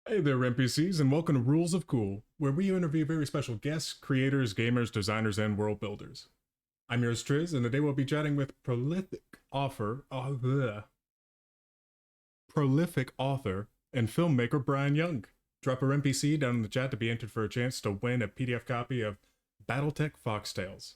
Hey there, NPCs, and welcome to Rules of Cool, where we interview very special guests, creators, gamers, designers, and world builders. I'm yours, Triz, and today we'll be chatting with prolific author and filmmaker Bryan Young. Drop our NPC down in the chat to be entered for a chance to win a PDF copy of BattleTech Foxtails.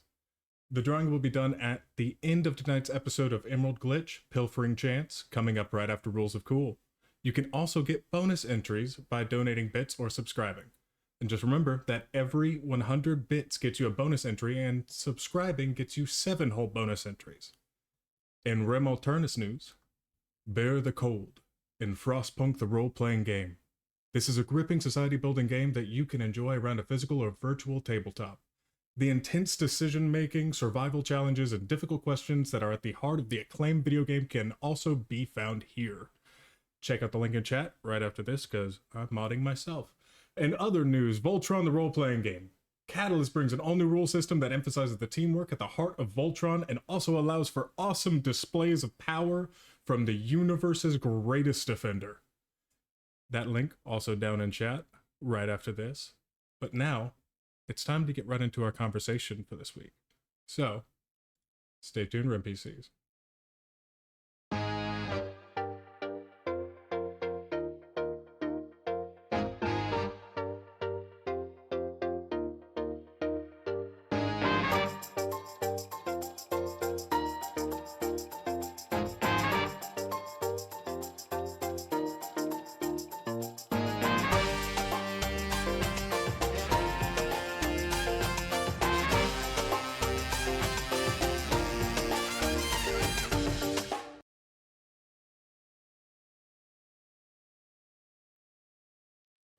The drawing will be done at the end of tonight's episode of Emerald Glitch, Pilfering Chance, coming up right after Rules of Cool. You can also get bonus entries by donating bits or subscribing. And just remember that every 100 bits gets you a bonus entry, and subscribing gets you 7 whole bonus entries. In Rem Alternis news, Bear the Cold in Frostpunk the role-playing game. This is a gripping society-building game that you can enjoy around a physical or virtual tabletop. The intense decision-making, survival challenges, and difficult questions that are at the heart of the acclaimed video game can also be found here. Check out the link in chat right after this, because I'm modding myself. And other news, Voltron the role-playing game. Catalyst brings an all-new rule system that emphasizes the teamwork at the heart of Voltron and also allows for awesome displays of power from the universe's greatest defender. That link also down in chat right after this. But now, it's time to get right into our conversation for this week. So, stay tuned, NPCs.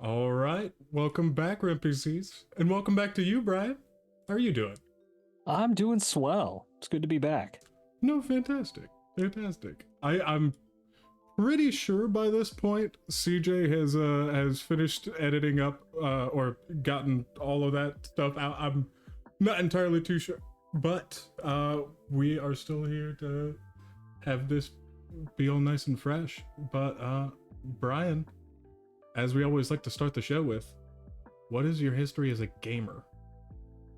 All right, welcome back, NPCs, and welcome back to you, Bryan. How are you doing? I'm doing swell. It's good to be back. No, fantastic, fantastic. I'm pretty sure by this point CJ has finished editing up or gotten all of that stuff out. I'm not entirely too sure, but we are still here to have this be all nice and fresh. But Bryan, as we always like to start the show with, what is your history as a gamer?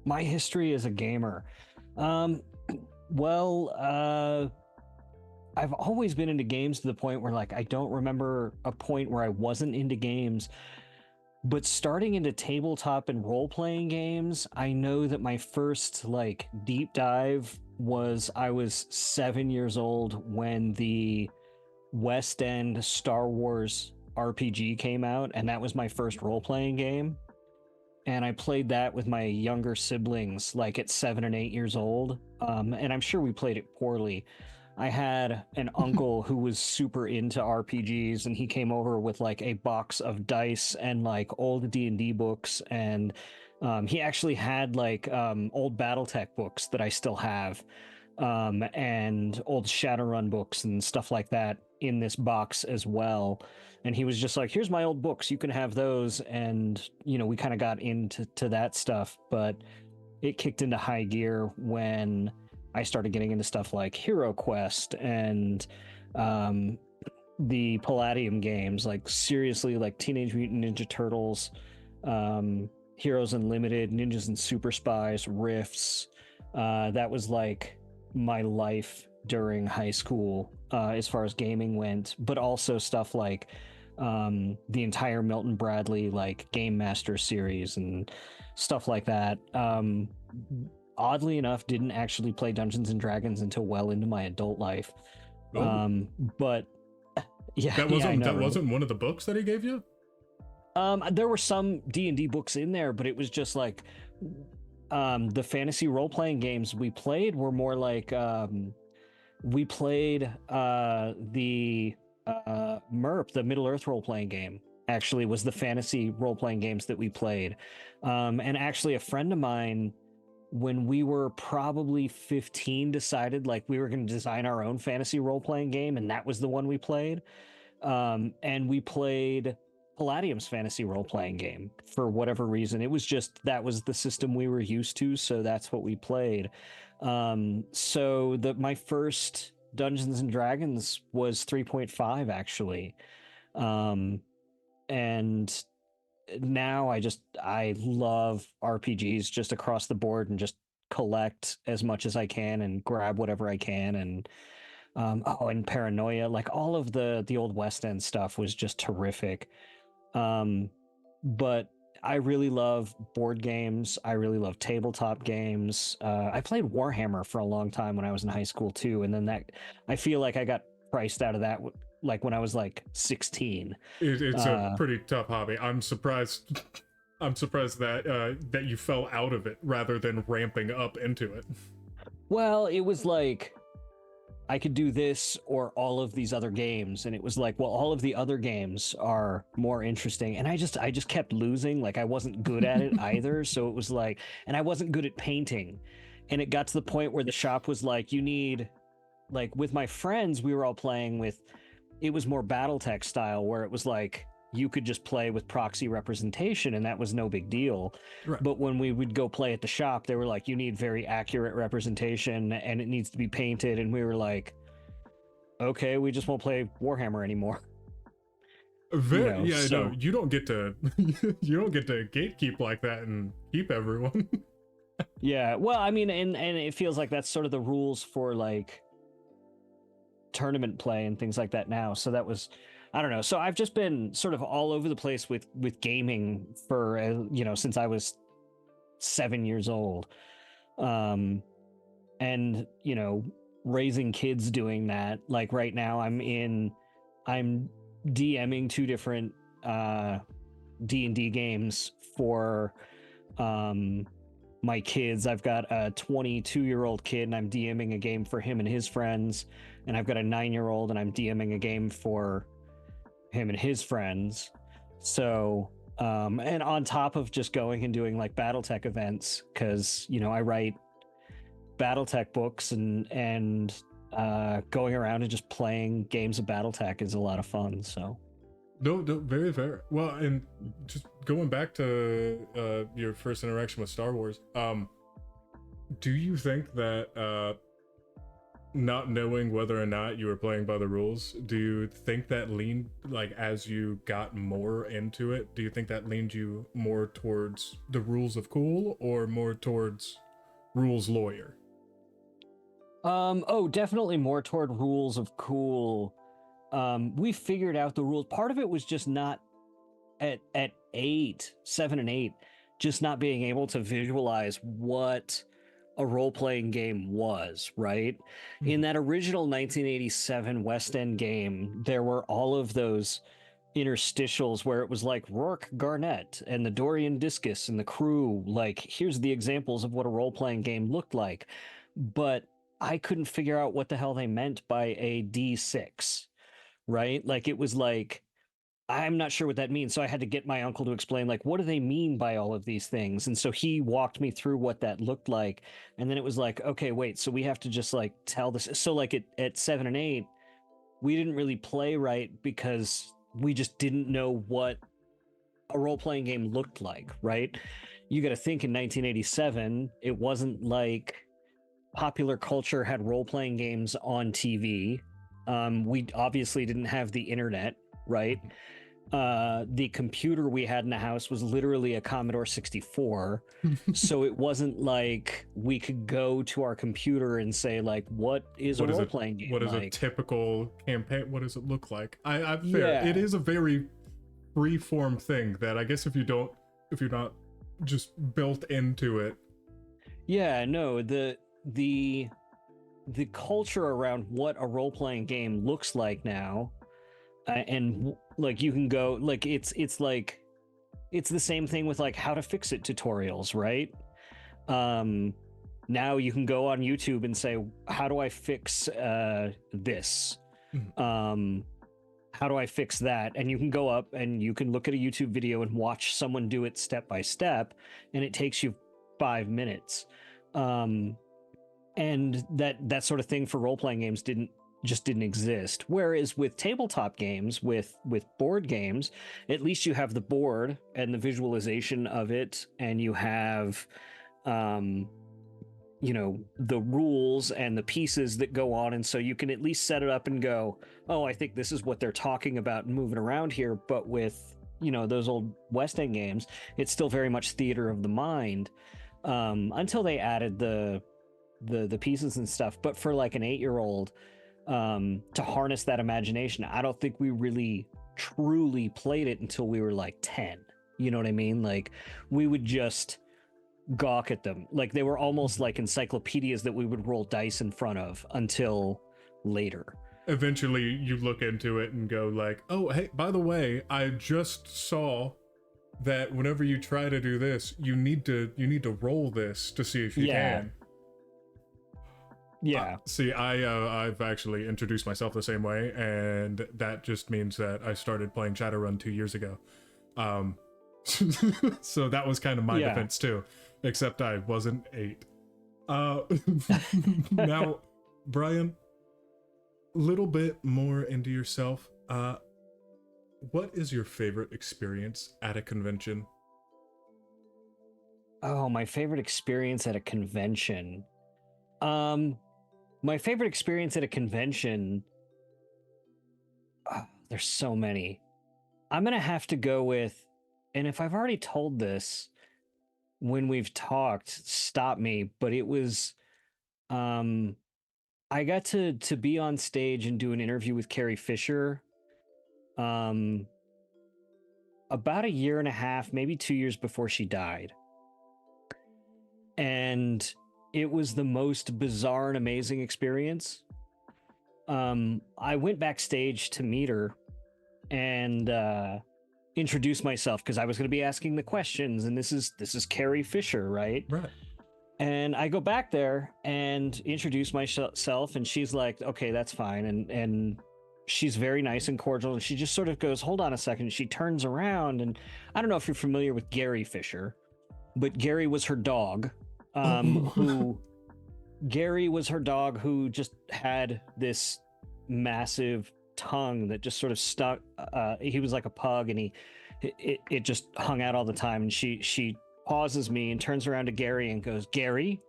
My history as a gamer. Um, well, I've always been into games to the point where like I don't remember a point where I wasn't into games. But starting into tabletop and role-playing games, I know that my first like deep dive was I was 7 years old when the West End Star Wars RPG came out, and that was my first role-playing game. And I played that with my younger siblings, like at 7 and 8 years old. And I'm sure we played it poorly. I had an uncle who was super into RPGs, and he came over with like a box of dice and like old D&D books, and he actually had like old BattleTech books that I still have, and old Shadowrun books and stuff like that in this box as well. And he was just like, here's my old books, you can have those. And we kind of got into that stuff, but it kicked into high gear when I started getting into stuff like Hero Quest and the Palladium games, like seriously, like Teenage Mutant Ninja Turtles, Heroes Unlimited, Ninjas and Super Spies, Rifts. That was like my life during high school as far as gaming went, but also stuff like the entire Milton Bradley like Game Master series and stuff like that. Oddly enough, didn't actually play Dungeons and Dragons until well into my adult life. Oh, But yeah, that yeah, I wasn't know, that right? wasn't one of the books that he gave you? There were some D&D books in there, but it was just like the fantasy role-playing games we played were more like we played the MERP, the Middle Earth role-playing game, actually was the fantasy role-playing games that we played. And actually a friend of mine, when we were probably 15, decided like we were going to design our own fantasy role-playing game, and that was the one we played. And we played Palladium's fantasy role-playing game for whatever reason. It was just that was the system we were used to, so that's what we played. So my first Dungeons and Dragons was 3.5 actually. Um, and now I love RPGs just across the board and just collect as much as I can and grab whatever I can. And and Paranoia, like all of the old West End stuff was just terrific. But I really love board games. I really love tabletop games. I played Warhammer for a long time when I was in high school too, and then that I feel like I got priced out of that like when I was like 16. It's a Uh, pretty tough hobby. I'm surprised. I'm surprised that you fell out of it rather than ramping up into it. well, it was like I could do this or all of these other games, and it was like, well, all of the other games are more interesting, and I just kept losing. Like I wasn't good at it either, so it was like, and I wasn't good at painting, and it got to the point where the shop was like, you need, like with my friends, we were all playing with, it was more BattleTech style, where it was like you could just play with proxy representation and that was no big deal. Right. But when we would go play at the shop, they were like, you need very accurate representation and it needs to be painted. And we were like, okay, we just won't play Warhammer anymore. Very, yeah, no, So you don't get to you don't get to gatekeep like that and keep everyone. yeah, well, I mean, and it feels like that's sort of the rules for like tournament play and things like that now. So that was, I don't know. So I've just been sort of all over the place with gaming for since I was 7 years old, um, and raising kids doing that. Like right now, I'm DMing two different D&D games for my kids. I've got a 22-year-old kid and I'm DMing a game for him and his friends, and I've got a 9-year-old and I'm DMing a game for him and his friends. So and on top of just going and doing like BattleTech events, because I write BattleTech books, and going around and just playing games of BattleTech is a lot of fun. So No, no, very fair. Well, and just going back to your first interaction with Star Wars, do you think that not knowing whether or not you were playing by the rules, do you think that leaned, like, as you got more into it, do you think that leaned you more towards the rules of cool or more towards rules lawyer? definitely more toward rules of cool. We figured out the rules. Part of it was just not at 7 and 8, just not being able to visualize what a role-playing game was, right? In that original 1987 West End game, there were all of those interstitials where it was like Rourke Garnett and the Dorian Discus and the crew, like, here's the examples of what a role-playing game looked like. But I couldn't figure out what the hell they meant by a D6, right? Like it was like, I'm not sure what that means. So I had to get my uncle to explain, like, what do they mean by all of these things? And so he walked me through what that looked like. And then it was like, okay, wait, so we have to just like tell this. So like at 7 and 8, we didn't really play right because we just didn't know what a role-playing game looked like, right? You got to think in 1987, it wasn't like popular culture had role-playing games on TV. We obviously didn't have the internet, right? The computer we had in the house was literally a Commodore 64. So it wasn't like we could go to our computer and say, like, what is a role-playing game What is like? a typical campaign? What does it look like? I'm fair. Yeah. It is a very free-form thing that I guess if you're not just built into it. Yeah, no, the culture around what a role-playing game looks like now, and like you can go, like it's like it's the same thing with like how to fix it tutorials, right? Now you can go on YouTube and say, how do I fix this? How do I fix that? And you can go up and you can look at a YouTube video and watch someone do it step by step, and it takes you 5 minutes. And that sort of thing for role-playing games didn't exist. Whereas with tabletop games, with board games, at least you have the board and the visualization of it, and you have the rules and the pieces that go on, and so you can at least set it up and go, oh, I think this is what they're talking about and moving around here. But with those old West End games, it's still very much theater of the mind, until they added the pieces and stuff. But for like an 8-year-old, to harness that imagination, I don't think we really truly played it until we were like 10. You know what I mean? Like, we would just gawk at them. Like, they were almost like encyclopedias that we would roll dice in front of until later. Eventually you look into it and go like, oh, hey, by the way, I just saw that whenever you try to do this, you need to roll this to see if you can. Yeah. See, I've actually introduced myself the same way, and that just means that I started playing Shadowrun 2 years ago. So that was kind of my defense too, except I wasn't 8. Now, Bryan, a little bit more into yourself. What is your favorite experience at a convention? Oh, my favorite experience at a convention. My favorite experience at a convention, there's so many. I'm going to have to go with, and if I've already told this when we've talked, stop me, but it was, I got to be on stage and do an interview with Carrie Fisher, about a year and a half, maybe 2 years before she died. And it was the most bizarre and amazing experience. I went backstage to meet her and introduce myself because I was going to be asking the questions, and this is Carrie Fisher, right? Right. And I go back there and introduce myself, and she's like, "Okay, that's fine." And she's very nice and cordial, and she just sort of goes, "Hold on a second." She turns around, and I don't know if you're familiar with Gary Fisher, but Gary was her dog. Gary was her dog who just had this massive tongue that just sort of stuck. He was like a pug, and it just hung out all the time. And she pauses me and turns around to Gary and goes, "Gary,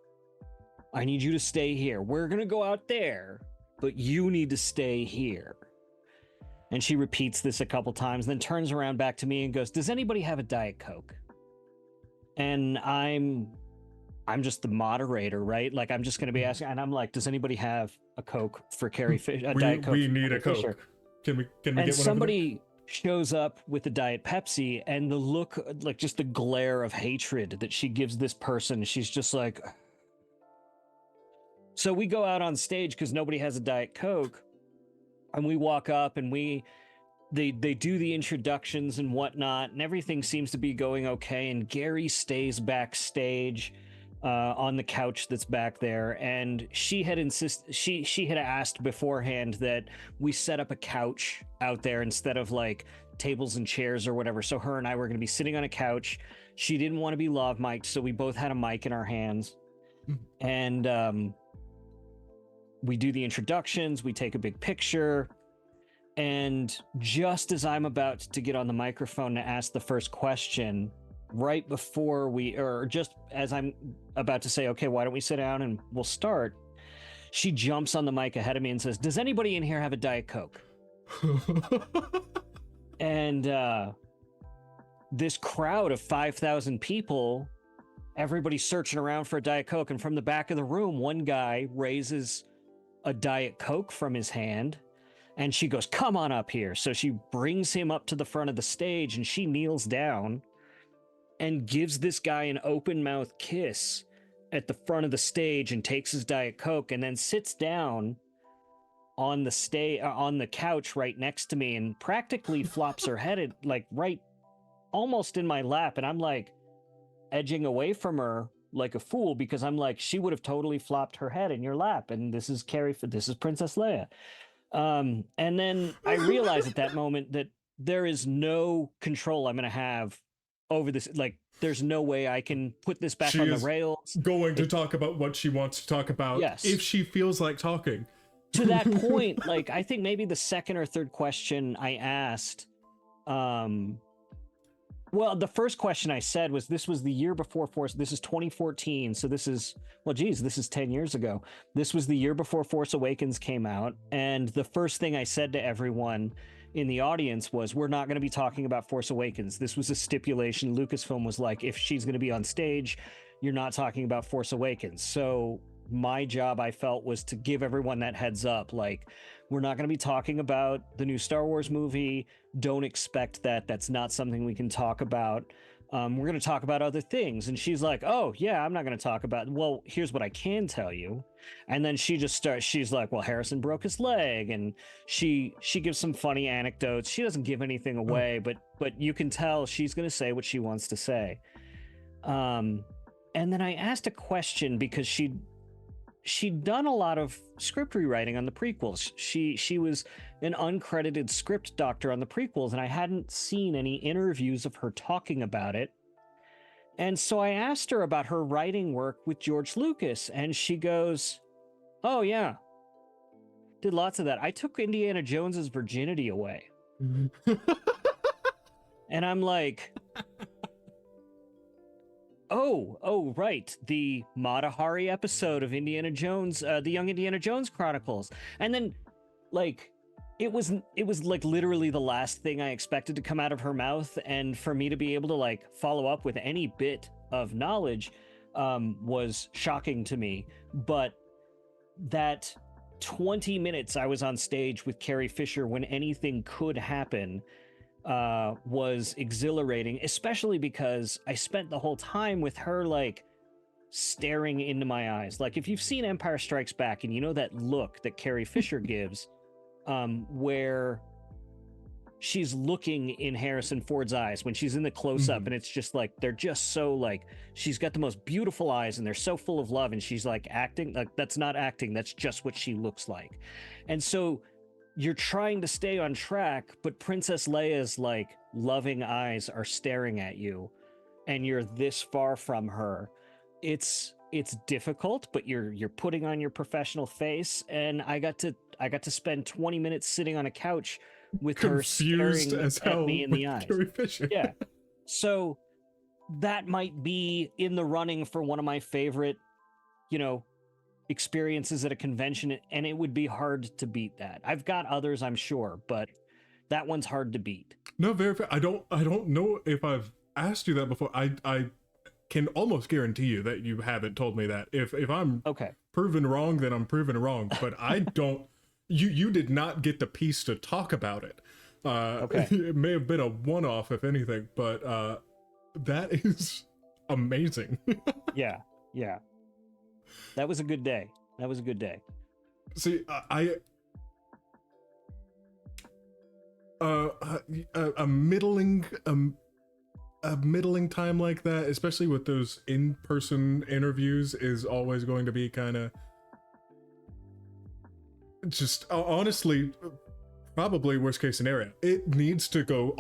I need you to stay here. We're gonna go out there, but you need to stay here." And she repeats this a couple times, then turns around back to me and goes, "Does anybody have a Diet Coke?" And I'm just the moderator, right? Like, I'm just going to be asking, and I'm like, "Does anybody have a Coke for Carrie Fisher? A Diet Coke? We need a Coke. Fisher?" Can we And get one? somebody shows up with a Diet Pepsi, and the look, like just the glare of hatred that she gives this person, she's just like. So we go out on stage because nobody has a Diet Coke, and we walk up, and they do the introductions and whatnot, and everything seems to be going okay. And Gary stays backstage on the couch that's back there, and she had asked beforehand that we set up a couch out there instead of like tables and chairs or whatever. So her and I were going to be sitting on a couch. She didn't want to be lav mic'd, so we both had a mic in our hands, and we do the introductions. We take a big picture. And just as I'm about to get on the microphone to ask the first question, right before just as I'm about to say, "Okay, why don't we sit down and we'll start," she jumps on the mic ahead of me and says, "Does anybody in here have a Diet Coke?" And this crowd of 5,000 people, everybody's searching around for a Diet Coke. And from the back of the room, one guy raises a Diet Coke from his hand. And she goes, "Come on up here." So she brings him up to the front of the stage, and she kneels down and gives this guy an open mouth kiss at the front of the stage and takes his Diet Coke and then sits down on the couch right next to me and practically flops her head like right almost in my lap. And I'm like edging away from her like a fool because I'm like, she would have totally flopped her head in your lap. And this is Princess Leia. And then I realized at that moment that there is no control I'm going to have over this. Like, there's no way I can put this back on the rails. Going to talk about what she wants to talk about. Yes. If she feels like talking. To that point, like, I think maybe the second or third question I asked, well, the first question I said was, this was the year before Force. This is 2014. So this is 10 years ago. This was the year before Force Awakens came out. And the first thing I said to everyone in the audience was, we're not going to be talking about Force Awakens. This was a stipulation. Lucasfilm was like, if she's going to be on stage, you're not talking about Force Awakens. So my job, I felt, was to give everyone that heads up, like, we're not going to be talking about the new Star Wars movie. Don't expect that. That's not something we can talk about. We're going to talk about other things. And she's like, oh, yeah, I'm not going to talk about, well, here's what I can tell you. And then she just starts, she's like, well, Harrison broke his leg. And she gives some funny anecdotes. She doesn't give anything away, but you can tell she's going to say what she wants to say. And then I asked a question because she'd done a lot of script rewriting on the prequels. She was an uncredited script doctor on the prequels, and I hadn't seen any interviews of her talking about it. And so I asked her about her writing work with George Lucas, and she goes, oh yeah, did lots of that. I took Indiana Jones's virginity away. And I'm like, oh, right. The Mata Hari episode of Indiana Jones, the Young Indiana Jones Chronicles. And then, like, it was like literally the last thing I expected to come out of her mouth. And for me to be able to like follow up with any bit of knowledge was shocking to me. But that 20 minutes I was on stage with Carrie Fisher when anything could happen was exhilarating, especially because I spent the whole time with her like staring into my eyes. Like, if you've seen Empire Strikes Back and you know that look that Carrie Fisher gives, where she's looking in Harrison Ford's eyes when she's in the close-up, and it's just like, they're just so like, she's got the most beautiful eyes and they're so full of love, and she's like acting like, that's not acting, that's just what she looks like. And so you're trying to stay on track, but Princess Leia's like loving eyes are staring at you and you're this far from her. It's difficult, but you're putting on your professional face. And I got to spend 20 minutes sitting on a couch with confused her staring at me in the eyes. Carrie Fisher. Yeah. So that might be in the running for one of my favorite, experiences at a convention, and it would be hard to beat that. I've got others, I'm sure, but that one's hard to beat. No, very fair. I don't know if I've asked you that before. I can almost guarantee you that you haven't told me that. If I'm proven wrong, then I'm proven wrong. But I don't. You did not get the piece to talk about it. It may have been a one-off, if anything, but that is amazing. Yeah. That was a good day. See, a middling time like that, especially with those in-person interviews, is always going to be kind of just honestly probably worst case scenario. It needs to go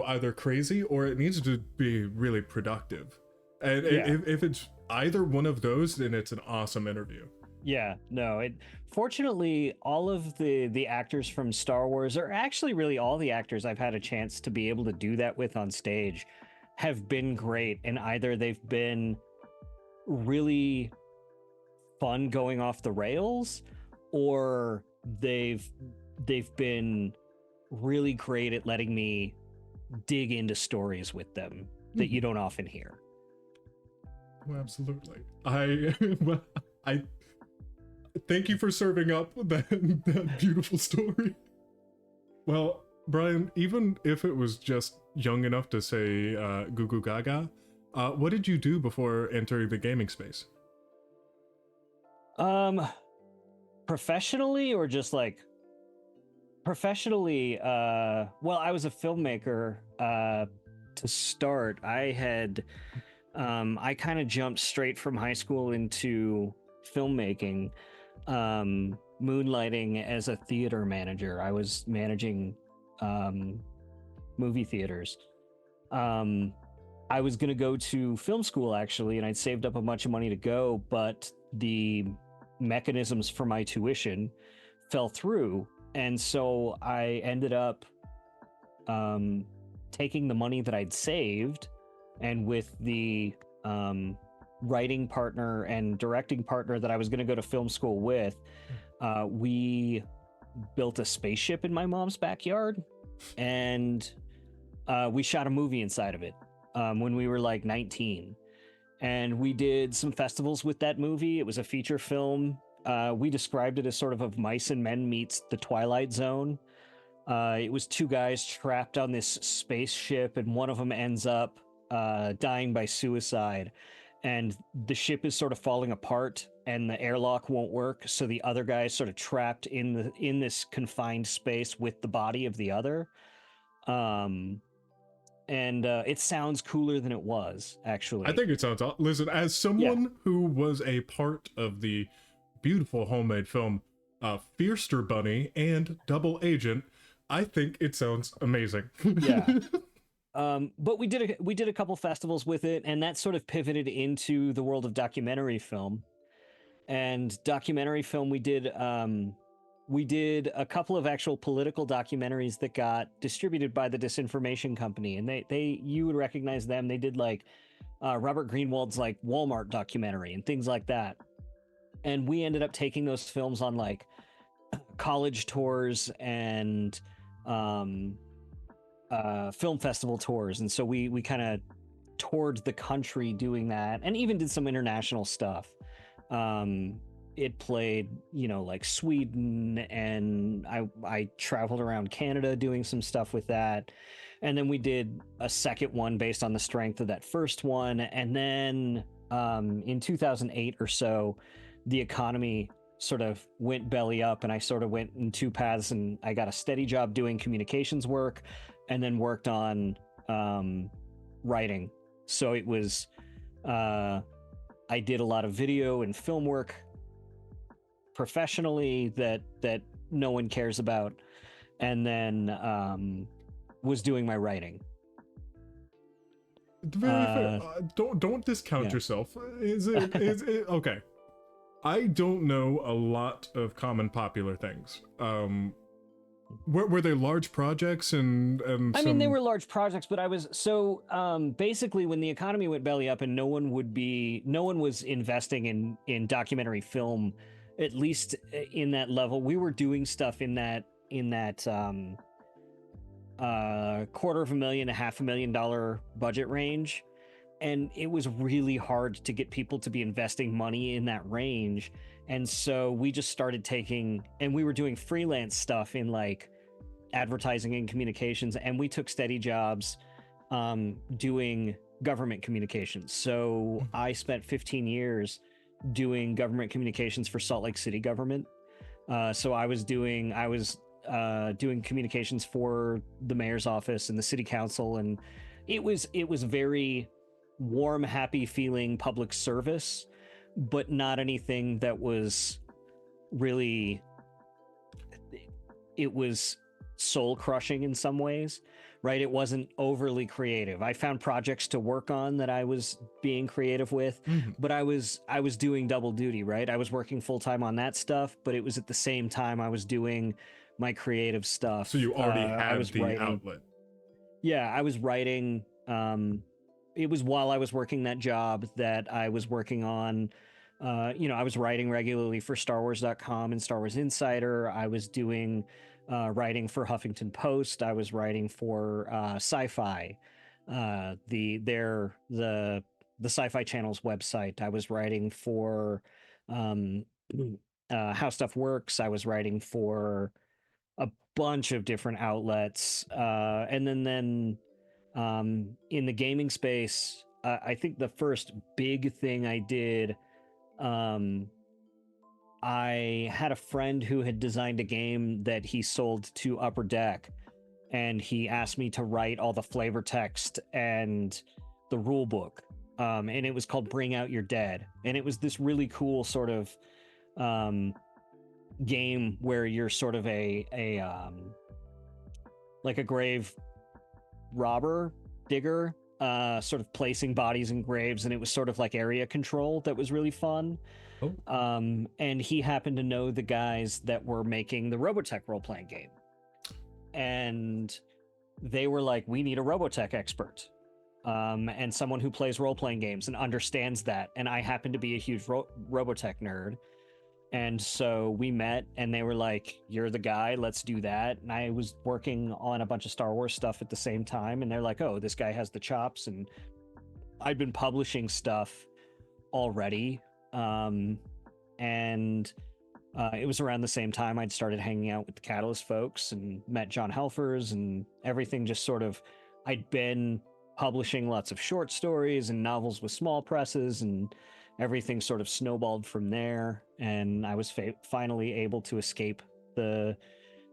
either crazy or it needs to be really productive. And if it's either one of those, then it's an awesome interview. Yeah, no, fortunately, all of the actors from Star Wars, or actually really all the actors I've had a chance to be able to do that with on stage, have been great. And either they've been really fun going off the rails, or they've been really great at letting me dig into stories with them that you don't often hear. Well, absolutely. I thank you for serving up that beautiful story. Well, Bryan, even if it was just young enough to say goo goo gaga, what did you do before entering the gaming space? Professionally, or just like professionally, well, I was a filmmaker to start. I kind of jumped straight from high school into filmmaking, moonlighting as a theater manager. I was managing movie theaters. I was going to go to film school, actually, and I'd saved up a bunch of money to go, but the mechanisms for my tuition fell through. And so I ended up taking the money that I'd saved, and with the writing partner and directing partner that I was going to go to film school with, we built a spaceship in my mom's backyard, and we shot a movie inside of it when we were like 19. And we did some festivals with that movie. It was a feature film. We described it as sort of Mice and Men meets The Twilight Zone. It was two guys trapped on this spaceship, and one of them ends up dying by suicide. And the ship is sort of falling apart, and the airlock won't work. So the other guy is sort of trapped in this confined space with the body of the other. And it sounds cooler than it was, actually. I think it sounds. Listen, as someone who was a part of the beautiful homemade film Fearster Bunny and Double Agent, I think it sounds amazing. Yeah. But we did a couple festivals with it, and that sort of pivoted into the world of documentary film. And documentary film, we did a couple of actual political documentaries that got distributed by the Disinformation Company, and you would recognize them. They did like Robert Greenwald's like Walmart documentary and things like that. And we ended up taking those films on like college tours and film festival tours, and so we kind of toured the country doing that, and even did some international stuff. It played, like Sweden, and I traveled around Canada doing some stuff with that. And then we did a second one based on the strength of that first one. And then in 2008 or so, the economy sort of went belly up, and I sort of went in two paths, and I got a steady job doing communications work and then worked on writing. So it was, I did a lot of video and film work professionally that no one cares about, and then was doing my writing. Very fair. Don't discount yourself. Is it okay? I don't know a lot of common popular things. Were they large projects and I mean, they were large projects, but I was basically when the economy went belly up and no one was investing in documentary film, at least in that level. We were doing stuff in that $250,000 to $500,000 budget range, and it was really hard to get people to be investing money in that range. And so we just started and we were doing freelance stuff in like advertising and communications, and we took steady jobs doing government communications. So I spent 15 years doing government communications for Salt Lake City government. So I was doing communications for the mayor's office and the city council, and it was very warm, happy feeling public service, but not anything that was really, it was soul crushing in some ways, right? It wasn't overly creative. I found projects to work on that I was being creative with, but I was doing double duty, right? I was working full time on that stuff, but it was at the same time I was doing my creative stuff. So you already had the writing. outlet. Yeah, I was writing. It was while I was working that job that I was working on, I was writing regularly for StarWars.com and Star Wars Insider. I was doing writing for Huffington Post. I was writing for Sci-Fi, the Sci-Fi Channel's website. I was writing for How Stuff Works. I was writing for a bunch of different outlets, and then in the gaming space, I think the first big thing I did, I had a friend who had designed a game that he sold to Upper Deck, and he asked me to write all the flavor text and the rule book, and it was called Bring Out Your Dead, and it was this really cool sort of game where you're sort of like a grave robber digger, sort of placing bodies in graves, and it was sort of like area control that was really fun. And he happened to know the guys that were making the Robotech role-playing game, and they were like, we need a Robotech expert, and someone who plays role-playing games and understands that. And I happen to be a huge Robotech nerd, And so we met and they were like, "You're the guy, let's do that." And I was working on a bunch of Star Wars stuff at the same time. And they're like, "Oh, this guy has the chops." And I'd been publishing stuff already. Um, and it was around the same time I'd started hanging out with the Catalyst folks and met John Helfers, and everything just sort of, I'd been publishing lots of short stories and novels with small presses, and everything sort of snowballed from there. And I was finally able to escape the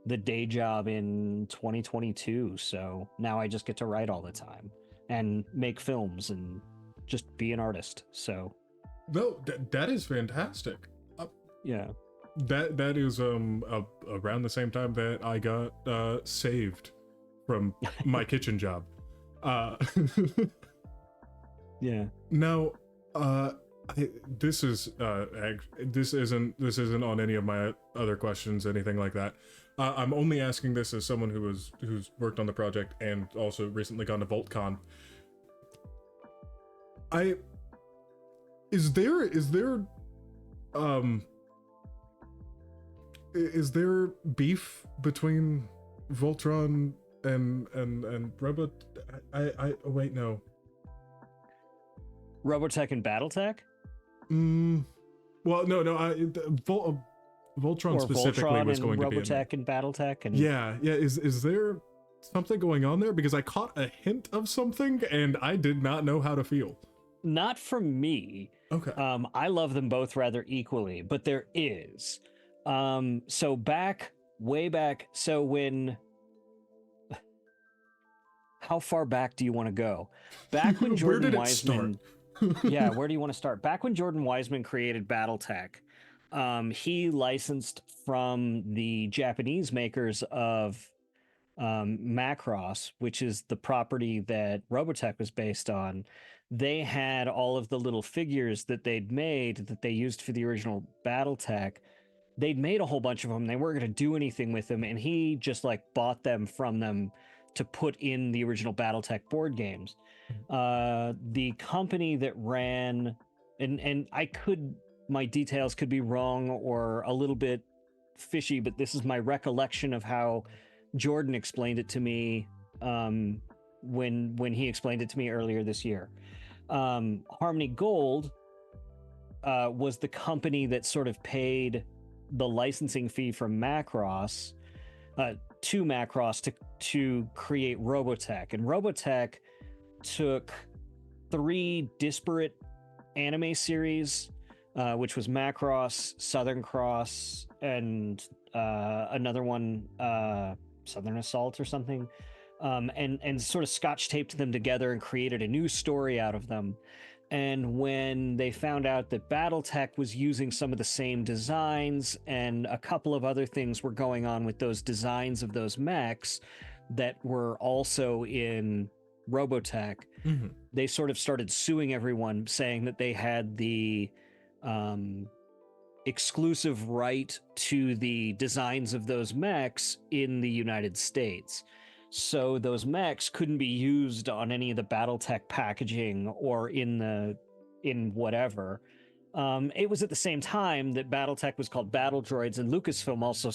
day job in 2022. So now I just get to write all the time and make films and just be an artist. So No, that is fantastic. yeah. That is around the same time that I got saved from my kitchen job. Yeah. Now, this isn't on any of my other questions, anything like that. I'm only asking this as someone who's worked on the project and also recently gone to VoltCon. Is there beef between Voltron and Robot? Oh, wait, no. Robotech and Battletech? Well, no. Voltron or specifically Voltron was and going to be in there. Robotech and Battletech, and Yeah. Is there something going on there? Because I caught a hint of something and I did not know how to feel. not from me. Okay. I love them both rather equally, but there is. So way back. So when, how far back do you want to go? Back when Jordan Where did it Wiseman, yeah, where do you want to start? Back when Jordan Wiseman created BattleTech, he licensed from the Japanese makers of Macross, which is the property that Robotech was based on. They had all of the little figures that they'd made that they used for the original BattleTech. They'd made a whole bunch of them. They weren't going to do anything with them, and he just like bought them from them to put in the original BattleTech board games. The company that ran, and my details could be wrong or a little bit fishy, but this is my recollection of how Jordan explained it to me when he explained it to me earlier this year. Harmony Gold was the company that sort of paid the licensing fee from Macross to Macross to create Robotech. And Robotech took 3 disparate anime series, which was Macross, Southern Cross, and another one, Southern Assault or something, and sort of scotch taped them together and created a new story out of them. And when they found out that BattleTech was using some of the same designs and a couple of other things were going on with those designs of those mechs that were also in Robotech, they sort of started suing everyone, saying that they had the exclusive right to the designs of those mechs in the United States. So those mechs couldn't be used on any of the BattleTech packaging or in whatever. It was at the same time that BattleTech was called Battle Droids, and Lucasfilm also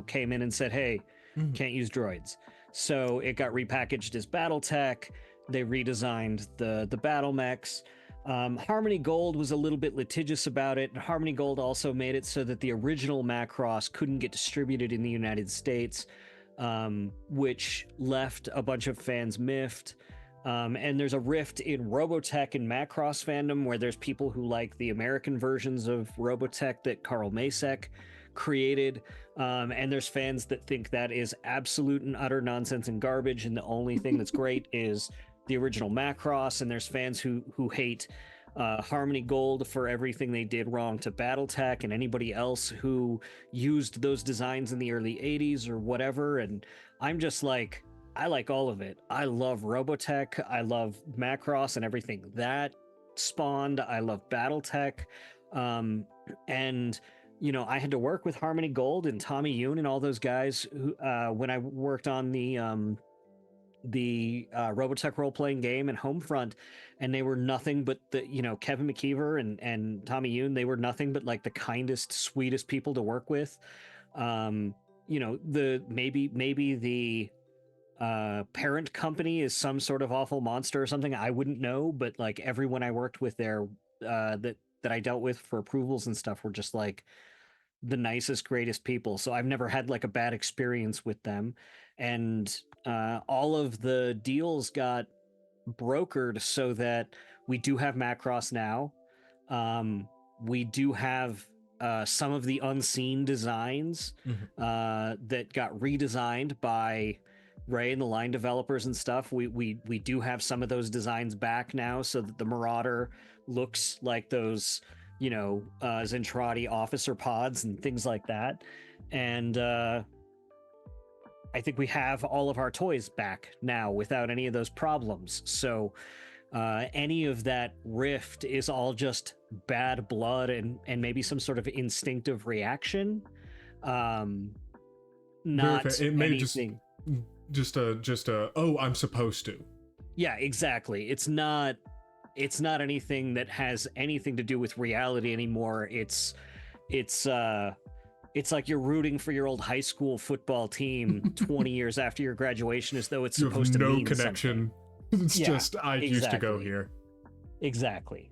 came in and said, "Hey, can't use droids." So it got repackaged as BattleTech. They redesigned the battle mechs. Harmony Gold was a little bit litigious about it. Harmony Gold also made it so that the original Macross couldn't get distributed in the United States, which left a bunch of fans miffed. And there's a rift in Robotech and Macross fandom where there's people who like the American versions of Robotech that Carl Masek created, and there's fans that think that is absolute and utter nonsense and garbage, and the only thing that's great is the original Macross. And there's fans who hate Harmony Gold for everything they did wrong to BattleTech and anybody else who used those designs in the early 80s or whatever. And I'm just like, I like all of it. I love Robotech. I love Macross and everything that spawned. I love BattleTech. And, I had to work with Harmony Gold and Tommy Yoon and all those guys who, when I worked on the the Robotech role playing game and Homefront, and they were nothing but the Kevin McKeever and Tommy Yoon. They were nothing but like the kindest, sweetest people to work with. The maybe the parent company is some sort of awful monster or something. I wouldn't know, but like everyone I worked with there, that I dealt with for approvals and stuff, were just like the nicest, greatest people. So I've never had like a bad experience with them. And all of the deals got brokered so that we do have Macross now. We do have some of the unseen designs that got redesigned by Ray and the line developers and stuff. We do have some of those designs back now, so that the Marauder looks like those Zentradi officer pods and things like that. And I think we have all of our toys back now without any of those problems. So any of that rift is all just bad blood and maybe some sort of instinctive reaction. Not it may anything. Just a oh, I'm supposed to. Yeah, exactly. It's not anything that has anything to do with reality anymore. It's like you're rooting for your old high school football team 20 years after your graduation, as though it's supposed to mean connection. Something. It's just I used to go here. Exactly.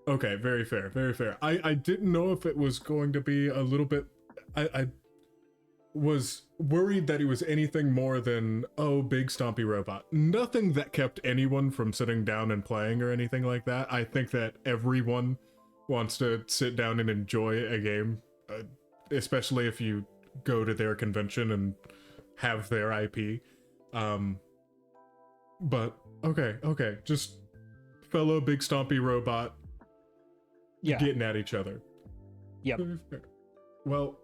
Okay, very fair, very fair. I didn't know if it was going to be a little bit. I was worried that it was anything more than, oh, big stompy robot. Nothing that kept anyone from sitting down and playing or anything like that. I think that everyone wants to sit down and enjoy a game, especially if you go to their convention and have their IP. But okay, just fellow big stompy robot getting at each other. Yep. Well,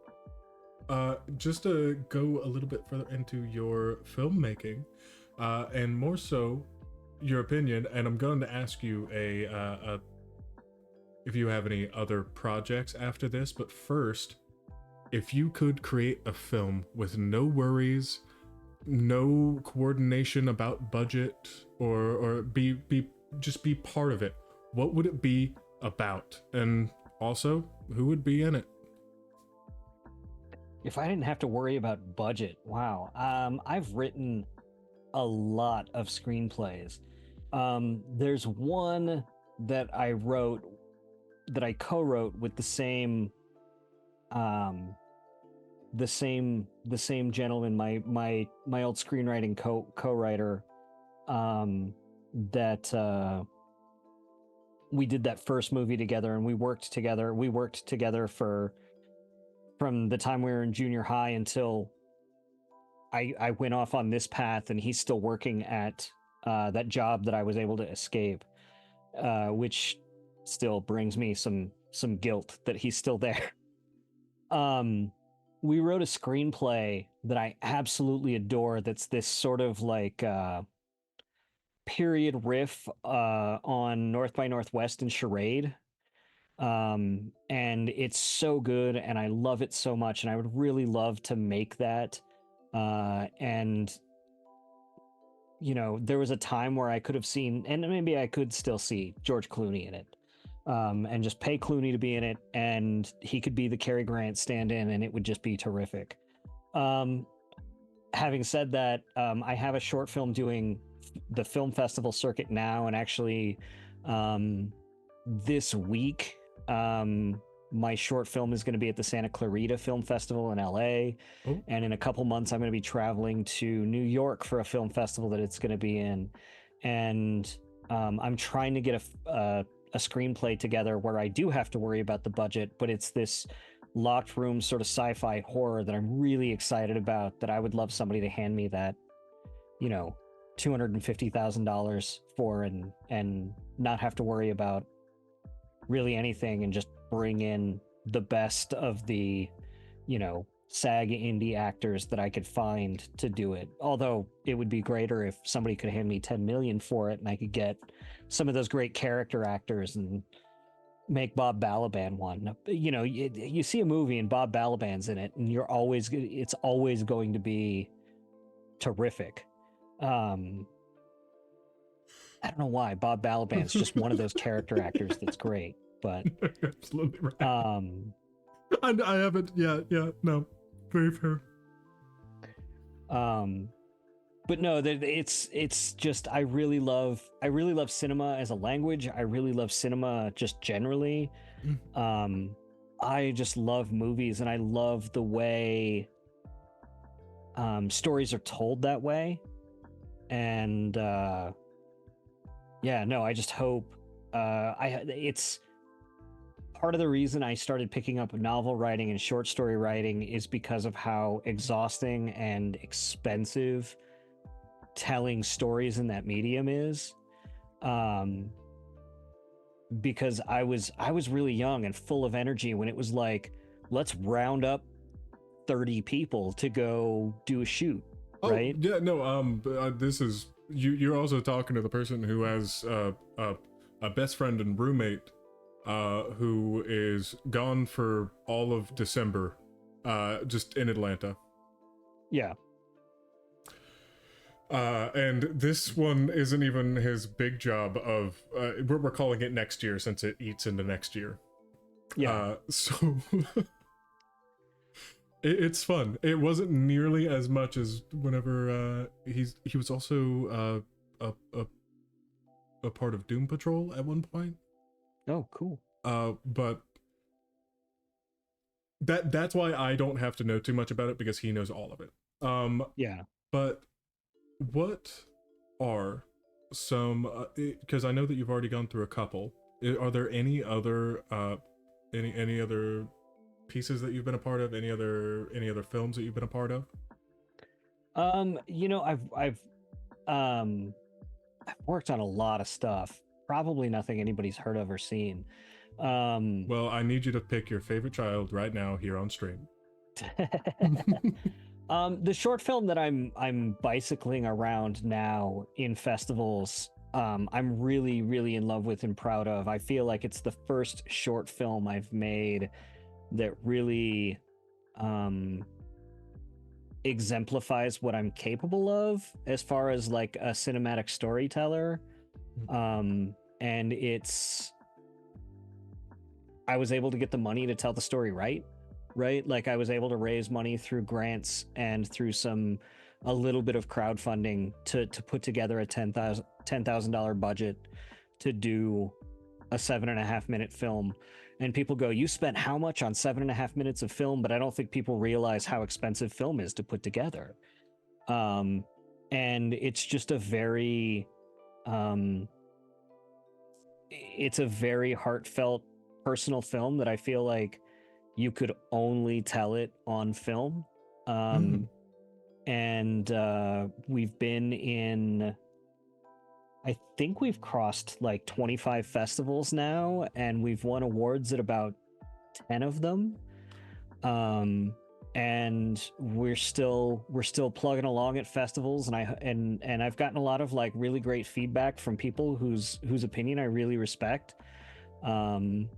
just to go a little bit further into your filmmaking, and more so your opinion, and I'm going to ask you if you have any other projects after this, but first, if you could create a film with no worries, no coordination about budget, or be part of it, what would it be about? And also, who would be in it? If I didn't have to worry about budget, wow. I've written a lot of screenplays. There's one that I co-wrote with the same gentleman, my old screenwriting co-writer, that we did that first movie together, and we worked together from the time we were in junior high until I went off on this path, and he's still working at that job that I was able to escape, which still brings me some guilt that he's still there. We wrote a screenplay that I absolutely adore, that's this sort of like period riff on North by Northwest and Charade. And it's so good, and I love it so much, and I would really love to make that. And there was a time where I could have seen, and maybe I could still see, George Clooney in it, and just pay Clooney to be in it, and he could be the Cary Grant stand-in, and it would just be terrific. Having said that, I have a short film doing the film festival circuit now, and actually this week, my short film is going to be at the Santa Clarita Film Festival in LA. Oh. And in a couple months, I'm going to be traveling to New York for a film festival that it's going to be in. And I'm trying to get a screenplay together where I do have to worry about the budget, but it's this locked room sort of sci-fi horror that I'm really excited about, that I would love somebody to hand me that, $250,000 for, and not have to worry about really anything, and just bring in the best of the, SAG indie actors that I could find to do it. Although it would be greater if somebody could hand me 10 million for it, and I could get some of those great character actors and make Bob Balaban one. You see a movie and Bob Balaban's in it, and it's always going to be terrific. Um, I don't know why Bob Balaban's just one of those character actors that's great, but Absolutely right. um, I haven't. Yeah, yeah. No, very fair. um, but no, it's just I really love cinema as a language. I really love cinema just generally. Mm. Um, I just love movies, and I love the way stories are told that way. And yeah, no, I just hope I it's part of the reason I started picking up novel writing and short story writing is because of how exhausting and expensive telling stories in that medium is. Um, because I was really young and full of energy when it was like, let's round up 30 people to go do a shoot, Oh right? yeah, no. This is you. You're also talking to the person who has a best friend and roommate, who is gone for all of December, just in Atlanta. Yeah. And this one isn't even his big job of. We're calling it next year since it eats into next year. Yeah. So it's fun. It wasn't nearly as much as whenever he was also a part of Doom Patrol at one point. Oh, cool. But that's why I don't have to know too much about it because he knows all of it. Yeah. But what are some? Because I know that you've already gone through a couple. Are there any other any other pieces that you've been a part of? Any other films that you've been a part of? You know, um I've worked on a lot of stuff. Probably nothing anybody's heard of or seen. Um Well, I need you to pick your favorite child right now here on stream. the short film that I'm bicycling around now in festivals, I'm really, really in love with and proud of. I feel like it's the first short film I've made that really um exemplifies what I'm capable of as far as like a cinematic storyteller. And it's I was able to get the money to tell the story right? Like I was able to raise money through grants and through a little bit of crowdfunding to put together a $10,000 budget to do a 7.5 minute film. And people go, you spent how much on 7.5 minutes of film? But I don't think people realize how expensive film is to put together. Um, and it's just a very um, it's a very heartfelt personal film that I feel like you could only tell it on film. Mm. Um, and we've been in, I think we've crossed like 25 festivals now, and we've won awards at about 10 of them. And we're still plugging along at festivals, and I've gotten a lot of like really great feedback from people whose opinion I really respect. Um,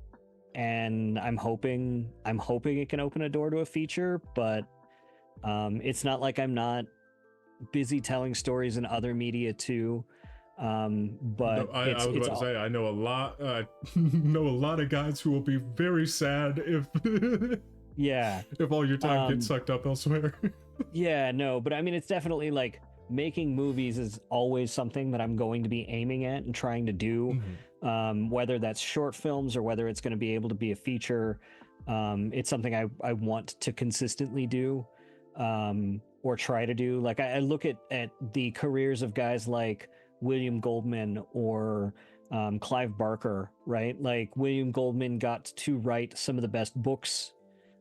and I'm hoping it can open a door to a feature, but it's not like I'm not busy telling stories in other media too. No, But I was it's about to all say I know a lot. Know a lot of guys who will be very sad if yeah. if all your time gets sucked up elsewhere. Yeah, no, but I mean, it's definitely like making movies is always something that I'm going to be aiming at and trying to do, whether that's short films or whether it's going to be able to be a feature. It's something I want to consistently do, or try to do. Like I look at the careers of guys like William Goldman or Clive Barker, right? Like William Goldman got to write some of the best books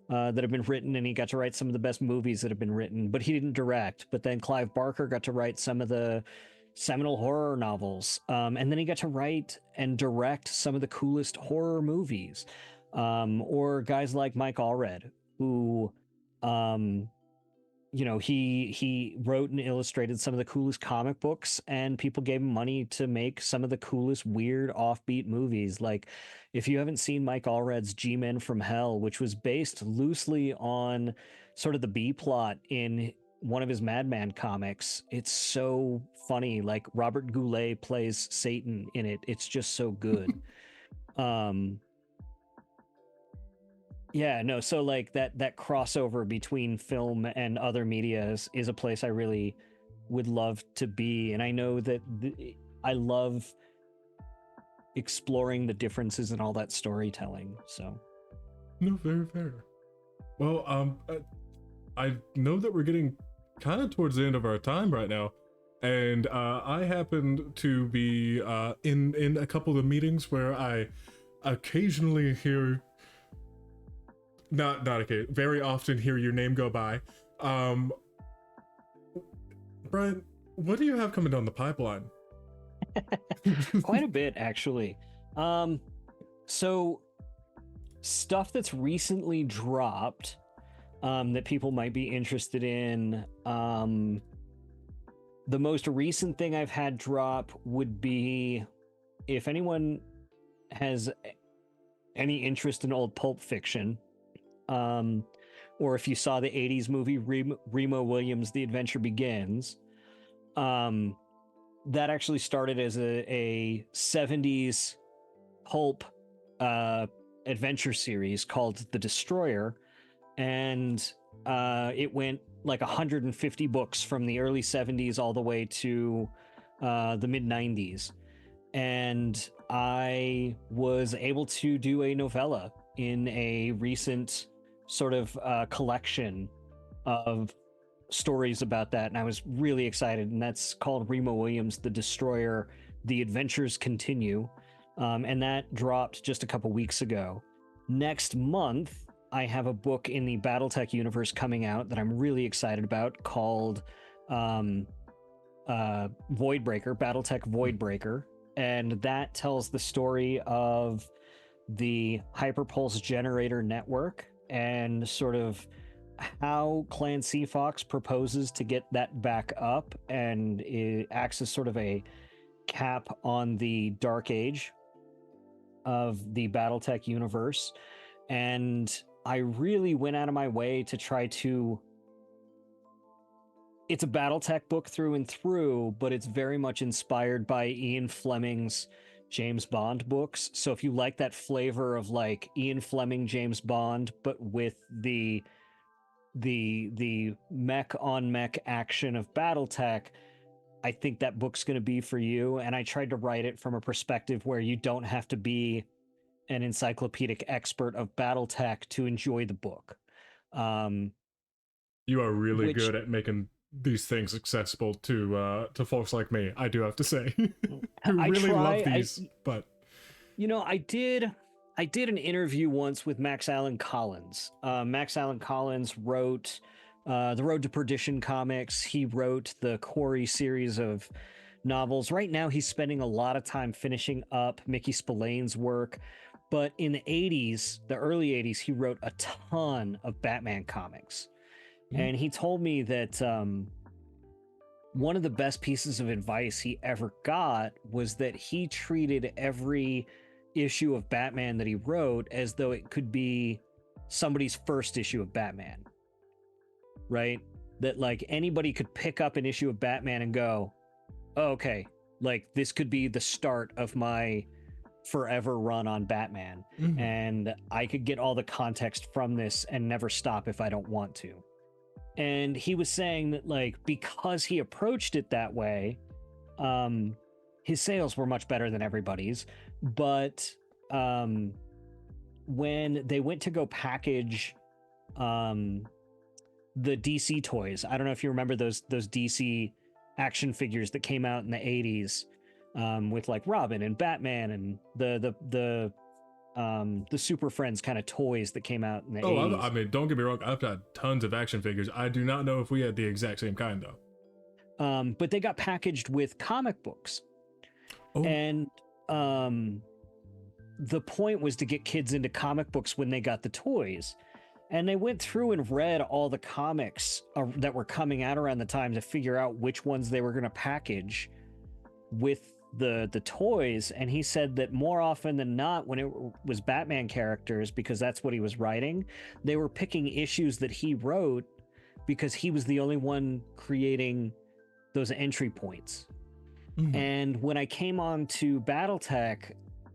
that have been written, and he got to write some of the best movies that have been written, but he didn't direct. But then Clive Barker got to write some of the seminal horror novels, and then he got to write and direct some of the coolest horror movies. Or guys like Mike Allred, who um, he wrote and illustrated some of the coolest comic books, and people gave him money to make some of the coolest weird offbeat movies. Like if you haven't seen Mike Allred's G-Men from Hell, which was based loosely on sort of the B plot in one of his Madman comics. It's so funny. Like Robert Goulet plays Satan in it. It's just so good. um yeah, no, so like that crossover between film and other media is a place I really would love to be. And I know that I love exploring the differences in all that storytelling. So No, very fair. Well, I know that we're getting kind of towards the end of our time right now, and I happen to be in a couple of meetings where I occasionally hear, not occasionally, very often hear your name go by. Bryan, what do you have coming down the pipeline? quite a bit, actually. So stuff that's recently dropped, that people might be interested in. The most recent thing I've had drop would be, if anyone has any interest in old Pulp Fiction, or if you saw the 80s movie Remo Williams' The Adventure Begins, that actually started as a 70s pulp adventure series called The Destroyer, and it went like 150 books from the early 70s all the way to the mid 90s. And I was able to do a novella in a recent sort of collection of stories about that, and I was really excited. And that's called Remo Williams' The Destroyer, The Adventures Continue. And that dropped just a couple weeks ago. Next month, I have a book in the Battletech universe coming out that I'm really excited about called Voidbreaker, Battletech Voidbreaker. And that tells the story of the Hyperpulse Generator Network and sort of how Clan Seafox proposes to get that back up, and it acts as sort of a cap on the Dark Age of the Battletech universe. And I really went out of my way to try to... It's a Battletech book through and through, but it's very much inspired by Ian Fleming's James Bond books. So if you like that flavor of like Ian Fleming James Bond, but with the mech on mech action of Battletech, I think that book's going to be for you. And I tried to write it from a perspective where you don't have to be an encyclopedic expert of Battletech to enjoy the book. You are really good at making these things accessible to folks like me, I do have to say. Who really love these. But I did an interview once with Max Allan Collins. Max Allan Collins wrote the Road to Perdition comics. He wrote the Quarry series of novels. Right now he's spending a lot of time finishing up Mickey Spillane's work. But in the 80s, the early 80s, he wrote a ton of Batman comics. And he told me that one of the best pieces of advice he ever got was that he treated every issue of Batman that he wrote as though it could be somebody's first issue of Batman. Right? That like anybody could pick up an issue of Batman and go, oh, okay, like this could be the start of my forever run on Batman. And I could get all the context from this and never stop if I don't want to. And he was saying that like because he approached it that way, his sales were much better than everybody's. But when they went to go package the DC toys, I don't know if you remember those DC action figures that came out in the 80s, with like Robin and Batman and the Super Friends kind of toys that came out in the 80s. I mean, don't get me wrong, I've got tons of action figures. I do not know if we had the exact same kind though. But they got packaged with comic books. And the point was to get kids into comic books when they got the toys. And they went through and read all the comics that were coming out around the time to figure out which ones they were going to package with the toys. And he said that more often than not, when it was Batman characters, because that's what he was writing, they were picking issues that he wrote because he was the only one creating those entry points. And when I came on to BattleTech,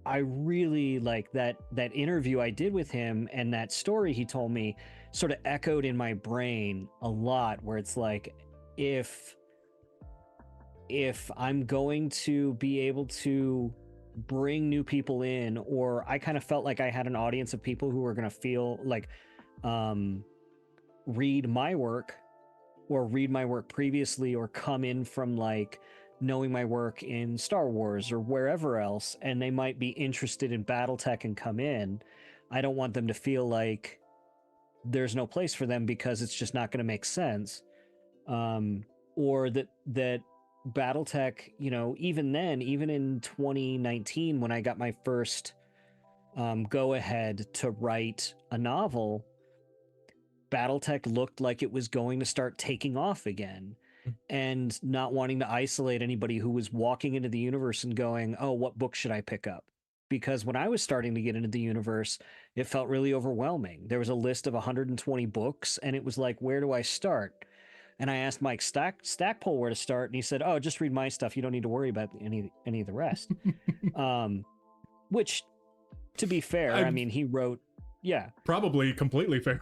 I really like that interview I did with him, and that story he told me sort of echoed in my brain a lot, where it's like, if I'm going to be able to bring new people in, or I kind of felt like I had an audience of people who were going to feel like read my work previously, or come in from like knowing my work in Star Wars or wherever else, and they might be interested in BattleTech and come in. I don't want them to feel like there's no place for them because it's just not going to make sense. Or that BattleTech, you know, even then, even in 2019, when I got my first go ahead to write a novel, BattleTech looked like it was going to start taking off again, and not wanting to isolate anybody who was walking into the universe and going, oh, what book should I pick up? Because when I was starting to get into the universe, it felt really overwhelming. There was a list of 120 books, and it was like, where do I start? And I asked Mike Stackpole where to start, and he said, oh, just read my stuff. You don't need to worry about any of the rest. Which, to be fair, I mean, he wrote, yeah. Probably completely fair.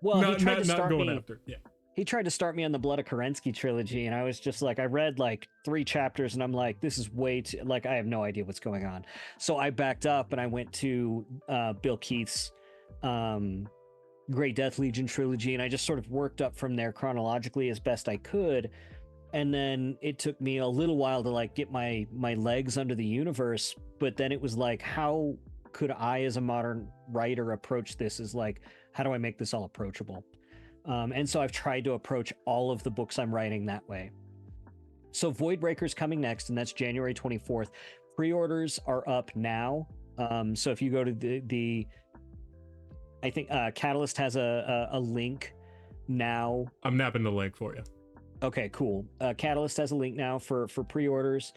Well, he tried to start going me. after. Yeah. He tried to start me on the Blood of Kerensky trilogy, and I was just like, I read like 3 chapters, and I'm like, this is way too, like, I have no idea what's going on. So I backed up, and I went to Bill Keith's Great Death Legion trilogy, and I just sort of worked up from there chronologically as best I could. And then it took me a little while to like get my legs under the universe, but then it was like, how could I, as a modern writer, approach this? Is like, how do I make this all approachable? And so I've tried to approach all of the books I'm writing that way. So Voidbreaker's coming next, and that's January 24th. Pre-orders are up now. So if you go to the I think Catalyst has a link now. I'm napping the link for you. Okay, cool. Catalyst has a link now for pre-orders.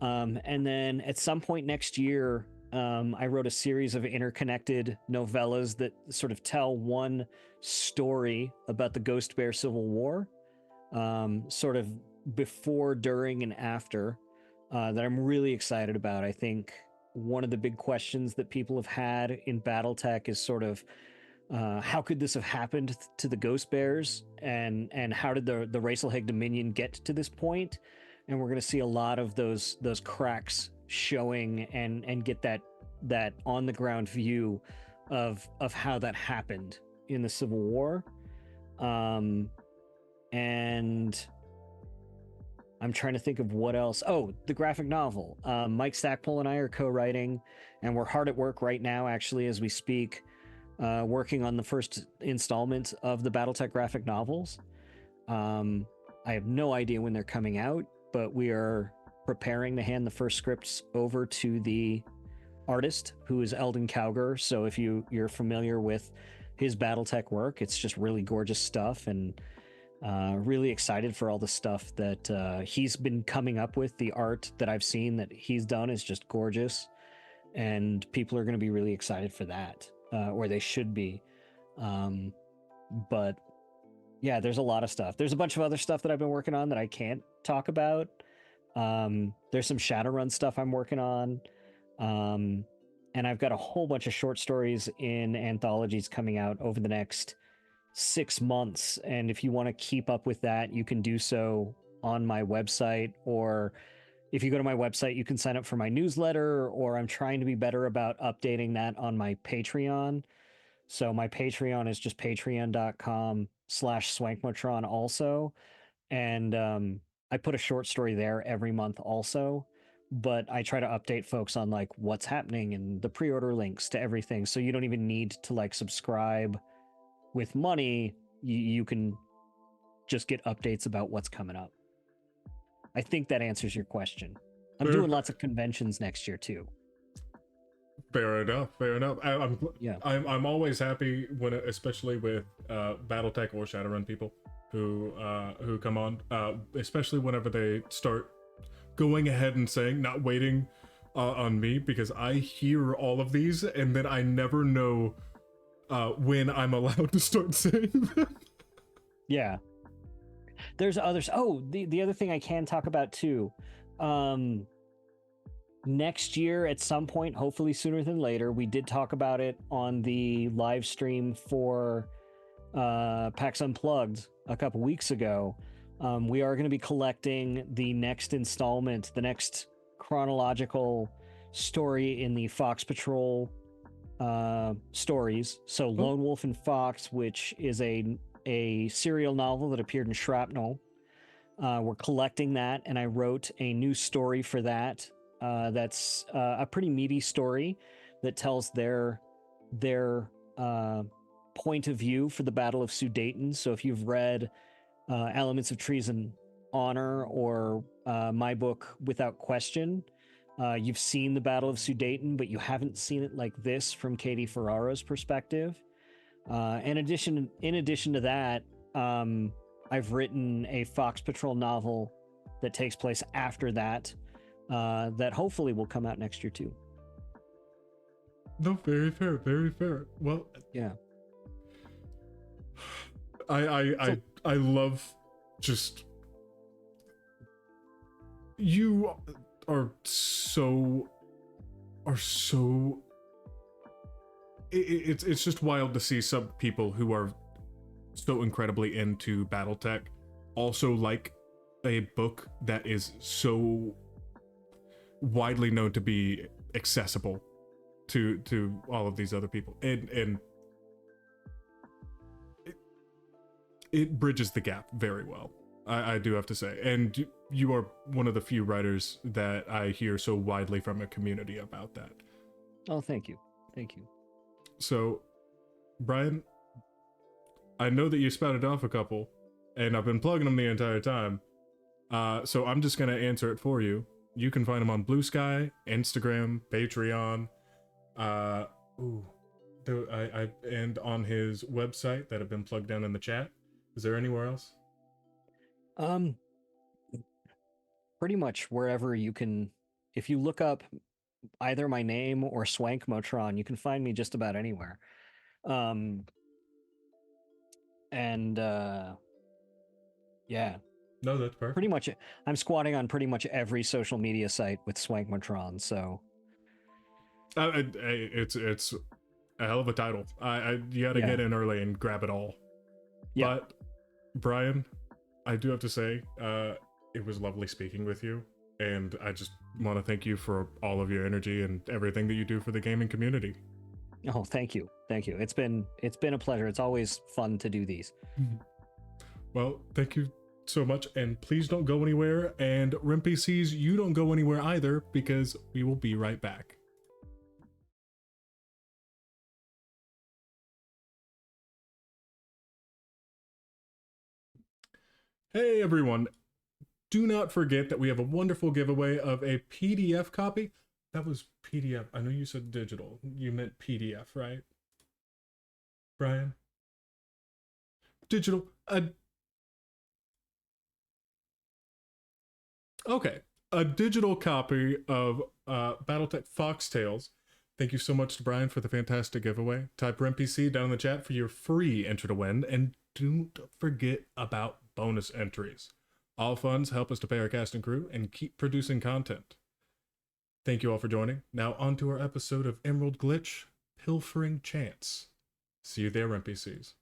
And then at some point next year, I wrote a series of interconnected novellas that sort of tell one story about the Ghost Bear Civil War, sort of before, during, and after, that I'm really excited about. I think one of the big questions that people have had in BattleTech is sort of, how could this have happened to the Ghost Bears, and how did the Racelheg Dominion get to this point? And we're going to see a lot of those cracks showing, and get that on the ground view of how that happened in the Civil War. And I'm trying to think of what else. Oh, the graphic novel. Mike Stackpole and I are co-writing, and we're hard at work right now, actually, as we speak, working on the first installment of the BattleTech graphic novels. I have no idea when they're coming out, but we are preparing to hand the first scripts over to the artist, who is Eldon Cowger. So if you're familiar with his BattleTech work, it's just really gorgeous stuff, and really excited for all the stuff that he's been coming up with. The art that I've seen that he's done is just gorgeous, and people are going to be really excited for that, or they should be. But yeah, there's a lot of stuff. There's a bunch of other stuff that I've been working on that I can't talk about. There's some Shadowrun stuff I'm working on. And I've got a whole bunch of short stories in anthologies coming out over the next 6 months. And if you want to keep up with that, you can do so on my website, or if you go to my website, you can sign up for my newsletter, or I'm trying to be better about updating that on my Patreon. So my Patreon is just patreon.com/Swankmotron also. And I put a short story there every month also, but I try to update folks on like what's happening and the pre-order links to everything. So you don't even need to like subscribe with money. You can just get updates about what's coming up. I think that answers your question. I'm doing lots of conventions next year too. Fair enough. I'm always happy when, especially with BattleTech or Shadowrun people who come on, especially whenever they start going ahead and saying, not waiting on me, because I hear all of these and then I never know when I'm allowed to start saying them. Yeah. There's others. Oh, the other thing I can talk about too. Next year at some point, hopefully sooner than later, we did talk about it on the live stream for PAX Unplugged a couple weeks ago. We are going to be collecting the next installment, the next chronological story in the Fox Patrol stories. So Lone Wolf and Fox, which is a serial novel that appeared in Shrapnel. We're collecting that, and I wrote a new story for that. That's a pretty meaty story that tells their point of view for the Battle of Sudeten. So if you've read Elements of Treason Honor or my book Without Question, you've seen the Battle of Sudeten, but you haven't seen it like this from Katie Ferraro's perspective. In addition to that, I've written a Fox Patrol novel that takes place after that, that hopefully will come out next year too. No, very fair, very fair. Well, yeah. I love just you are so it's just wild to see some people who are so incredibly into BattleTech also like a book that is so widely known to be accessible to all of these other people, and it bridges the gap very well. I do have to say, and you are one of the few writers that I hear so widely from a community about that. Oh, thank you. So, Bryan, I know that you spouted off a couple, and I've been plugging them the entire time. So I'm just gonna answer it for you. You can find them on Blue Sky, Instagram, Patreon, and on his website that have been plugged down in the chat. Is there anywhere else? Pretty much wherever you can. If you look up either my name or Swank Motron, you can find me just about anywhere. Yeah. No, that's perfect. Pretty much, I'm squatting on pretty much every social media site with Swank Motron. So, it's a hell of a title. You gotta get in early and grab it all. Yeah. But Bryan, I do have to say, it was lovely speaking with you, and I just want to thank you for all of your energy and everything that you do for the gaming community. Oh, thank you. It's been a pleasure. It's always fun to do these. Well, thank you so much, and please don't go anywhere, and RemPCs, you don't go anywhere either, because we will be right back. Hey everyone, do not forget that we have a wonderful giveaway of a PDF copy. That was PDF. I know you said digital. You meant PDF, right? Bryan? Digital. Okay. A digital copy of BattleTech Foxtails. Thank you so much to Bryan for the fantastic giveaway. Type RemPC down in the chat for your free enter to win, and don't forget about bonus entries. All funds help us to pay our cast and crew and keep producing content. Thank you all for joining. Now on to our episode of Emerald Glitch, Pilfering Chance. See you there, RemPCs.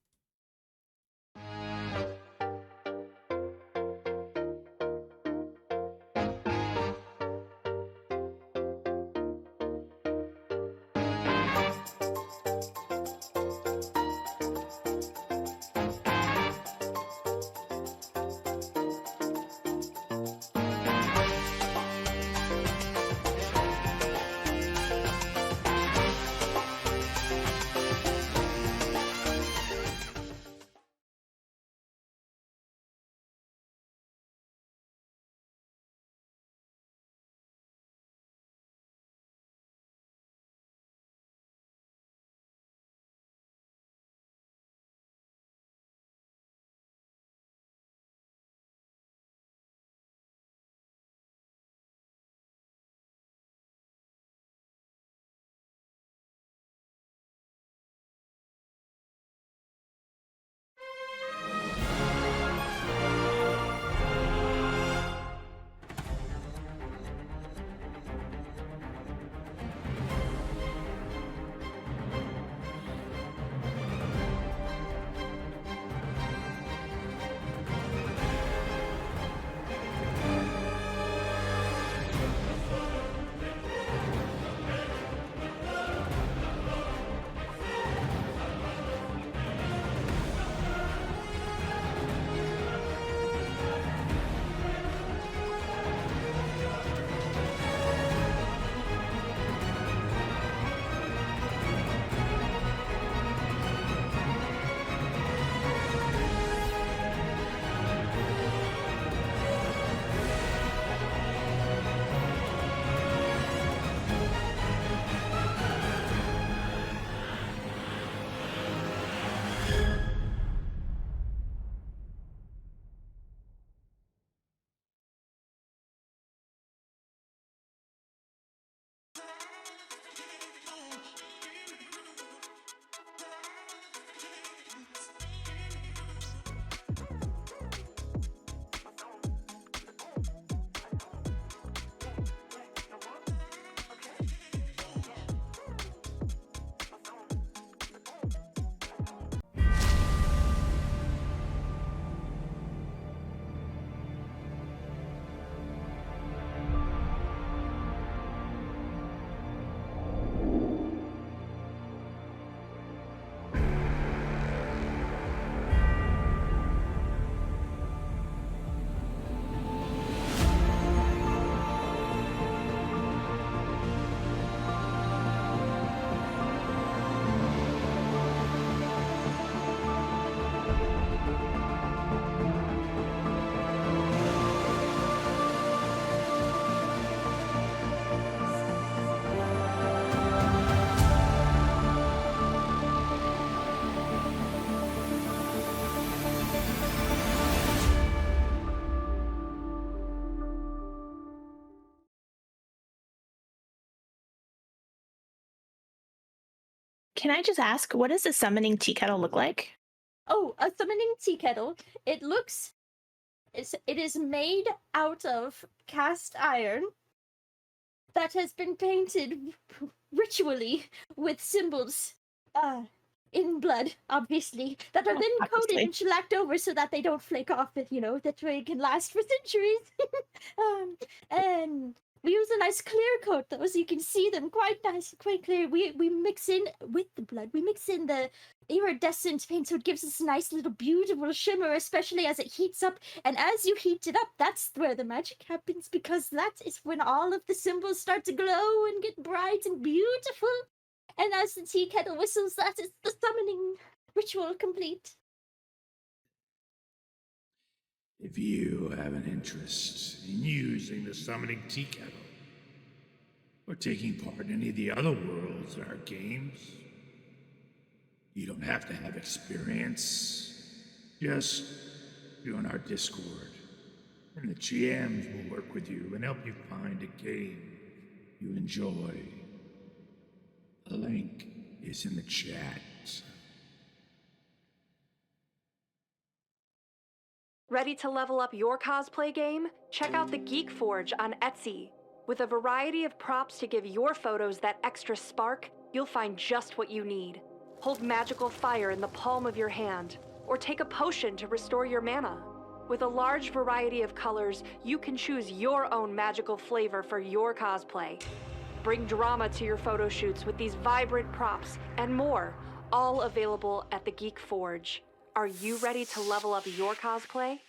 Can I just ask, what does a summoning tea kettle look like? Oh, a summoning tea kettle. It is made out of cast iron that has been painted ritually with symbols uh in blood, obviously, that are then coated Obviously. and shellacked over so that they don't flake off, that way it can last for centuries. And we use a nice clear coat though, so you can see them quite nice, quite clear. We mix in with the blood, we mix in the iridescent paint, so it gives us a nice little beautiful shimmer, especially as it heats up. And as you heat it up, that's where the magic happens, because that is when all of the symbols start to glow and get bright and beautiful. And as the tea kettle whistles, that is the summoning ritual complete. If you have an interest in using the summoning tea kettle, or taking part in any of the other worlds in our games, you don't have to have experience. Just join our Discord, and the GMs will work with you and help you find a game you enjoy. The link is in the chat. Ready to level up your cosplay game? Check out the Geek Forge on Etsy. With a variety of props to give your photos that extra spark, you'll find just what you need. Hold magical fire in the palm of your hand, or take a potion to restore your mana. With a large variety of colors, you can choose your own magical flavor for your cosplay. Bring drama to your photo shoots with these vibrant props and more, all available at the Geek Forge. Are you ready to level up your cosplay?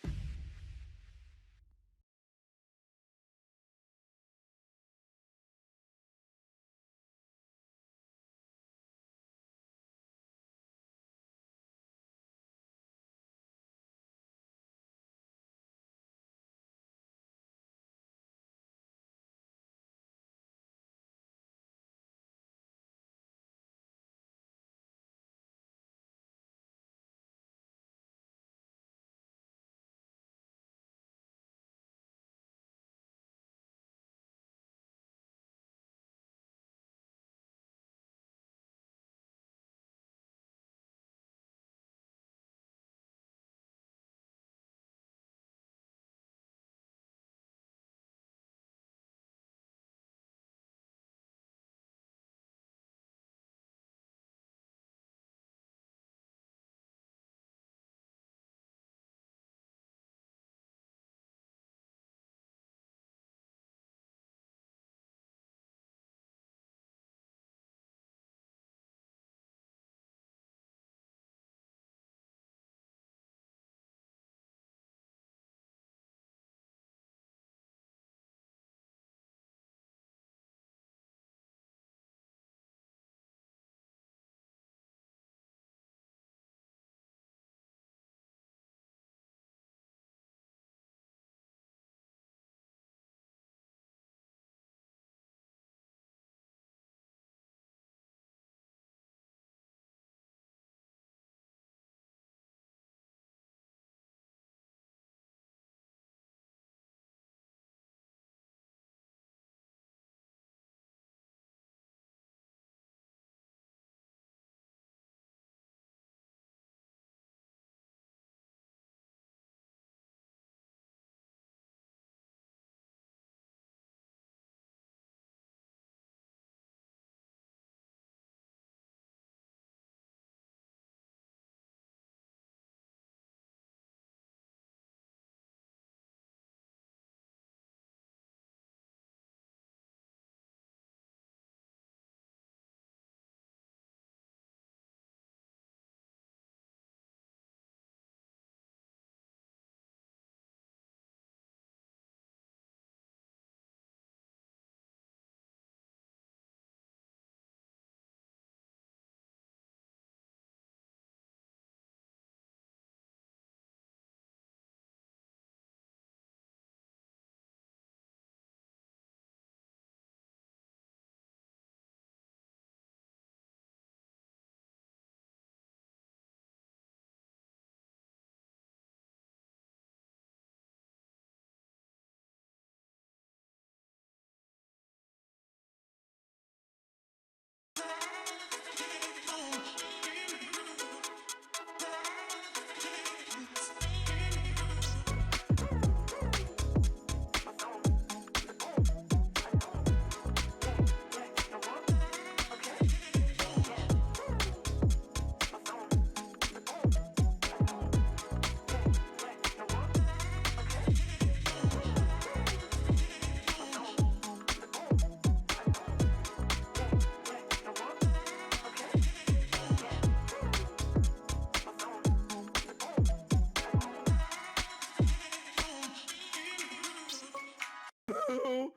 No.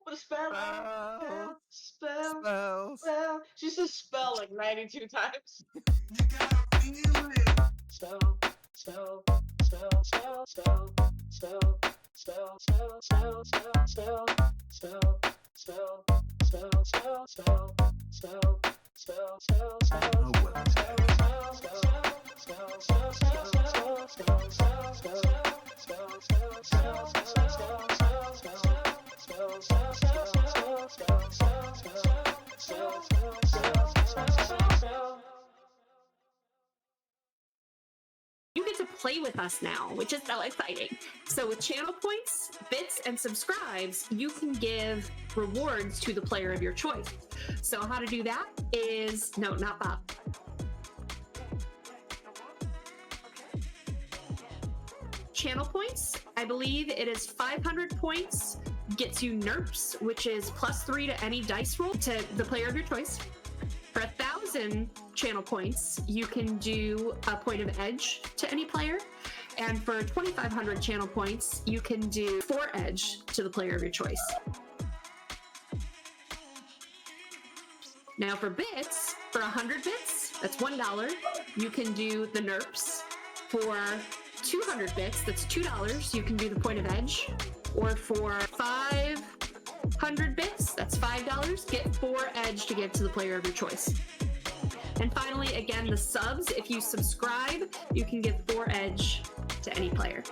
What a spell! Spell. Spell! Spells. Spell! She says spell like 92 times. Spell, spell, spell, spell, spell, spell, spell, spell, spell, spell, spell, spell, spell, spell, spell, spell, spell, spell, spell, spell. Oh well. You get to play with us now, which is so exciting. So with channel points, bits, and subscribes, you can give rewards to the player of your choice. So how to do that is, no, not Bob. Channel points, I believe it is 500 points, gets you NERPs, which is +3 to any dice roll to the player of your choice. For 1,000 channel points, you can do a point of edge to any player. And for 2,500 channel points, you can do 4 edge to the player of your choice. Now for bits, for 100 bits, that's $1, you can do the NERPs. For 200 bits, that's $2, you can do the point of edge. Or for 500 bits, that's $5, get 4 edge to give to the player of your choice. And finally, again, the subs, if you subscribe, you can give 4 edge to any player.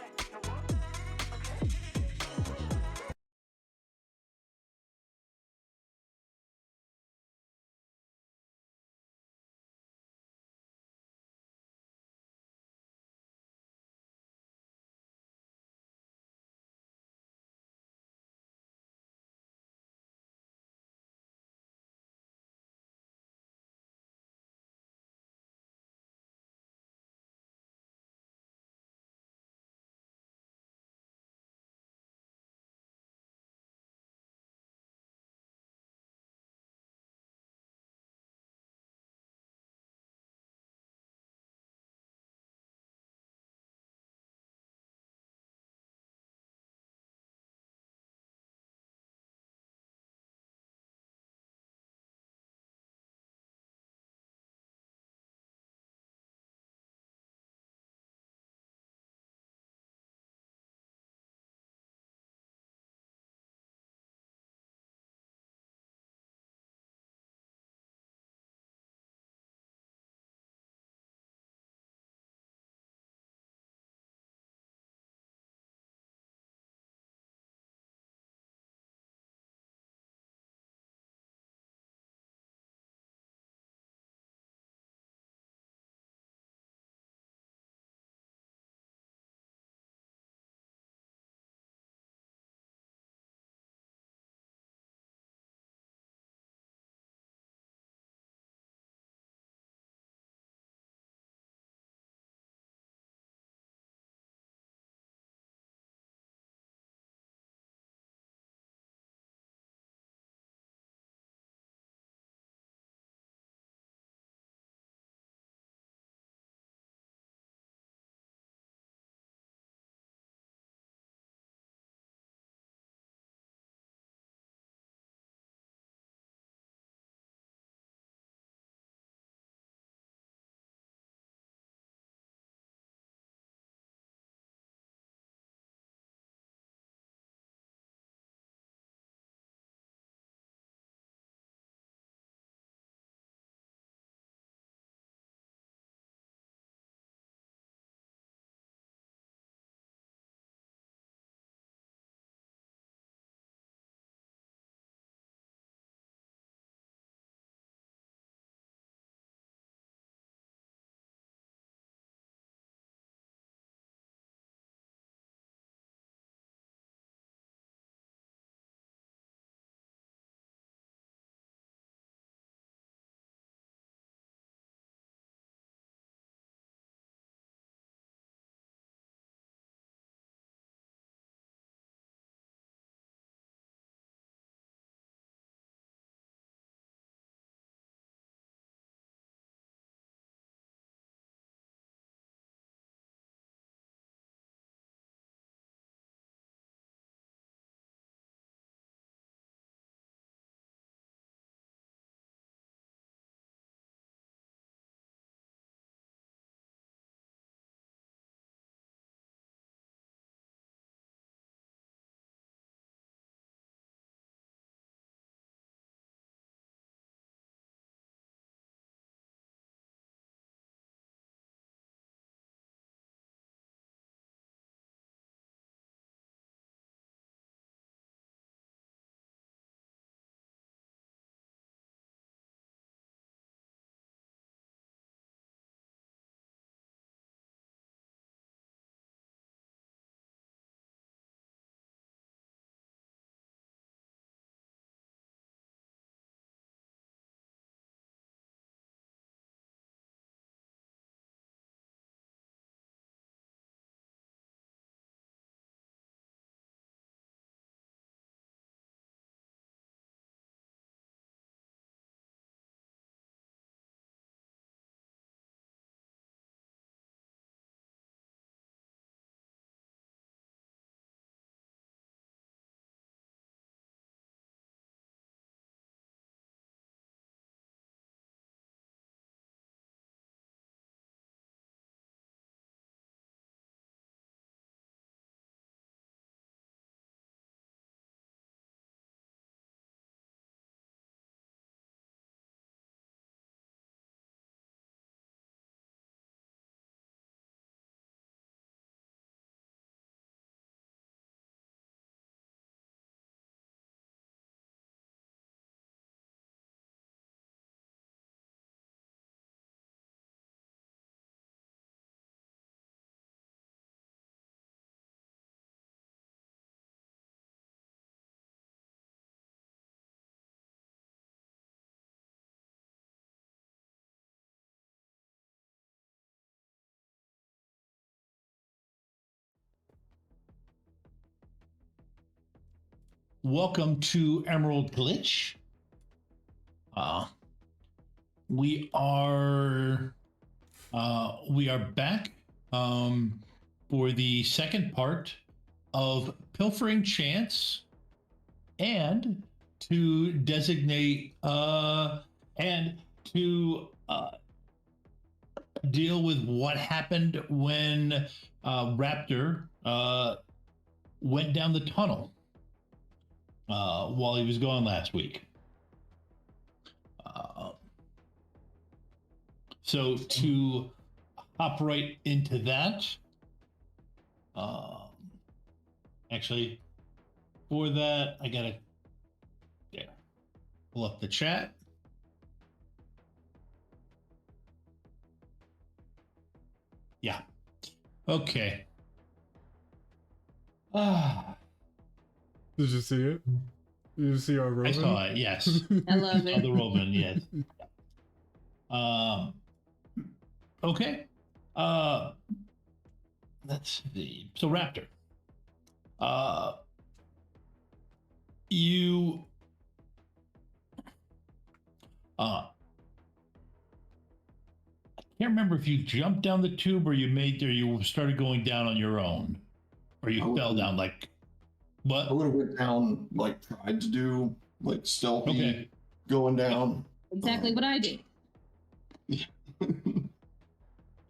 welcome to Emerald Glitch. We are back for the second part of Pilfering Chance, and to designate and to deal with what happened when Raptor went down the tunnel while he was gone last week. So to hop right into that, actually, for that, I gotta pull up the chat. Yeah. Okay. Did you see it? Did you see our Roman? I saw it, yes. I love Saw the it. Roman, yes. Okay. Let's see. So Raptor. You I can't remember if you jumped down the tube or you started going down on your own. Or you fell down like what? I would have went down, like tried to do like stealthy going down. Exactly what I did.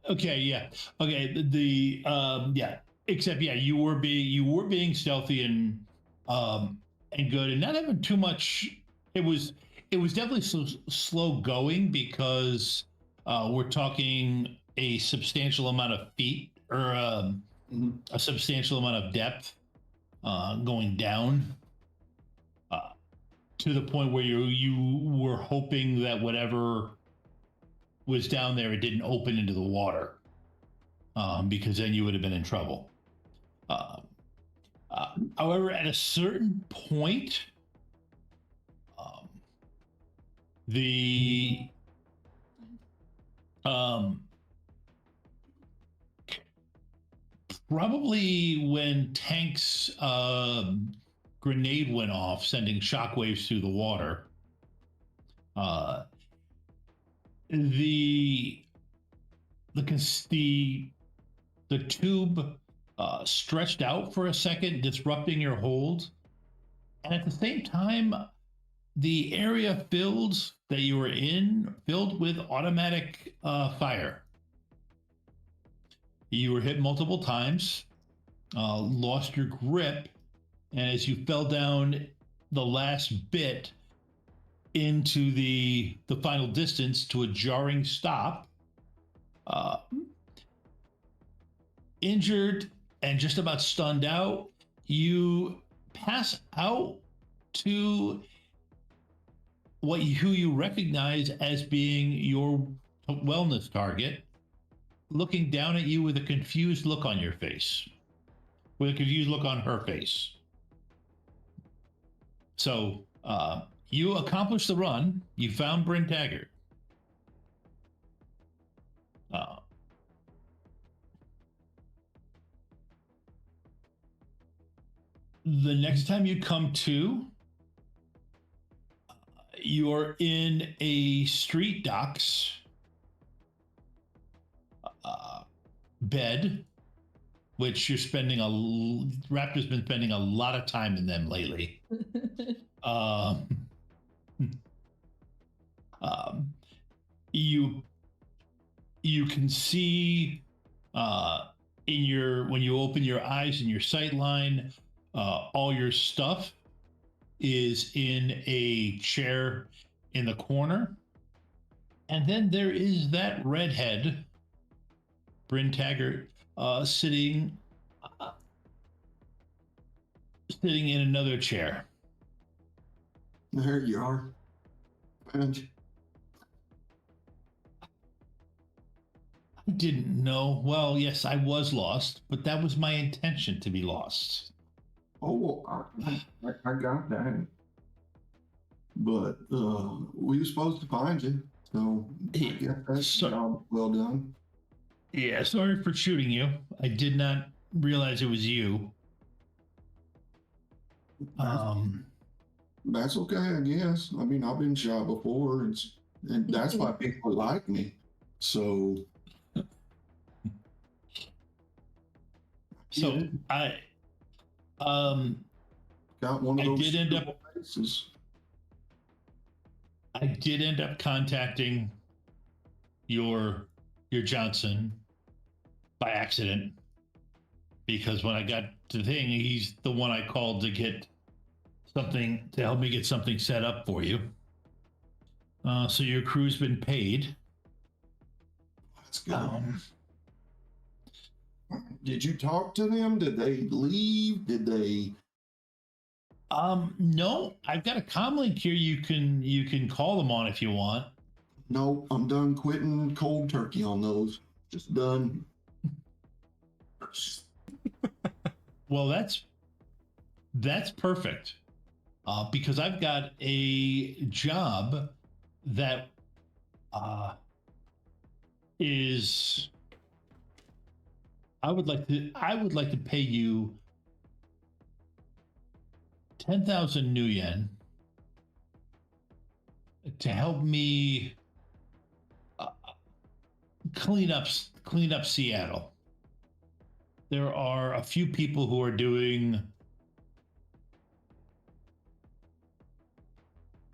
Okay, yeah. Okay, the yeah. Except yeah, you were being stealthy and good and not having too much. It was definitely slow going because we're talking a substantial amount of feet or a substantial amount of depth going down to the point where you were hoping that whatever was down there, it didn't open into the water, because then you would have been in trouble. However, at a certain point, the probably when Tank's grenade went off, sending shockwaves through the water, the tube stretched out for a second, disrupting your hold, and at the same time, the area that you were in filled with automatic fire. You were hit multiple times, lost your grip, and as you fell down the last bit into the final distance to a jarring stop, injured and just about stunned out, you pass out to who you recognize as being your wellness target, looking down at you with a confused look on your face, with a confused look on her face. So you accomplished the run. You found Bryn Taggart. The next time you come to, you're in a street docks bed, which Raptor's been spending a lot of time in them lately. You can see when you open your eyes in your sight line, all your stuff is in a chair in the corner, and then there is that redhead, Bryn Taggart, sitting in another chair. There you are. And I didn't know. Well, yes, I was lost, but that was my intention, to be lost. oh, I got that. But we were supposed to find you, so I guess that's job well done. Yeah, sorry for shooting you. I did not realize it was you. That's okay, I guess. I mean, I've been shot before, and that's why people like me. So, So yeah, I got one of I those did end up faces. I did end up contacting your Johnson by accident, because when I got to the thing, he's the one I called to get something to help me get something set up for you. So your crew's been paid. That's good. Did you talk to them? Did they leave? Did they? No, I've got a comm link here. You can call them on if you want. No, I'm done quitting cold turkey on those. Just done. Well, that's perfect. Because I've got a job that is I would like to pay you 10,000 new yen to help me clean up Seattle. There are a few people who are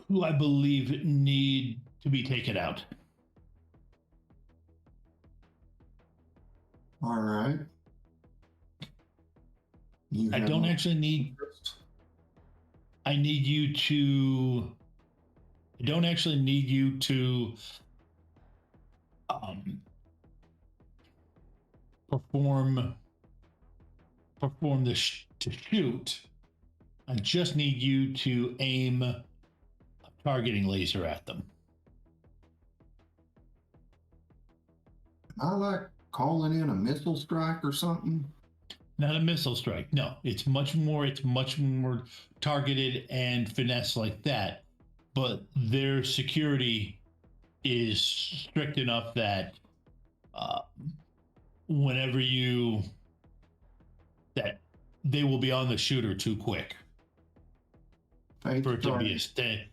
who I believe need to be taken out. All right. I don't actually need. I don't actually need you to perform to shoot. I just need you to aim a targeting laser at them. I like calling in a missile strike or something. Not a missile strike. No, it's much more targeted and finesse like that. But their security is strict enough that that they will be on the shooter too quick for it to be a stay.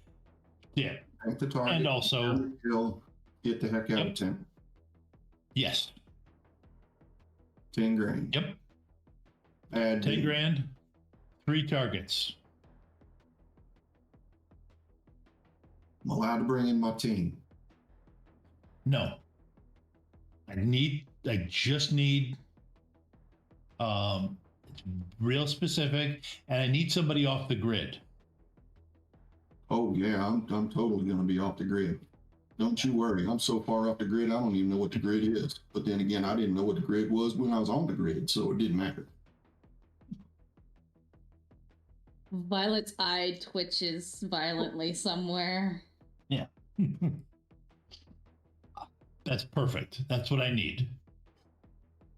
Yeah. At the target. And also get the heck out of town. Yes. 10 grand. Yep. Add 10 grand, 3 targets. I'm allowed to bring in my team. No. I just need it's real specific, and I need somebody off the grid. Oh yeah, I'm totally gonna be off the grid. Don't you worry. I'm so far off the grid, I don't even know what the grid is. But then again, I didn't know what the grid was when I was on the grid, so it didn't matter. Violet's eye twitches violently somewhere. Yeah. That's perfect. That's what I need.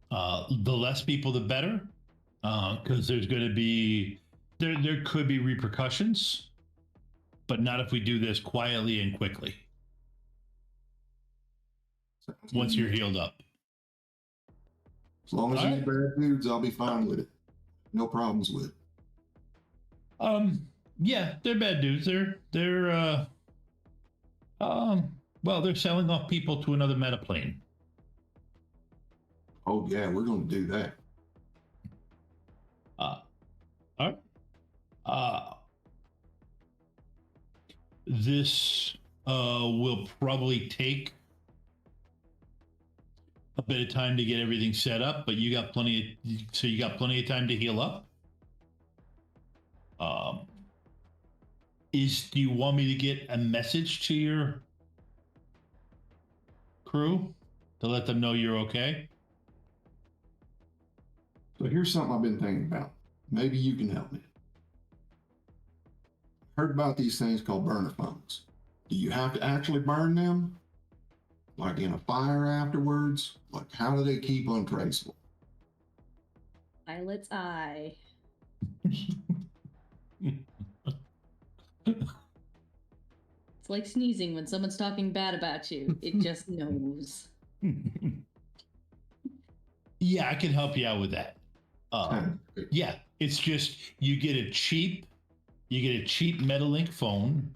The less people, the better, because there's going to be there could be repercussions, but not if we do this quietly and quickly. Once you're healed up. As long as these bad dudes, I'll be fine with it. No problems with it. Yeah, they're bad dudes. They're selling off people to another metaplane. Oh yeah, we're gonna do that. All right. This will probably take a bit of time to get everything set up, but you got plenty of time to heal up. Do you want me to get a message to your crew to let them know you're okay? So here's something I've been thinking about. Maybe you can help me. Heard about these things called burner phones. Do you have to actually burn them? Like in a fire afterwards? Like how do they keep untraceable? Violet's eye. It's like sneezing when someone's talking bad about you. It just knows. Yeah, I can help you out with that. Yeah, it's just you get a cheap You get a cheap Metalink phone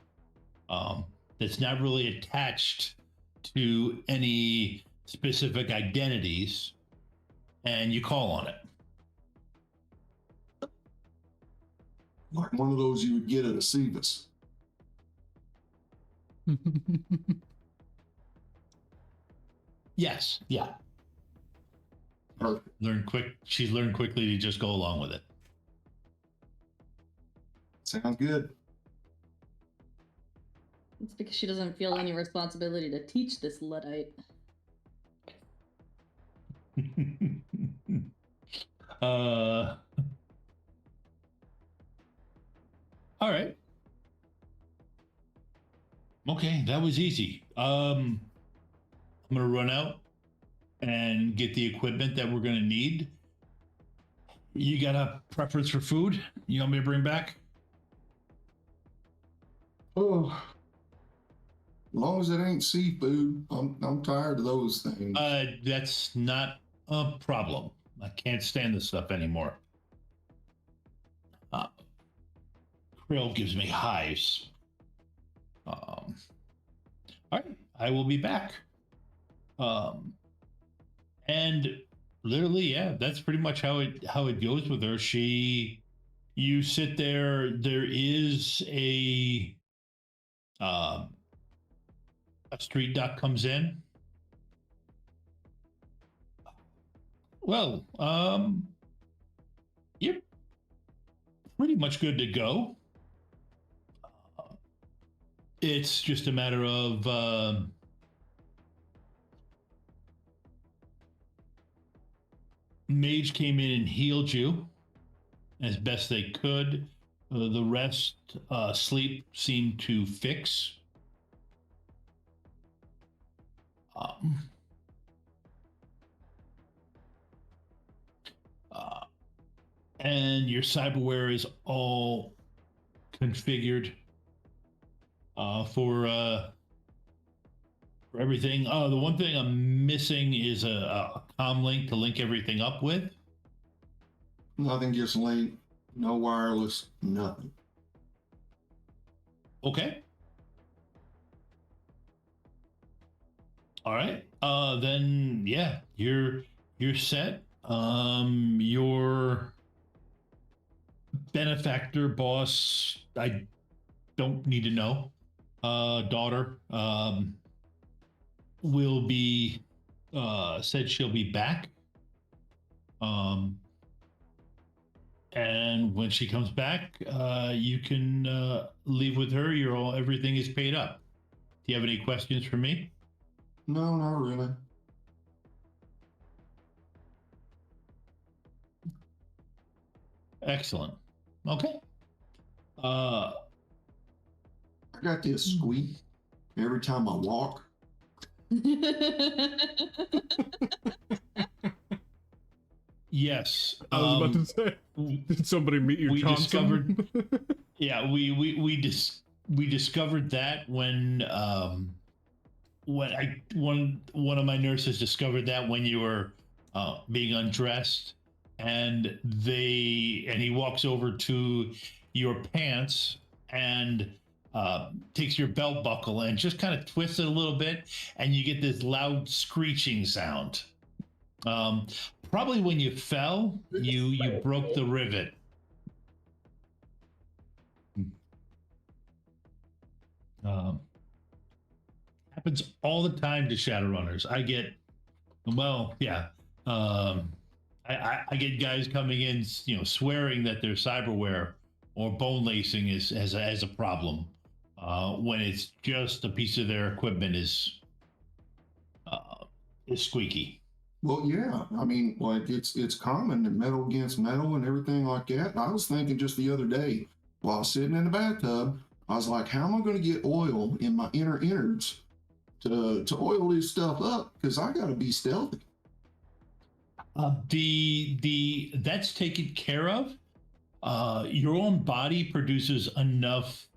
that's not really attached to any specific identities, and you call on it. Like one of those you would get at a Cevus. Yes, yeah. Perfect. She's learned quickly to just go along with it. Sounds good. It's because she doesn't feel any responsibility to teach this Luddite. All right. Okay, that was easy. I'm gonna run out and get the equipment that we're gonna need. You got a preference for food you want me to bring back? Oh, as long as it ain't seafood, I'm tired of those things. That's not a problem. I can't stand this stuff anymore. Krill gives me hives. All right, I will be back. And literally, yeah, that's pretty much how it goes with her. You sit there. There is a street duck comes in. Well, you're pretty much good to go. It's just a matter of Mage came in and healed you as best they could. The rest, sleep seemed to fix. And your cyberware is all configured for everything. The one thing I'm missing is a comm link to link everything up with. Nothing gets linked, no wireless, nothing. Okay. All right. Then yeah, you're set. Your benefactor boss, I don't need to know. Daughter will be said she'll be back. And when she comes back, you can leave with her. Everything is paid up. Do you have any questions for me? No, not really. Excellent. Okay. I got this squeak every time I walk. Yes. I was about to say, did somebody meet your Johnson? Yeah, we discovered that when one of my nurses discovered that when you were being undressed, and he walks over to your pants and takes your belt buckle and just kind of twists it a little bit, and you get this loud screeching sound. Probably when you fell, you broke the rivet. Happens all the time to Shadowrunners. I get I get guys coming in, swearing that their cyberware or bone lacing is a problem, when it's just a piece of their equipment is squeaky. Well, yeah. I mean, like it's common that metal against metal and everything like that. And I was thinking just the other day while I was sitting in the bathtub, I was like, how am I going to get oil in my inner innards to oil this stuff up? Because I got to be stealthy. That's taken care of. Your own body produces enough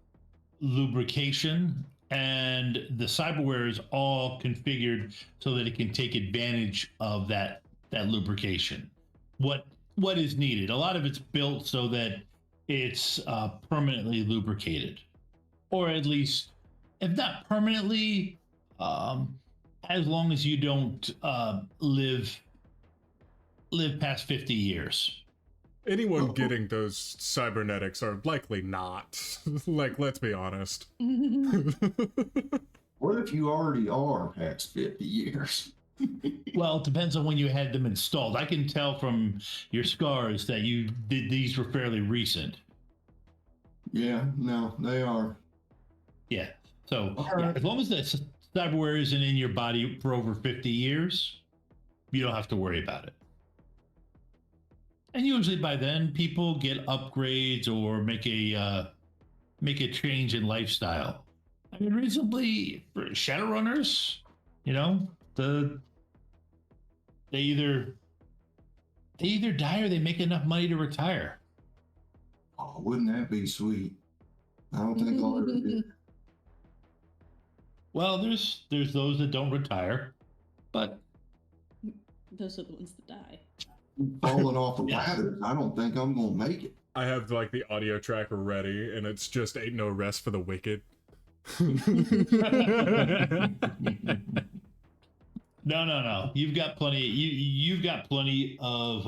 lubrication, and the cyberware is all configured so that it can take advantage of that lubrication. What is needed? A lot of it's built so that it's permanently lubricated, or at least, if not permanently, as long as you don't live past 50 years. Anyone getting those cybernetics are likely not. Like, let's be honest. What if you already are past 50 years? Well, it depends on when you had them installed. I can tell from your scars that these were fairly recent. Yeah, no, they are. Yeah. So yeah, as long as the cyberware isn't in your body for over 50 years, you don't have to worry about it. And usually by then, people get upgrades or make a change in lifestyle. I mean, recently, for Shadowrunners, they either die or they make enough money to retire. Oh, wouldn't that be sweet? I don't think I'll ever do. Well, there's those that don't retire, but those are the ones that die. Falling off a ladder, I don't think I'm gonna make it. I have like the audio tracker ready, and it's just "Ain't No Rest for the Wicked." No. You've got plenty. You've got plenty of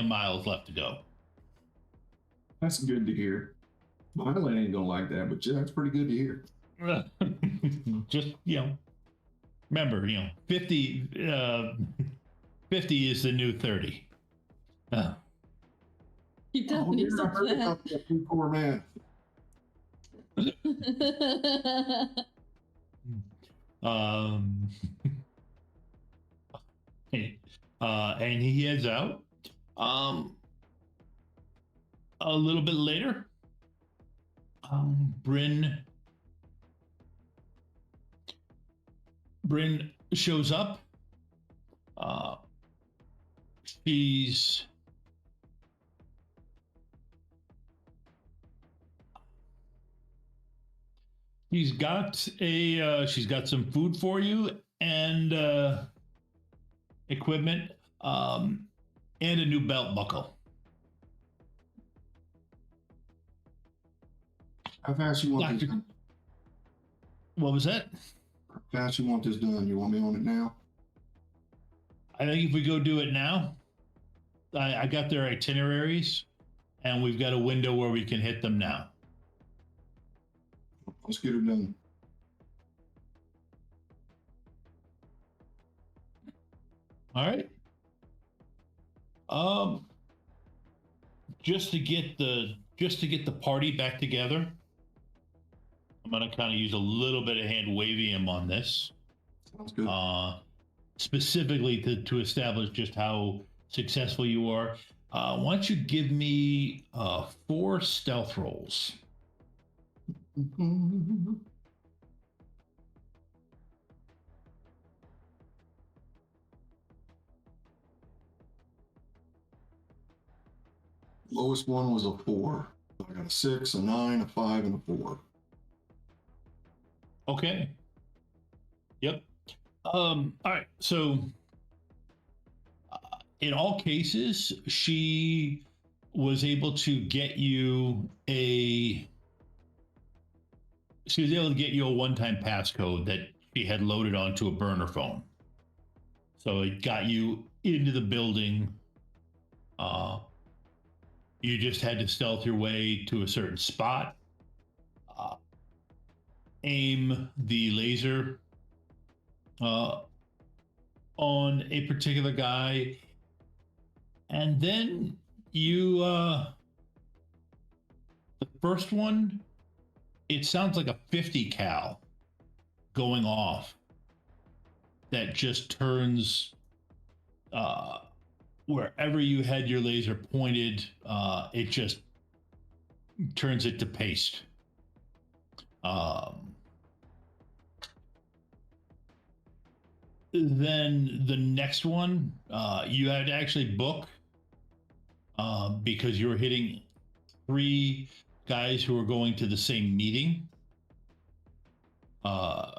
miles left to go. That's good to hear. Violet ain't gonna like that, but yeah, that's pretty good to hear. Just remember, 50 is the new 30. He definitely needs to heard about that poor man. And he heads out. A little bit later, Bryn shows up. She's got some food for you and equipment, and a new belt buckle. How fast you want this done? What was that? How fast you want this done? You want me on it now? I think if we go do it now, I got their itineraries, and we've got a window where we can hit them now. Let's get it done. All right. Just to get the party back together, I'm gonna kind of use a little bit of hand wavium on this. Sounds good. Specifically to establish just how successful you are. Why don't you give me 4 stealth rolls? Lowest one was a 4. I got a 6, a 9, a 5, and a 4. Okay. Yep. All right. So, in all cases, she was able to get you a one-time passcode that she had loaded onto a burner phone. So it got you into the building. You just had to stealth your way to a certain spot, aim the laser on a particular guy, and then you the first one, it sounds like a 50 cal going off that just turns wherever you had your laser pointed, it just turns it to paste. Then the next one, you had to actually book because you were hitting 3 guys who were going to the same meeting. And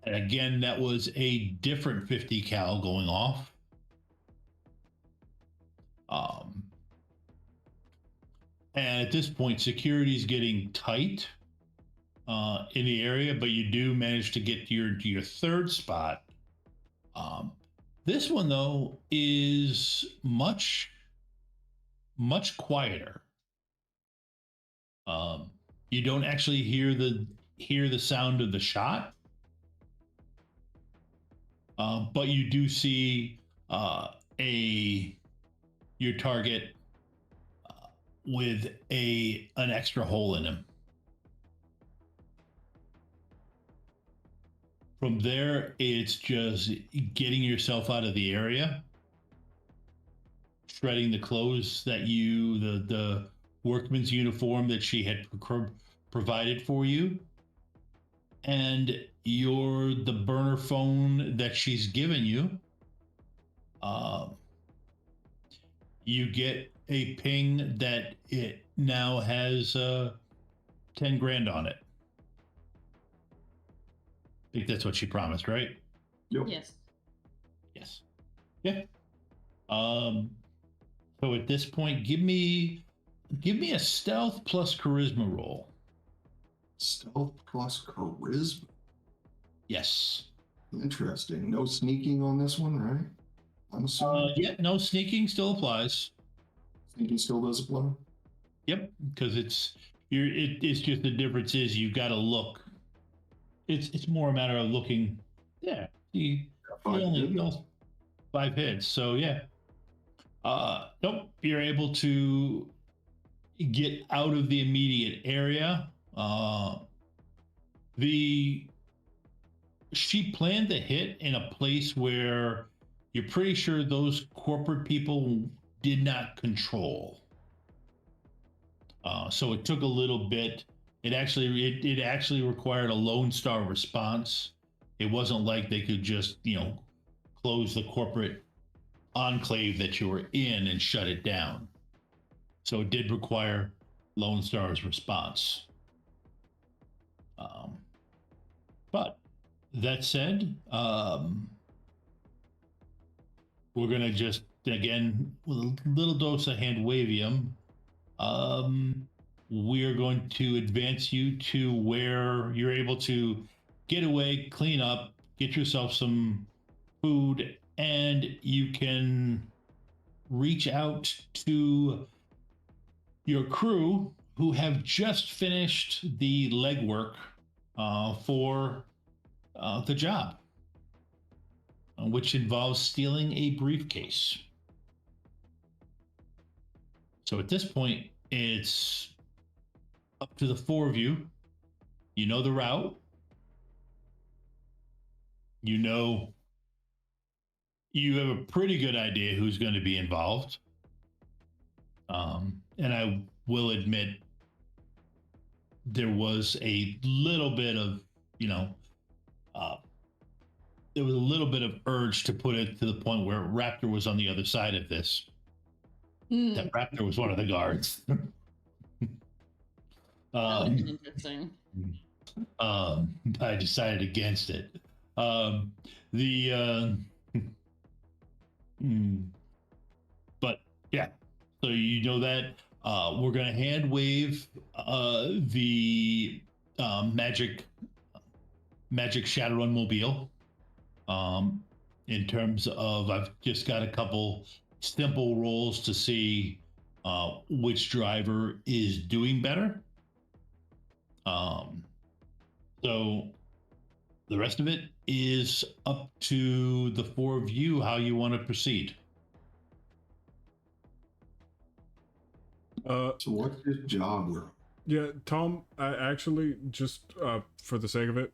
again, that was a different 50 cal going off. And at this point, security is getting tight in the area, but you do manage to get to your third spot. This one though is much quieter. You don't actually hear the sound of the shot, but you do see your target with an extra hole in him. From there, it's just getting yourself out of the area, shredding the clothes that the workman's uniform that she had provided for you, and the burner phone that she's given you. You get a ping that it now has 10 grand on it. I think that's what she promised, right? Yep. Yes. Yes. Yeah. So at this point, give me a stealth plus charisma roll. Stealth plus charisma. Yes. Interesting. No sneaking on this one, right? I'm assuming. Yeah, no, sneaking still applies. Sneaking still does apply? Yep, because it's just the difference is you got to look. It's more a matter of looking. Yeah, he only does 5 hits, so yeah. Nope, you're able to get out of the immediate area. She planned to hit in a place where you're pretty sure those corporate people did not control. So it took a little bit. It actually required a Lone Star response. It wasn't like they could just, close the corporate enclave that you were in and shut it down. So it did require Lone Star's response. But that said, we're going to just, again, with a little dose of hand-wavium, we're going to advance you to where you're able to get away, clean up, get yourself some food, and you can reach out to your crew who have just finished the legwork for the job, which involves stealing a briefcase. So at this point, it's up to the 4 of you. You know the route. You have a pretty good idea who's going to be involved. And I will admit, there was a little bit of, there was a little bit of urge to put it to the point where Raptor was on the other side of this. That Raptor was one of the guards. That would be interesting. I decided against it. But yeah, so you know that we're going to hand wave the magic Shadowrun mobile. In terms of, I've just got a couple simple rolls to see which driver is doing better. So the rest of it is up to the 4 of you how you want to proceed. So what's this job? Yeah, Tom, I actually just for the sake of it,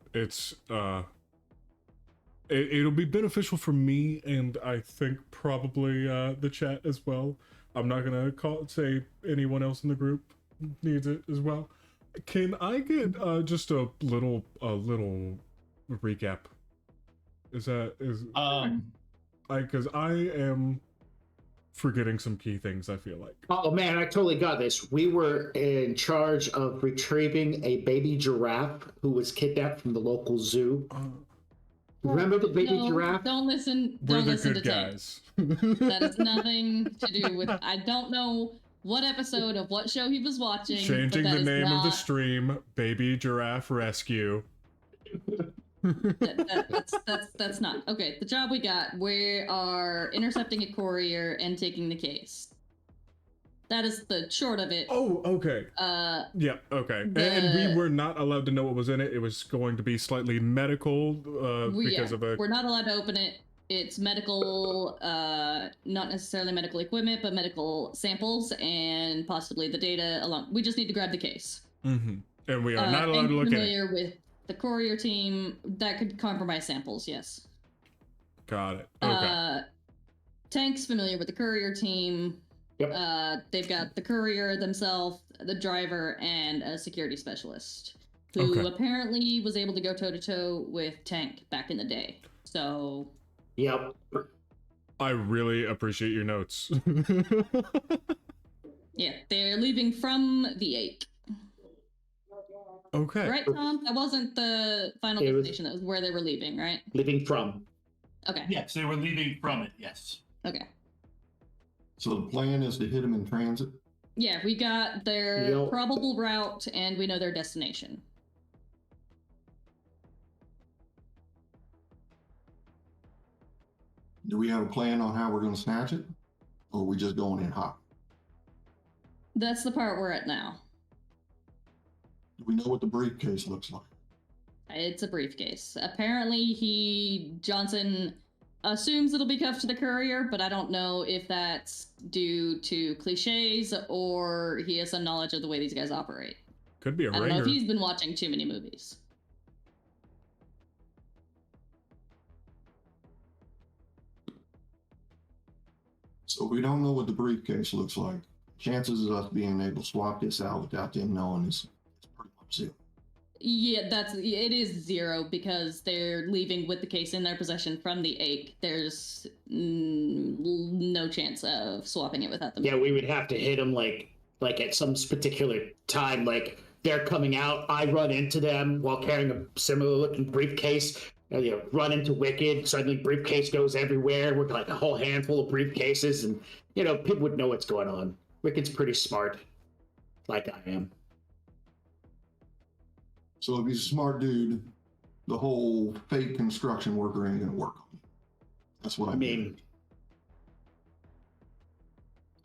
it'll be beneficial for me, and I think probably the chat as well. I'm not gonna say anyone else in the group needs it as well. Can I get just a little recap? Because I am forgetting some key things, I feel like. Oh man, I totally got this. We were in charge of retrieving a baby giraffe who was kidnapped from the local zoo. Remember the baby giraffe? Don't listen. We're Don't the listen good to guys. That has nothing to do with. I don't know what episode of what show he was watching. Changing but that the is name of the not- stream, Baby Giraffe Rescue. That's not okay. The job we got, we are intercepting a courier and taking the case. That is the short of it. Oh, okay. Yeah, okay. And we were not allowed to know what was in it. It was going to be slightly medical because of a... We're not allowed to open it. It's medical, not necessarily medical equipment, but medical samples and possibly the data along. We just need to grab the case. Mm-hmm. And we are not allowed to look at it. Familiar with the courier team, that could compromise samples, yes. Got it. Okay. Tank's familiar with the courier team. Yep. They've got the courier themselves, the driver, and a security specialist who apparently was able to go toe-to-toe with Tank back in the day. So... Yep. I really appreciate your notes. Yeah, they're leaving from the Ache. Okay. Right, Tom? That wasn't the final destination. That was where they were leaving, right? Leaving from. Okay. Yes, they were leaving from it, yes. Okay. So the plan is to hit them in transit? Yeah, we got their probable route and we know their destination. Do we have a plan on how we're going to snatch it? Or are we just going in hot? That's the part we're at now. Do we know what the briefcase looks like? It's a briefcase. Apparently Johnson assumes it'll be cuffed to the courier, but I don't know if that's due to cliches or he has some knowledge of the way these guys operate. Could be a I ringer. don't know if he's been watching too many movies. So we don't know what the briefcase looks like. Chances of us being able to swap this out without them knowing is pretty much zero. Yeah, it is zero because they're leaving with the case in their possession from the Ache. There's no chance of swapping it without them. Yeah, we would have to hit them like at some particular time. Like they're coming out, I run into them while carrying a similar looking briefcase. Run into Wicked. Suddenly, briefcase goes everywhere with like a whole handful of briefcases, and people would know what's going on. Wicked's pretty smart, like I am. So if he's a smart dude, the whole fake construction worker ain't gonna work on him. That's what I mean.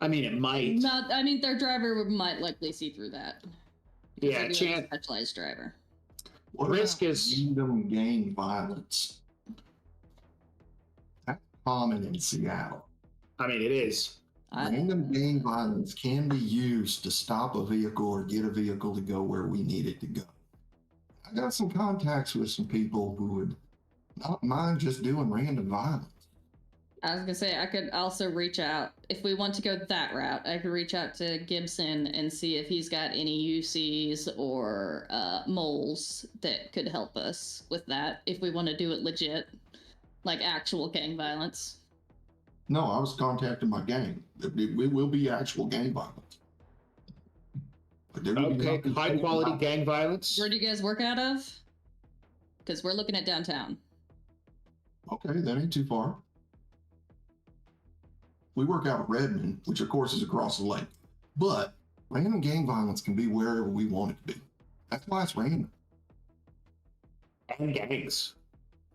It might. Not. I mean, their driver might likely see through that. Yeah, a specialized driver. What risk is random gang violence? That's common in Seattle. It is. Random gang violence can be used to stop a vehicle or get a vehicle to go where we need it to go. I got some contacts with some people who would not mind just doing random violence. I was gonna say I could also reach out if we want to go that route. I could reach out to Gibson and see if he's got any UCs or moles that could help us with that. If we want to do it legit, like actual gang violence. No, I was contacting my gang. It will be actual gang violence. Okay, high quality gang violence. Where do you guys work out of? Because we're looking at downtown. Okay, that ain't too far. We work out of Redmond, which of course is across the lake. But random gang violence can be wherever we want it to be. That's why it's random. And gangs.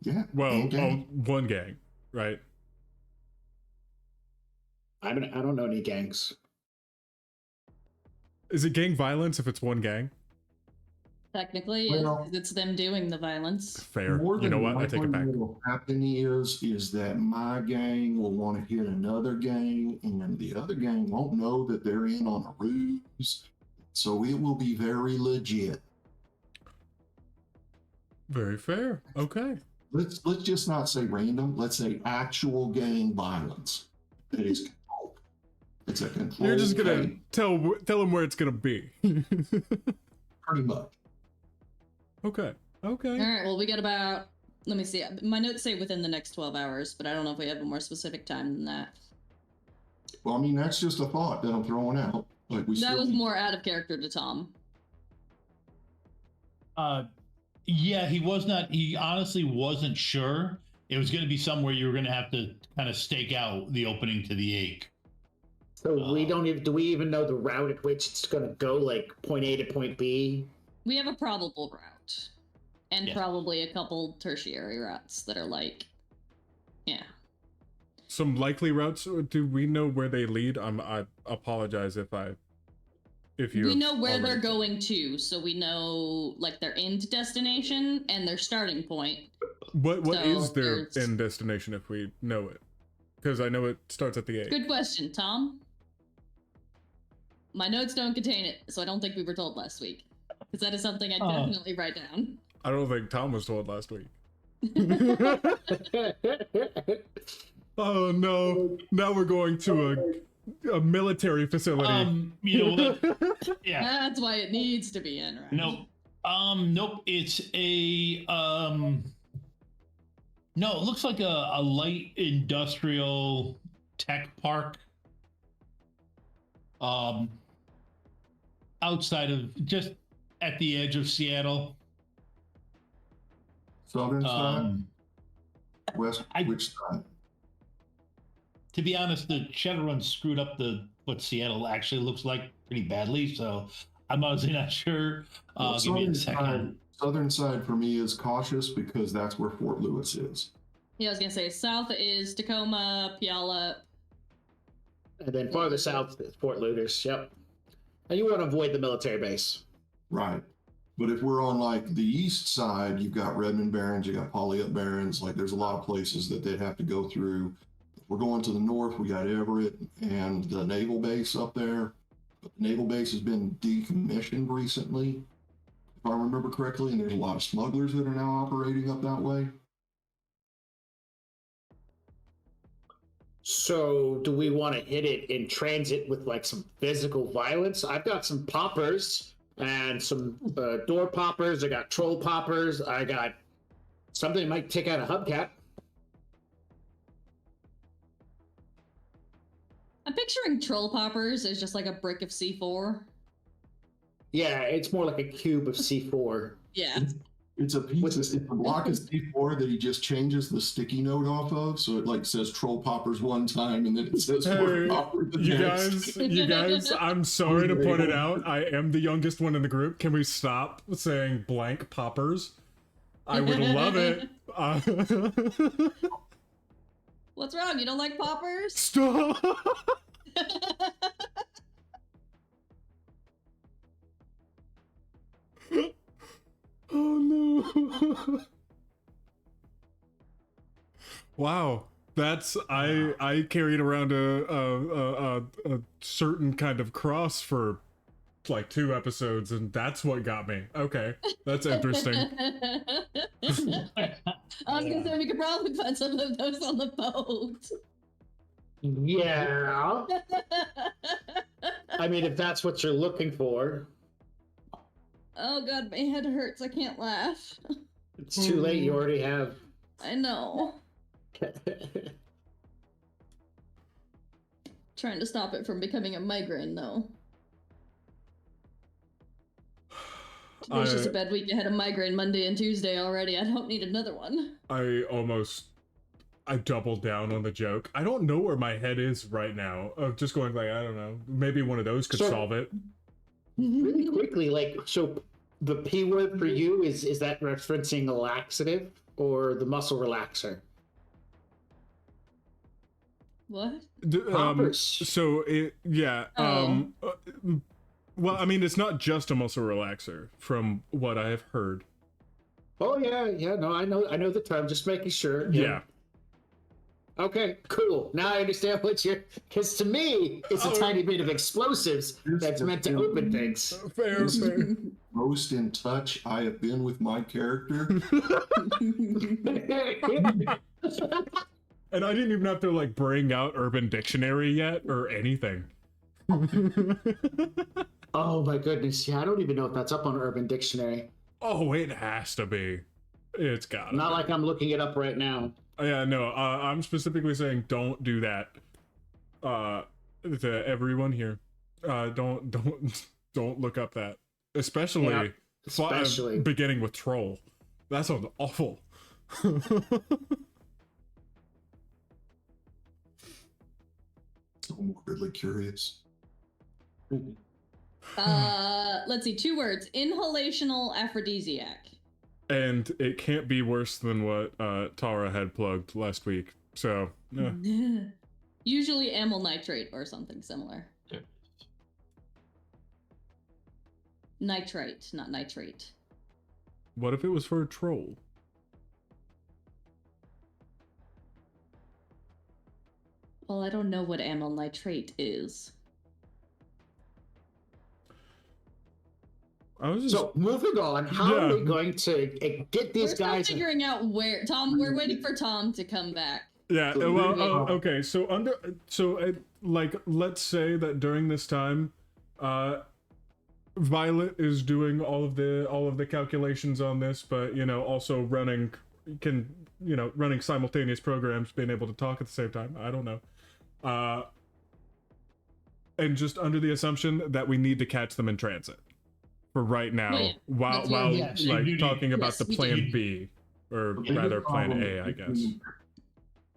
Yeah. Well, one gang, right? I don't know any gangs. Is it gang violence if it's one gang? Technically, it's them doing the violence. Fair. You know what? I take it back. What will happen is that my gang will want to hit another gang, and the other gang won't know that they're in on a ruse. So it will be very legit. Very fair. Okay. Let's just not say random. Let's say actual gang violence. That is controlled. It's a controlled. You're just gonna gang. tell them where it's gonna be. Pretty much. Okay. Okay. All right. Well, we got about. Let me see. My notes say within the next 12 hours, but I don't know if we have a more specific time than that. Well, I mean, that's just a thought that I'm throwing out. Like That was more out of character to Tom. Yeah, he honestly wasn't sure. It was going to be somewhere you were going to have to kind of stake out the opening to the Ache. So we don't even. Do we even know the route at which it's going to go? Like point A to point B. We have a probable route, and Yes. probably a couple tertiary routes that are like, yeah. Some likely routes. Do we know where they lead? I apologize if you. We know where already they're said. going to, so we know like their end destination and their starting point. What So is their there's- end destination if we know it? Because I know it starts at the 8. Good question, Tom. My notes don't contain it, so I don't think we were told last week. Because that is something I definitely write down. I don't think Tom was told last week. Oh no! Now we're going to a military facility. Yeah. That's why it needs to be in, right? Nope. Nope. It's a No, it looks like a light industrial tech park. Outside of just at the edge of Seattle. Southern side? West, which side? To be honest, the Shadowrun screwed up what Seattle actually looks like pretty badly, so I'm honestly not sure. Give me a second. Southern side for me is cautious because that's where Fort Lewis is. Yeah, I was gonna say south is Tacoma, Puyallup. And then farther south is Fort Looters. Yep. And you want to avoid the military base. Right. But if we're on like the east side, you've got Redmond Barrens, you got Pollyup Barrens, like there's a lot of places that they'd have to go through. If we're going to the north, we got Everett and the naval base up there. But the naval base has been decommissioned recently, if I remember correctly, and there's a lot of smugglers that are now operating up that way. So do we want to hit it in transit with like some physical violence? I've got some poppers and some door poppers. I got troll poppers. I got something that might take out a hubcap. I'm picturing troll poppers as just like a brick of C4. Yeah, it's more like a cube of C4. Yeah. It's a piece. It's a block of C4 that he just changes the sticky note off of, so it like says troll poppers one time and then it says Hey, popper the you next. guys, I'm sorry to point it out. I am the youngest one in the group. Can we stop saying blank poppers? I would love it. What's wrong? You don't like poppers? Stop. Oh no. Wow. That's I carried around a certain kind of cross for like 2 episodes, and that's what got me. Okay, that's interesting. I was gonna say we could probably find some of those on the boat. Yeah. I mean, if that's what you're looking for. Oh god, my head hurts. I can't laugh. It's too late. You already have. I know. Trying to stop it from becoming a migraine, though. Today's just a bad week. I had a migraine Monday and Tuesday already. I don't need another one. I doubled down on the joke. I don't know where my head is right now. Of just going like, I don't know. Maybe one of those could solve it. Really quickly, like, so the P word for you is that referencing a laxative or the muscle relaxer? What? So it, yeah. Well, I mean, it's not just a muscle relaxer, from what I have heard. Oh yeah. No, I know the term. Just making sure. Yeah. Okay, cool. Now I understand what you're. Because to me, it's a tiny bit of explosives that's meant to open things. Fair. Most in touch I have been with my character. And I didn't even have to like bring out Urban Dictionary yet or anything. Oh my goodness! Yeah, I don't even know if that's up on Urban Dictionary. Oh, it has to be. It's got. Not like I'm looking it up right now. Yeah, no. I'm specifically saying don't do that. To everyone here, don't look up that, especially beginning with troll. That sounds awful. So morbidly curious. Let's see, 2 words. Inhalational aphrodisiac. And it can't be worse than what Tara had plugged last week. So, Usually amyl nitrate or something similar. There. Nitrite, not nitrate. what if it was for a troll? Well, I don't know what amyl nitrate is. I was just... So moving on, how are we going to get these We're still guys? figuring out where Tom. We're waiting for Tom to come back. Yeah, well, okay. So like, let's say that during this time, Violet is doing all of the calculations on this, but also running simultaneous programs, being able to talk at the same time. I don't know, and just under the assumption that we need to catch them in transit for right now, while talking about the plan B, or rather plan A, I guess.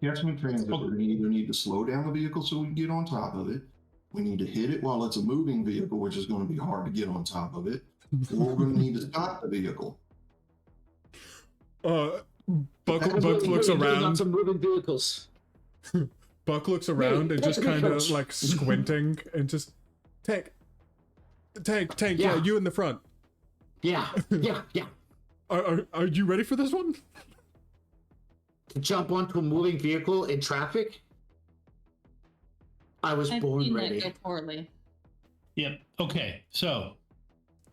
Catch them in transit. We either need to slow down the vehicle so we can get on top of it. We need to hit it while it's a moving vehicle, which is going to be hard to get on top of it. Or we're going to need to stop the vehicle. Buck looks around. On some moving vehicles. Buck looks around and just kind of like squinting and just tank. Yeah, you in the front. Yeah. Are you ready for this one? To jump onto a moving vehicle in traffic? I was born ready. That go poorly. Yep. Okay. So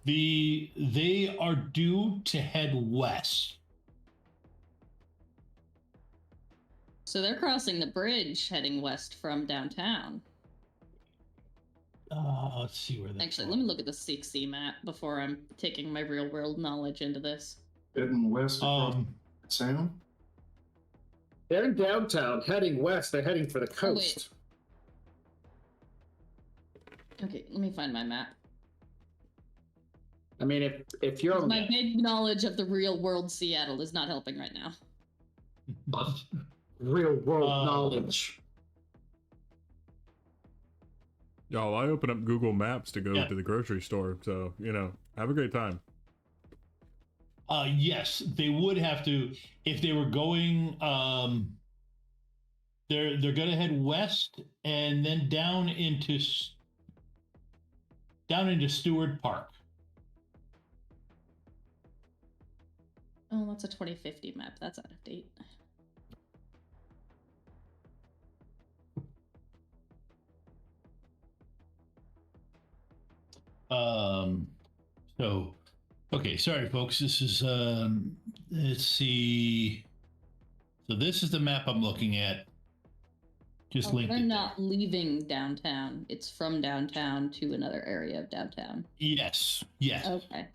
they are due to head west. So they're crossing the bridge, heading west from downtown. Let's see where they. Actually, let me look at the 6C map before I'm taking my real world knowledge into this. Heading west across Sound? They're in downtown, heading west. They're heading for the coast. Okay, let me find my map. I mean, if you're my big knowledge of the real world Seattle is not helping right now. Real world knowledge. Y'all, I open up Google Maps to go to the grocery store, so have a great time. Yes, they would have to if they were going. They're going to head west and then down into Stewart Park. Oh, that's a 2050 map. That's out of date. So, okay, sorry, folks. This is let's see. So this is the map I'm looking at. Just linked. They're not leaving downtown. It's from downtown to another area of downtown. Yes. Okay.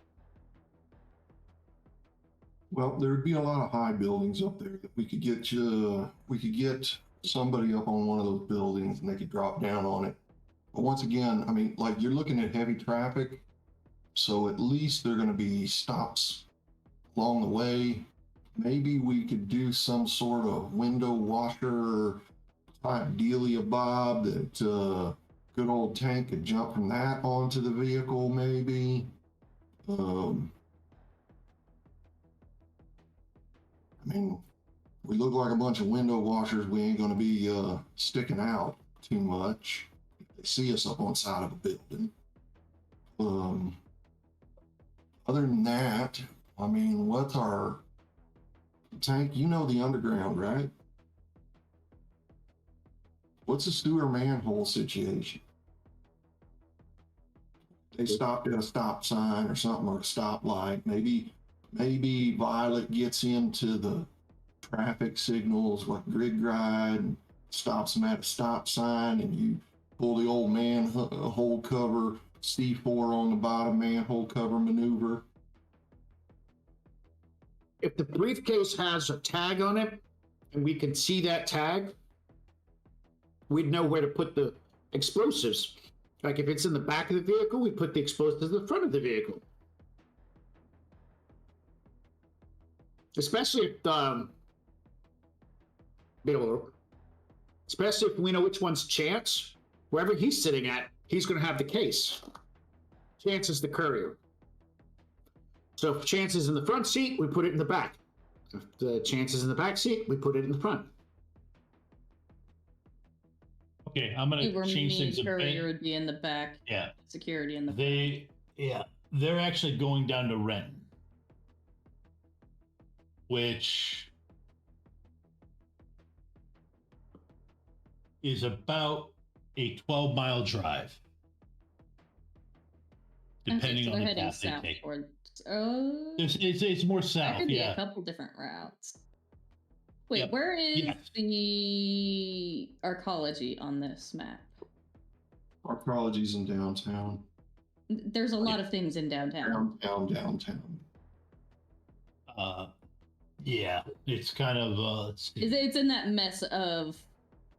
Well, there'd be a lot of high buildings up there that we could get somebody up on one of those buildings and they could drop down on it. But once again, I mean, like, you're looking at heavy traffic, so at least there are going to be stops along the way. Maybe we could do some sort of window washer type dealia bob that good old Tank could jump from that onto the vehicle, maybe. I mean, we look like a bunch of window washers. We ain't going to be sticking out too much. They see us up on the side of a building. Other than that, I mean, what's our Tank? You know the underground, right? What's the sewer manhole situation? They stopped at a stop sign or something, or a stoplight. Maybe Violet gets into the traffic signals like grid ride and stops them at a stop sign, and you pull the old manhole cover, C4 on the bottom manhole cover maneuver. If the briefcase has a tag on it and we can see that tag, we'd know where to put the explosives. Like if it's in the back of the vehicle, we put the explosives in the front of the vehicle. Especially if especially if we know which one's Chance Wherever he's sitting at, he's going to have the case. Chance is the courier. So if Chance is in the front seat, we put it in the back. If the Chance is in the back seat, we put it in the front. Okay, I'm gonna change things a courier bit. would be in the back. Yeah. Security in the They're actually going down to Renton, which is about a 12-mile drive, depending on the path they take. It's more south. That could be yeah. a couple different routes. Wait, Yep. where is Yes. the arcology on this map? Arcology's in downtown. There's a lot of things in downtown. Downtown. Yeah, it's kind of. It's in that mess of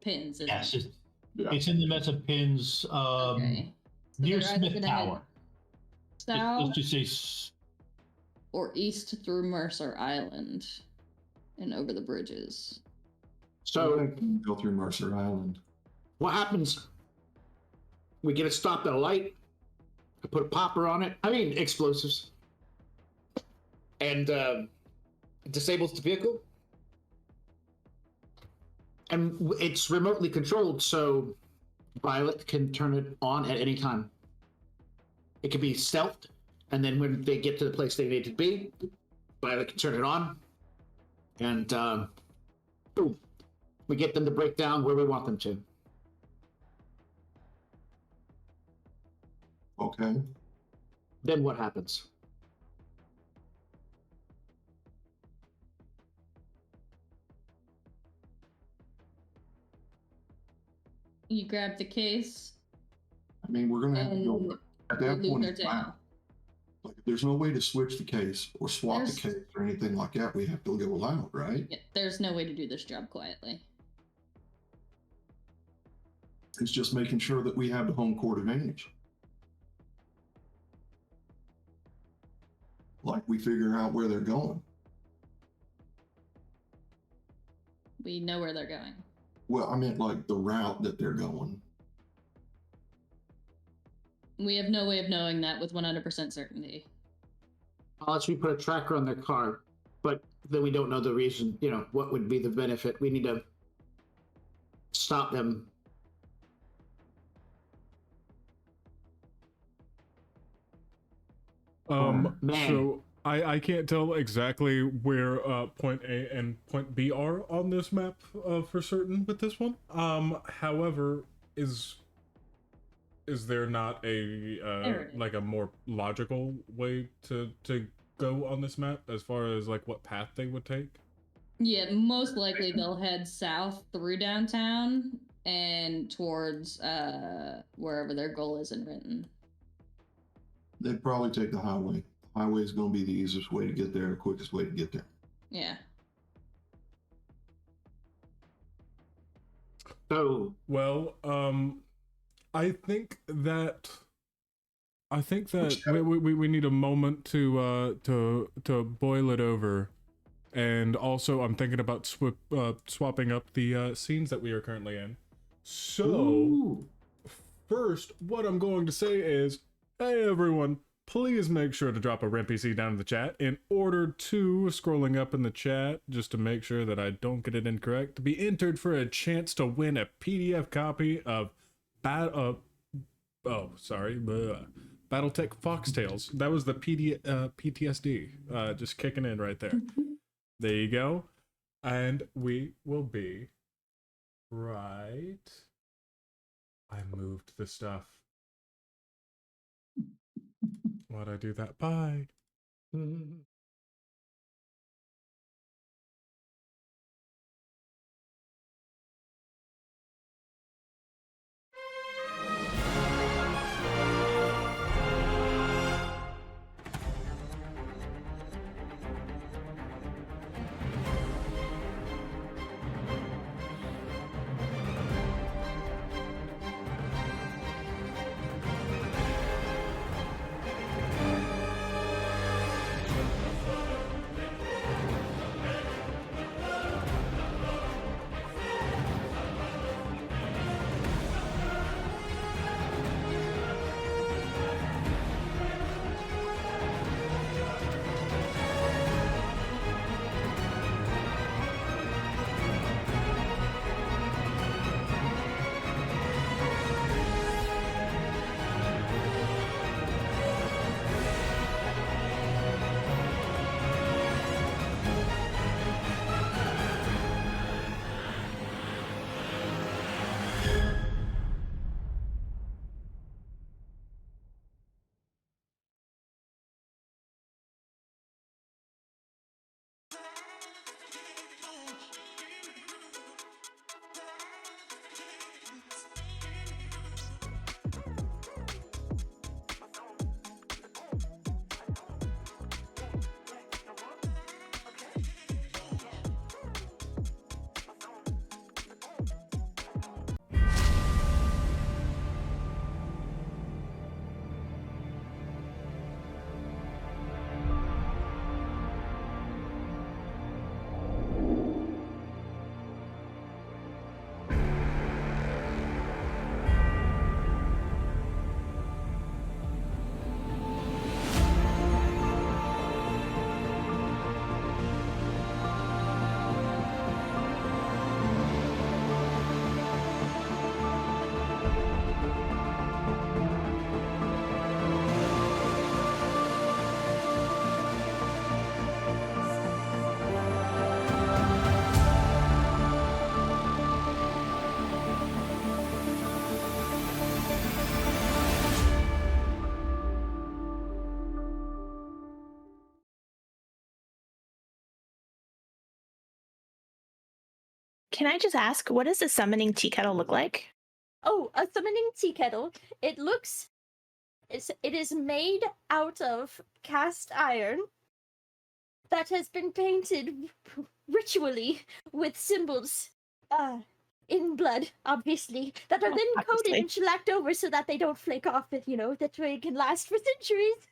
pins. Isn't Yes, it? it's in the mess of pins. Okay. So Near they're either Smith gonna head Tower. South Let's just say. or east through Mercer Island and over the bridges. So go through Mercer Island. What happens? We get it stopped at a light. I put a popper on it. I mean, explosives. And it disables the vehicle. And it's remotely controlled, so Violet can turn it on at any time. It can be stealthed, and then when they get to the place they need to be, Violet can turn it on. And boom. We get them to break down where we want them to. Okay. Then what happens? You grab the case. I mean, we're gonna have to go and at that you point. lose It's their fine. tail. Like, if there's no way to switch the case or swap There's- the case or anything like that, we have to go loud, right? Yeah, there's no way to do this job quietly. It's just making sure that we have the home court advantage. Like we figure out where they're going. We know where they're going. Well, I meant like the route that they're going. We have no way of knowing that with 100% certainty. Unless we put a tracker on their car, but then we don't know the reason, what would be the benefit. We need to stop them. Man. So I can't tell exactly where point A and point B are on this map for certain with this one. However, is there not a like a more logical way to go on this map as far as like what path they would take? Yeah, most likely they'll head south through downtown and towards wherever their goal is in Renton. They'd probably take the highway. The highway is going to be the easiest way to get there, the quickest way to get there. Yeah. So well, I think that we need a moment to boil it over, and also I'm thinking about swapping up the scenes that we are currently in. So first, what I'm going to say is, hey everyone, please make sure to drop a RMPC down in the chat. In order to, scrolling up in the chat, just to make sure that I don't get it incorrect, to be entered for a chance to win a PDF copy of Battletech Foxtails. That was the PTSD, just kicking in right there. There you go. And we will be right. I moved the stuff. Why'd I do that? Bye. Can I just ask, what does a summoning tea kettle look like? Oh, a summoning tea kettle. It is made out of cast iron that has been painted ritually with symbols in blood, obviously, that are then coated and shellacked over so that they don't flake off, that way it can last for centuries.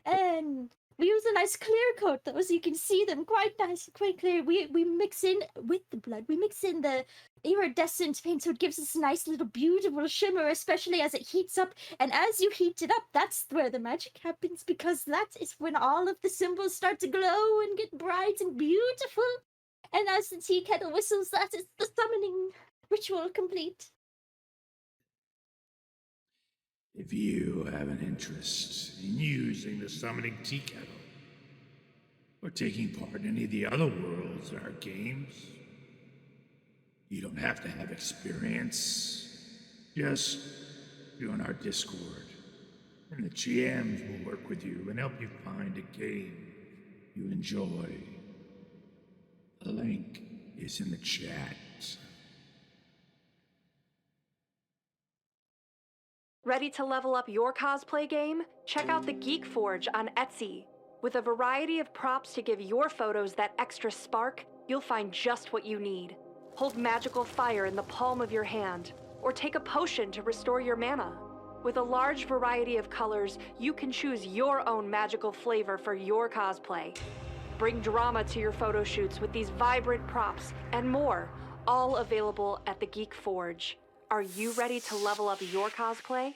And we use a nice clear coat though, so you can see them quite nice, quite clear. We mix in with the blood, we mix in the iridescent paint, so it gives us a nice little beautiful shimmer, especially as it heats up. And as you heat it up, that's where the magic happens, because that is when all of the symbols start to glow and get bright and beautiful. And as the tea kettle whistles, that is the summoning ritual complete. If you have an interest in using the summoning tea kettle, or taking part in any of the other worlds in our games, you don't have to have experience. Just join our Discord, and the GMs will work with you and help you find a game you enjoy. The link is in the chat. Ready to level up your cosplay game? Check out the Geek Forge on Etsy. With a variety of props to give your photos that extra spark, you'll find just what you need. Hold magical fire in the palm of your hand, or take a potion to restore your mana. With a large variety of colors, you can choose your own magical flavor for your cosplay. Bring drama to your photo shoots with these vibrant props and more, all available at the Geek Forge. Are you ready to level up your cosplay?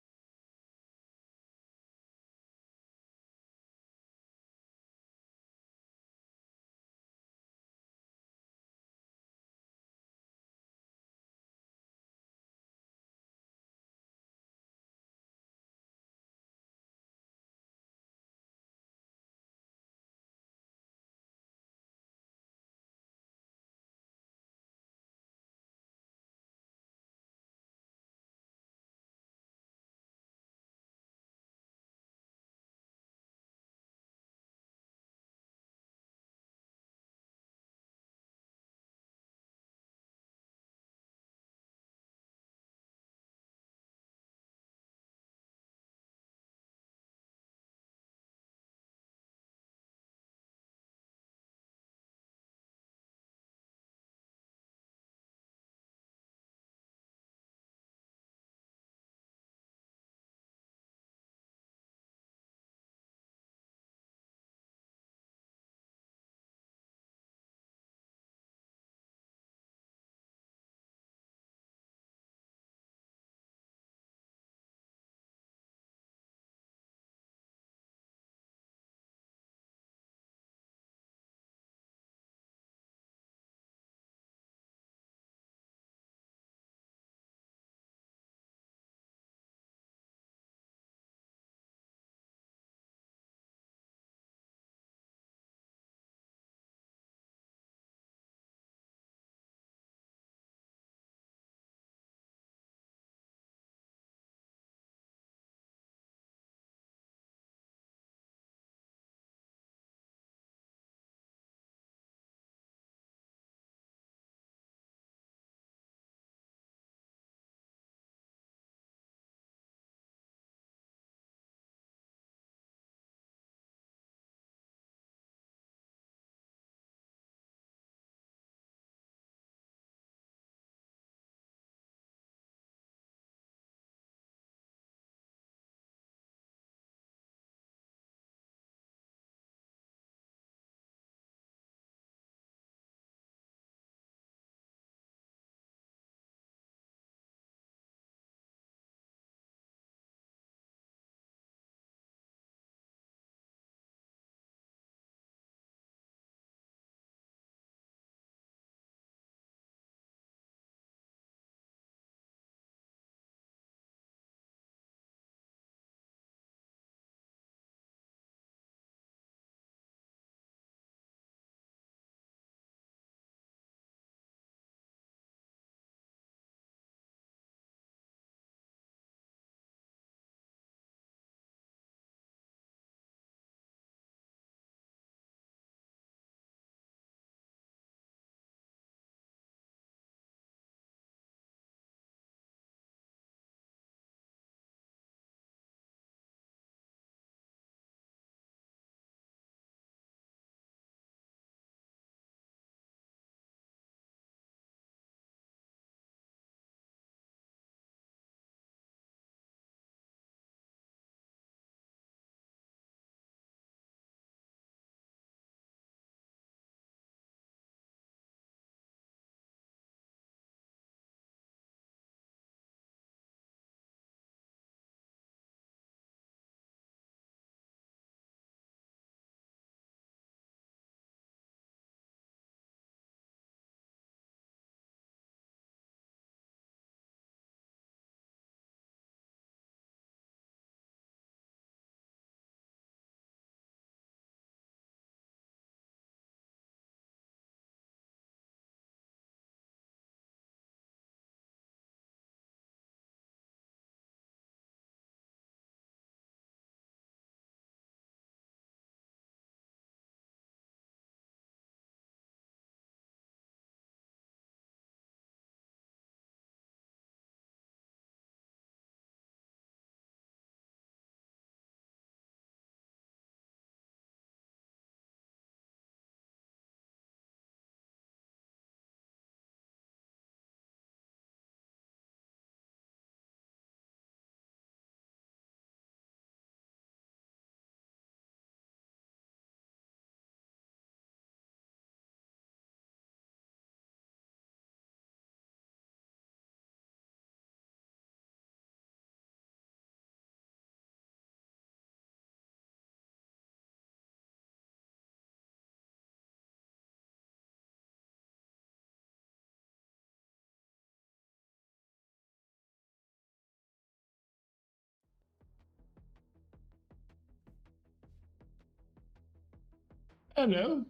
Hello.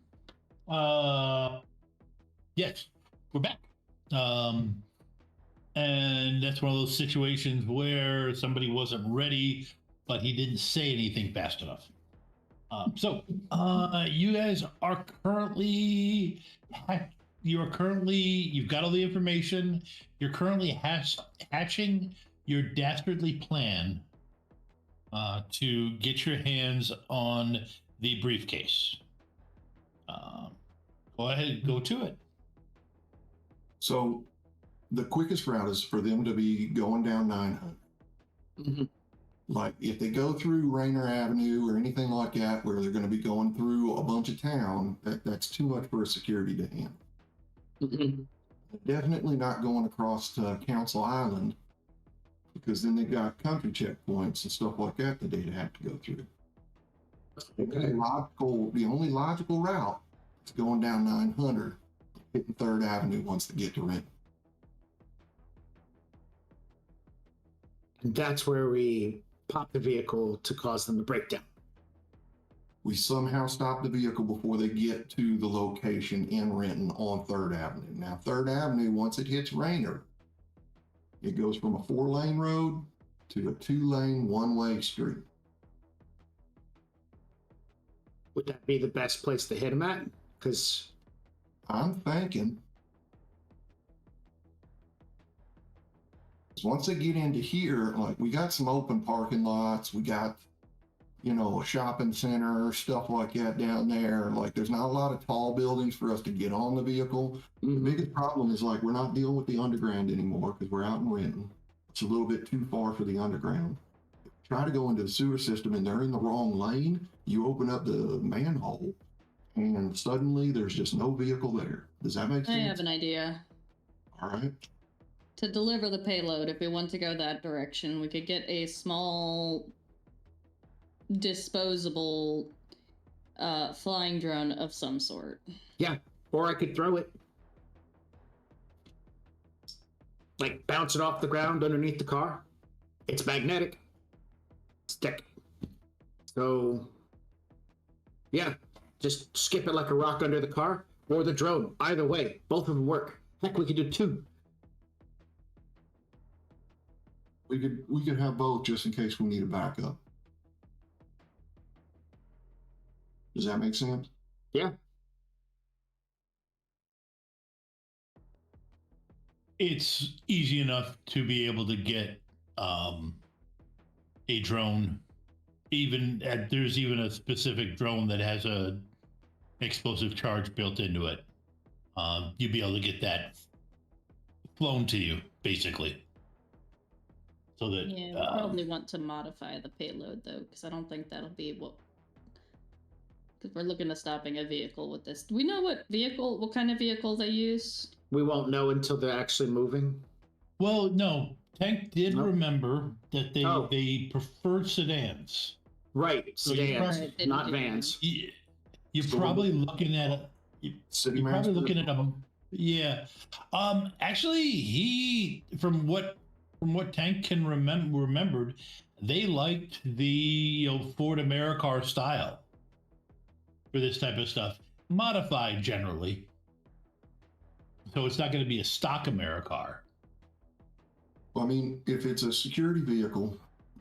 Yes, we're back. And that's one of those situations where somebody wasn't ready, but he didn't say anything fast enough. You guys are currently, you've got all the information. You're currently hatching your dastardly plan to get your hands on the briefcase. Go ahead, go to it. So the quickest route is for them to be going down 900. Mm-hmm. Like if they go through Rainer Avenue or anything like that, where they're going to be going through a bunch of town, that's too much for a security to handle. Mm-hmm. Definitely not going across to Council Island, because then they've got country checkpoints and stuff like that they'd have to go through. Okay. The only logical route is going down 900, hitting 3rd Avenue once they get to Renton. And that's where we pop the vehicle to cause them to break down. We somehow stop the vehicle before they get to the location in Renton on 3rd Avenue. Now, 3rd Avenue, once it hits Rainer, it goes from a 4-lane road to a 2-lane, one-way street. Would that be the best place to hit them at? Because I'm thinking once they get into here, like we got some open parking lots, we got, a shopping center, stuff like that down there. Like there's not a lot of tall buildings for us to get on the vehicle. mm-hmm. The biggest problem is like we're not dealing with the underground anymore because we're out in Renton. It's a little bit too far for the underground. If you try to go into the sewer system and they're in the wrong lane, you open up the manhole and suddenly there's just no vehicle there. Does that make sense? I have an idea. All right. To deliver the payload, if we want to go that direction, we could get a small disposable flying drone of some sort. Yeah, or I could throw it. Like bounce it off the ground underneath the car. It's magnetic. Stick. So, yeah, just skip it like a rock under the car or the drone. Either way, both of them work. Heck, we could do 2. We could have both just in case we need a backup. Does that make sense? Yeah. It's easy enough to be able to get a drone. There's even a specific drone that has a explosive charge built into it. You'd be able to get that flown to you, basically. So that Yeah, we'll probably want to modify the payload though, because I don't think that'll be what. Because we're looking at stopping a vehicle with this. Do we know what kind of vehicle they use? We won't know until they're actually moving. Well, no. Tank did remember that they preferred sedans. Right, So sedans, not vans. You're probably looking at Yeah. Actually, he from what Tank can remembered, they liked the Ford AmeriCar style for this type of stuff, modified generally. So it's not going to be a stock AmeriCar. Well, I mean, if it's a security vehicle,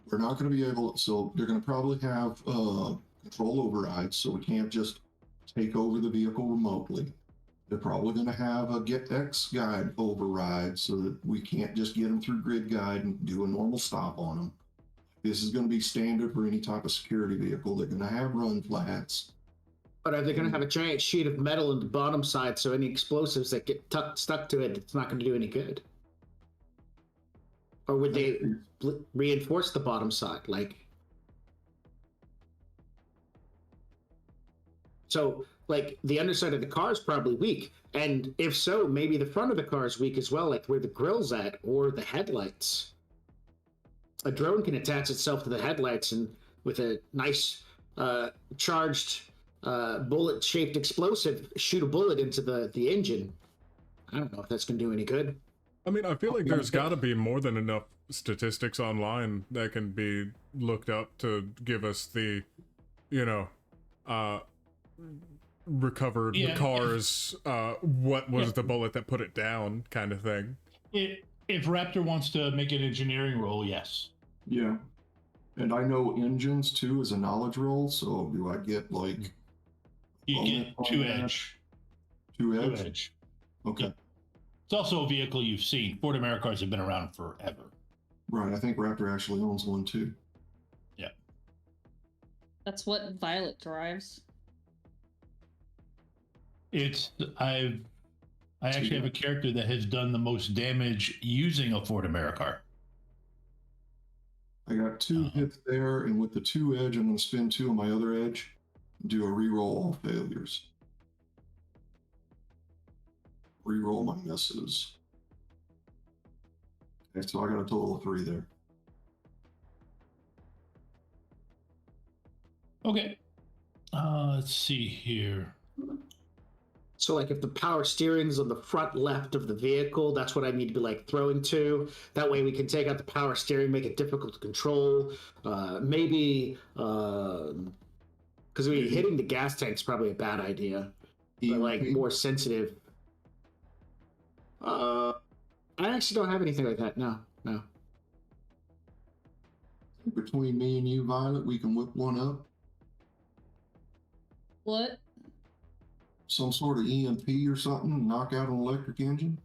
we're not going to be able. So they're going to probably have control overrides, so we can't just take over the vehicle remotely. They're probably going to have a get X guide override so that we can't just get them through grid guide and do a normal stop on them. This is going to be standard for any type of security vehicle. They're going to have run flats. But are they going to have a giant sheet of metal in the bottom side so any explosives that get stuck to it, it's not going to do any good? Or would they reinforce the bottom side? So, the underside of the car is probably weak. And if so, maybe the front of the car is weak as well, like where the grill's at, or the headlights. A drone can attach itself to the headlights and with a nice charged bullet-shaped explosive, shoot a bullet into the engine. I don't know if that's going to do any good. I mean, I feel like there's got to be more than enough statistics online that can be looked up to give us the, recovered the Yeah. car's what was Yeah. the bullet that put it down kind of thing. If Raptor wants to make an engineering roll, yes. Yeah. And I know engines too is a knowledge roll, so do I get like You bonus get on 2 that? edge. 2 2 edge? edge. Okay. Yeah. It's also a vehicle you've seen. Ford AmeriCars have been around forever. Right, I think Raptor actually owns one too. Yeah. That's what Violet drives. I actually have a character that has done the most damage using a Ford AmeriCar. I got 2 hits there, and with the 2 edge, I'm going to spend 2 on my other edge, do a reroll all failures. Reroll my misses. Okay, so I got a total of 3 there. Okay. Let's see here. So, like, if the power steering's on the front left of the vehicle, that's what I need to be like throwing to. That way, we can take out the power steering, make it difficult to control. Maybe because hitting the gas tank's probably a bad idea. But like more sensitive. I actually don't have anything like that. No. Between me and you, Violet, we can whip one up. What? Some sort of EMP or something, knock out an electric engine.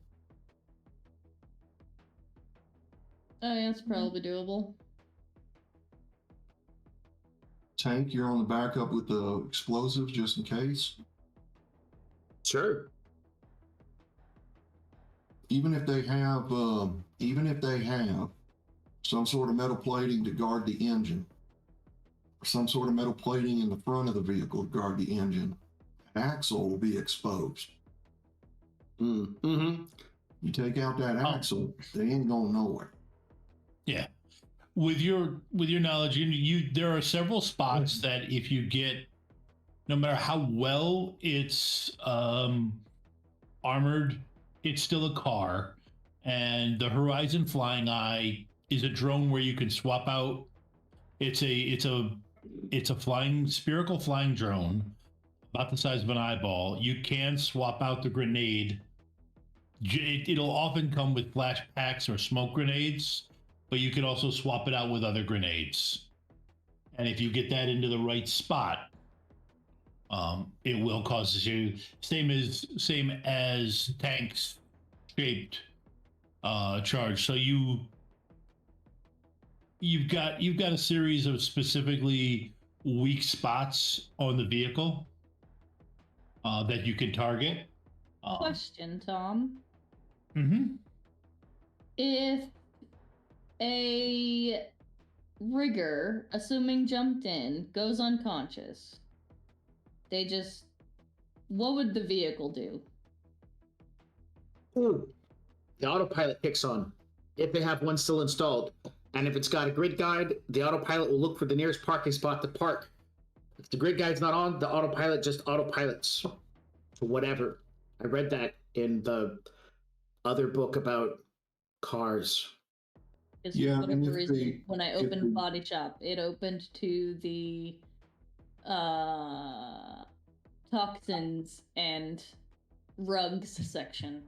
Oh, yeah, that's probably doable. Tank, you're on the backup with the explosives just in case. Sure. Even if they have some sort of metal plating to guard the engine, or some sort of metal plating in the front of the vehicle to guard the engine, axle will be exposed. Mm-hmm. You take out that axle, they ain't going nowhere. Yeah. With your knowledge, you there are several spots that if you get, no matter how well it's armored, it's still a car. And the Horizon Flying Eye is a drone where you can swap out. It's a spherical flying drone, about the size of an eyeball. You can swap out the grenade. It'll often come with flash packs or smoke grenades, but you can also swap it out with other grenades. And if you get that into the right spot, it will cause you same as tanks shaped charge. So you've got a series of specifically weak spots on the vehicle that you can target. Question, Tom. Mm-hmm. If a rigger, assuming jumped in, goes unconscious, what would the vehicle do? Ooh. The autopilot kicks on, if they have one still installed. And if it's got a grid guide, the autopilot will look for the nearest parking spot to park. If the grid guide's not on, the autopilot just autopilots to whatever. I read that in the other book about cars. Yeah, reason, when I opened Body Shop, it opened to the toxins and rugs section.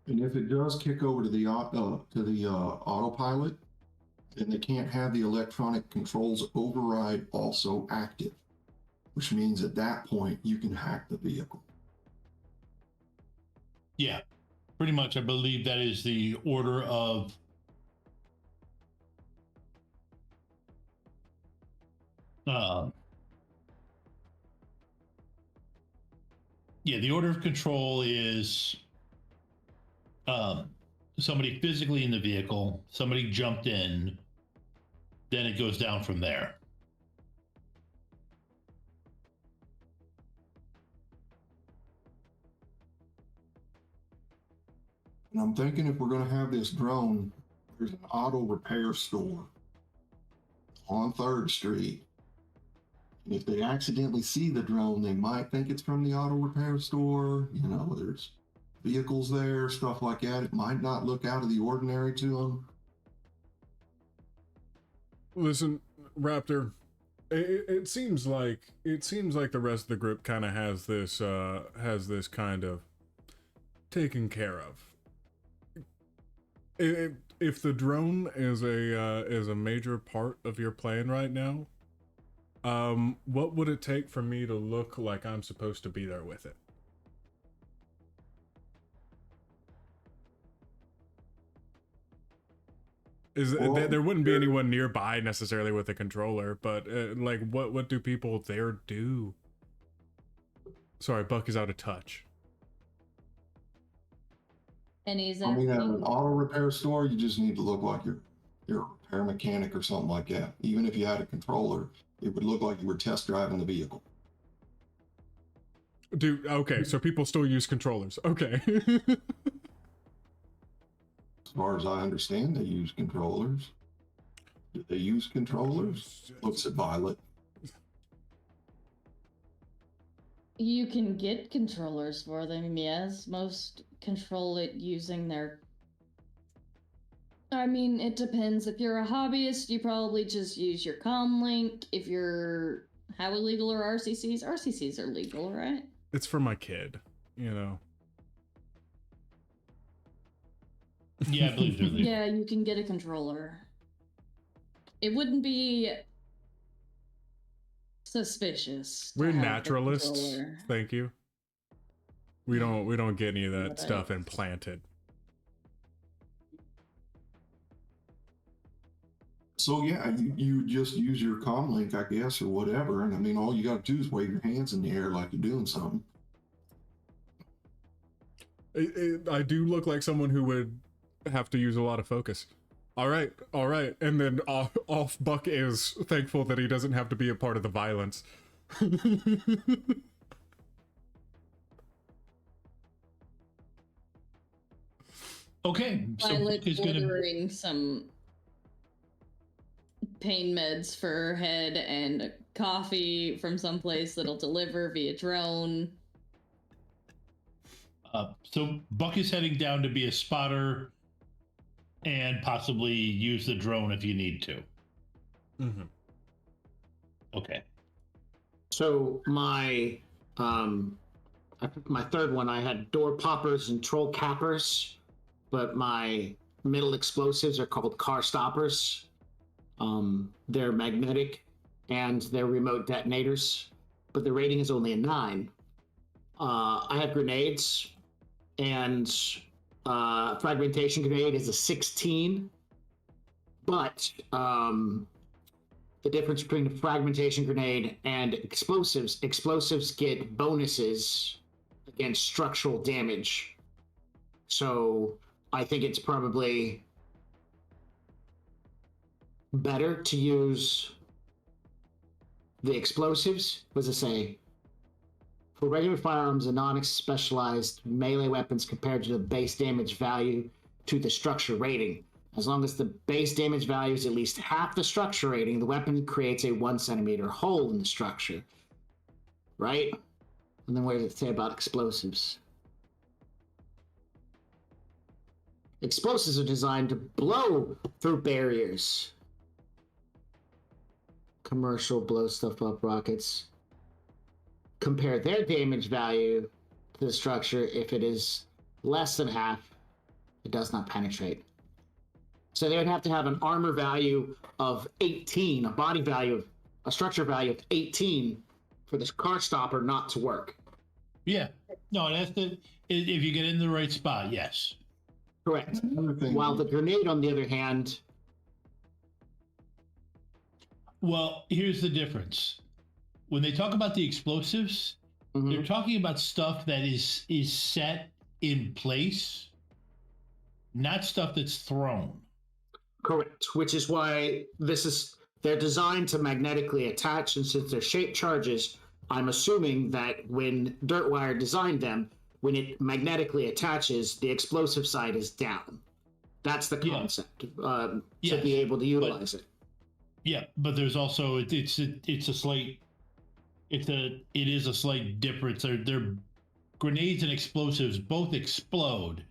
And if it does kick over to the autopilot, then they can't have the electronic controls override also active, which means at that point you can hack the vehicle. Yeah, pretty much. I believe that is the order of the order of control is somebody physically in the vehicle, somebody jumped in, then it goes down from there. And I'm thinking if we're going to have this drone, there's an auto repair store on 3rd Street. And if they accidentally see the drone, they might think it's from the auto repair store. You know, there's vehicles there, stuff like that. It might not look out of the ordinary to them. Listen, Raptor, it seems like the rest of the group kind of has this kind of taken care of. If the drone is a major part of your plan right now, what would it take for me to look like I'm supposed to be there with it? There wouldn't be anyone nearby necessarily with a controller, but like what do people there do? Sorry, Buck is out of touch. And he's I mean, at asking, an auto repair store, you just need to look like you're a repair mechanic or something like that. Even if you had a controller, it would look like you were test driving the vehicle. Dude, okay, so people still use controllers. Okay. As far as I understand, they use controllers. Do they use controllers? Looks at Violet. you can get controllers for them, yes. Most control it using their... I mean, it depends. If you're a hobbyist, you probably just use your comm link. If you're... How illegal are RCCs? RCCs are legal, right? It's for my kid, you know. Yeah, I believe they're legal. Yeah, you can get a controller. It wouldn't be suspicious. to We're have a naturalists. controller. Thank you. We don't get any of that stuff implanted. So yeah, you just use your comm link, I guess, or whatever. And I mean, all you got to do is wave your hands in the air like you're doing something. I do look like someone who would have to use a lot of focus. All right. And then off Buck is thankful that he doesn't have to be a part of the violence. Okay, so Violet is gonna... ordering some pain meds for her head and coffee from someplace that'll deliver via drone. So Buck is heading down to be a spotter and possibly use the drone if you need to. Mm-hmm. Okay. So my third one, I had door poppers and troll cappers, but my middle explosives are called car stoppers. They're magnetic and they're remote detonators, but the rating is only a 9. I have grenades, and fragmentation grenade is a 16. But the difference between a fragmentation grenade and explosives get bonuses against structural damage. So I think it's probably better to use the explosives. What does it say? For regular firearms and non-specialized melee weapons compared to the base damage value to the structure rating. As long as the base damage value is at least half the structure rating, the weapon creates a 1 centimeter hole in the structure. Right? And then what does it say about explosives? Explosives are designed to blow through barriers. Commercial blow stuff up rockets. Compare their damage value to the structure. If it is less than half, it does not penetrate. So they would have to have an armor value of 18, a structure value of 18 for this car stopper not to work. Yeah. No, that's if you get in the right spot, yes. Correct. While the grenade, on the other hand... Well, here's the difference. When they talk about the explosives, they're talking about stuff that is set in place, not stuff that's thrown. Correct, which is why they're designed to magnetically attach, and since they're shaped charges, I'm assuming that when Dirtwire designed them, when it magnetically attaches, the explosive side is down. That's the concept, to be able to utilize it. Yeah, but there's also it is a slight difference. They're grenades and explosives both explode.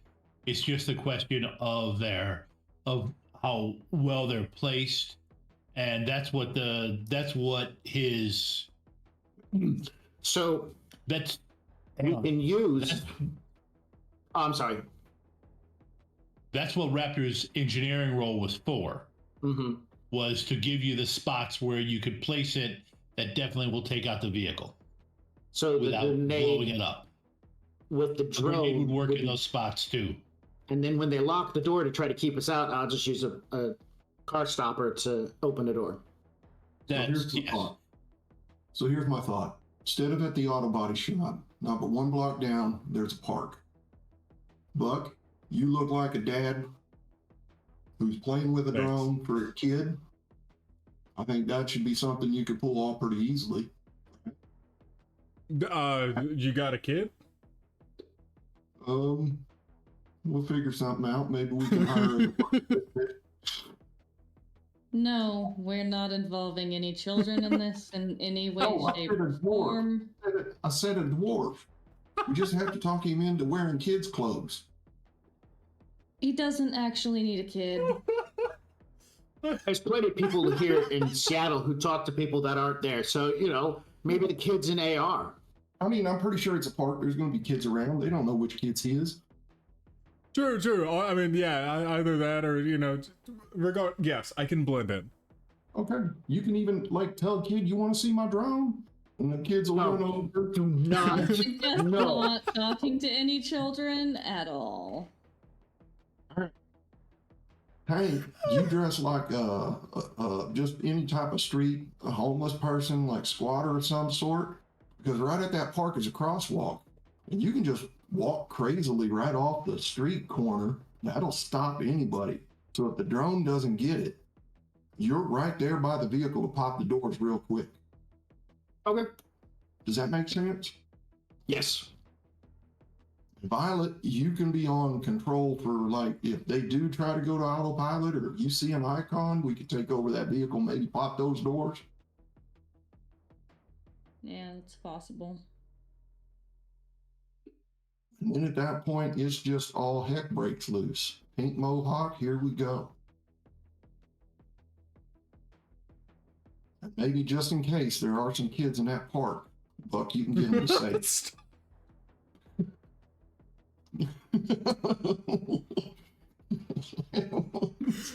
It's just a question of how well they're placed and that's what his. So that's you can use. Oh, I'm sorry. That's what Raptor's engineering role was for. Mm-hmm. Was to give you the spots where you could place it that definitely will take out the vehicle. So without the grenade, blowing it up. With the A grenade drone would work in those spots too. And then when they lock the door to try to keep us out, I'll just use a car stopper to open the door. Here's my thought. Instead of at the auto body shop, not but one block down, there's a park. Buck, you look like a dad who's playing with a drone for a kid. I think that should be something you could pull off pretty easily. You got a kid? We'll figure something out. Maybe we can hire. No, we're not involving any children in this in any way, shape, or form. I said a dwarf. We just have to talk him into wearing kids' clothes. He doesn't actually need a kid. There's plenty of people here in Seattle who talk to people that aren't there. So, maybe the kid's in AR. I mean, I'm pretty sure it's a park. There's going to be kids around. They don't know which kid's his. True. I mean, yeah, either that or, yes, I can blend in. Okay. You can even, tell a kid, you want to see my drone? And the kids will run over. Do not. Not talking to any children at all. Hank, you dress like just any type of street, a homeless person, like squatter of some sort, because right at that park is a crosswalk, and you can just walk crazily right off the street corner. That'll stop anybody. So if the drone doesn't get it, you're right there by the vehicle to pop the doors real quick. Okay. Does that make sense? Yes. Violet, you can be on control for if they do try to go to autopilot or if you see an icon, we could take over that vehicle, maybe pop those doors. Yeah, it's possible. And then at that point, it's just all heck breaks loose. Pink Mohawk, here we go. And maybe just in case there are some kids in that park, Buck, you can get them safe.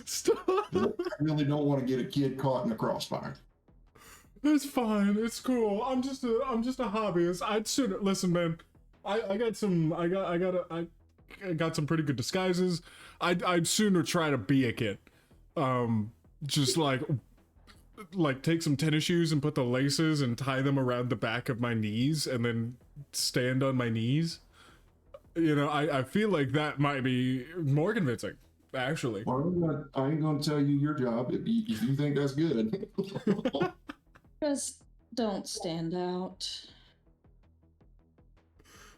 Stop. I really don't want to get a kid caught in the crossfire. It's fine. It's cool. I'm just a hobbyist. I'd sooner listen, man. I got some pretty good disguises. I'd sooner try to be a kid. Just like take some tennis shoes and put the laces and tie them around the back of my knees and then stand on my knees. I feel like that might be more convincing, actually. Well, I ain't gonna tell you your job if you think that's good. Just don't stand out.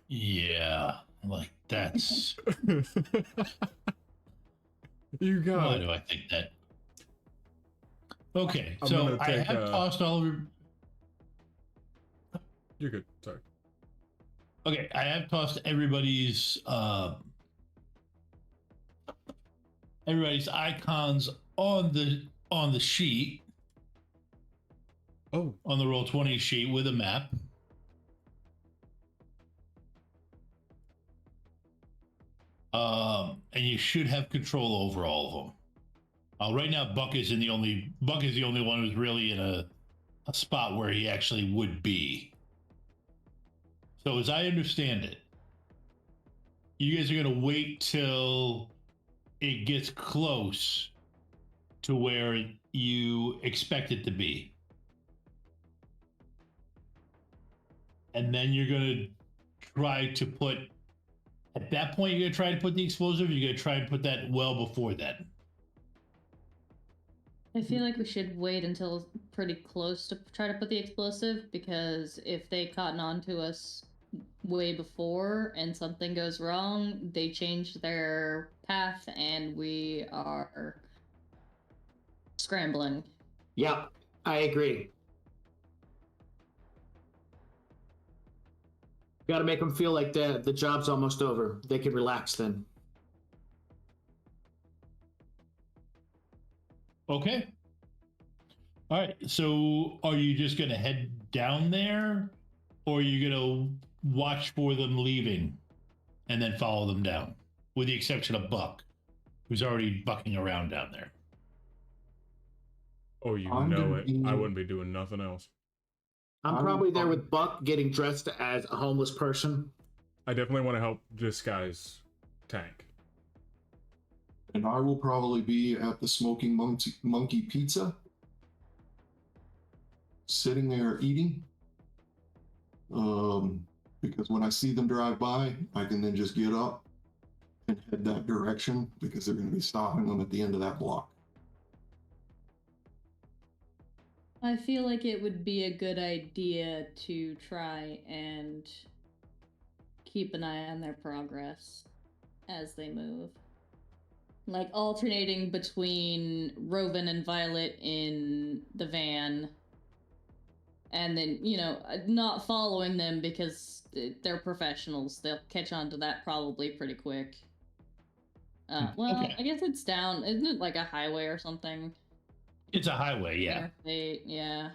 Yeah, that's. You got Why it. do I think that? Okay, I'm so gonna I take, have tossed all of your. You're good. Sorry. Okay, I have tossed everybody's icons on the sheet. Oh, on the Roll20 sheet with a map. And you should have control over all of them. Right now, Buck is the only one who's really in a spot where he actually would be. So as I understand it, you guys are going to wait till it gets close to where you expect it to be. And then you're going to try to put, at that point, you're going to try to put the explosive, you're going to try and put that well before that. I feel like we should wait until pretty close to try to put the explosive, because if they cotton on to us way before and something goes wrong, they change their path and we are scrambling. Yeah, I agree. Got to make them feel like the job's almost over. They can relax then. Okay. All right. So, are you just going to head down there, or are you going to watch for them leaving and then follow them down? With the exception of Buck, who's already bucking around down there. Oh, you I'm know gonna it. be- I wouldn't be doing nothing else. I'm I probably will there probably- with Buck getting dressed as a homeless person. I definitely want to help disguise Tank. And I will probably be at the Smoking Monkey Pizza, sitting there eating. Because when I see them drive by, I can then just get up and head that direction because they're going to be stopping them at the end of that block. I feel like it would be a good idea to try and keep an eye on their progress as they move. Like alternating between Roven and Violet in the van, and then, not following them because they're professionals. They'll catch on to that probably pretty quick. Well, Okay. I guess it's down. Isn't it like a highway or something? It's a highway, yeah. Interstate, yeah.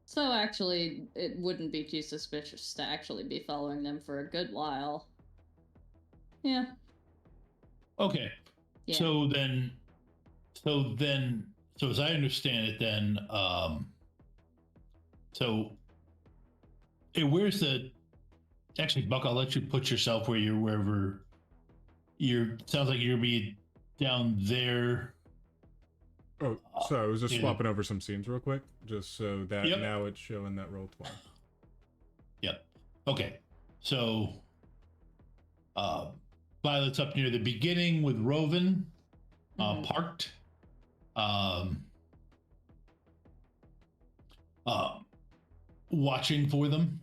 So actually, it wouldn't be too suspicious to actually be following them for a good while. Yeah. Okay. Yeah. So as I understand it, then, where's the? Actually, Buck, I'll let you put yourself wherever you're. Sounds like you're be down there. Oh, so I was just yeah. swapping over some scenes real quick, just so that Yep. now it's showing that roll 20. Yep. Okay. So, Violet's up near the beginning with Roven, parked. Watching for them.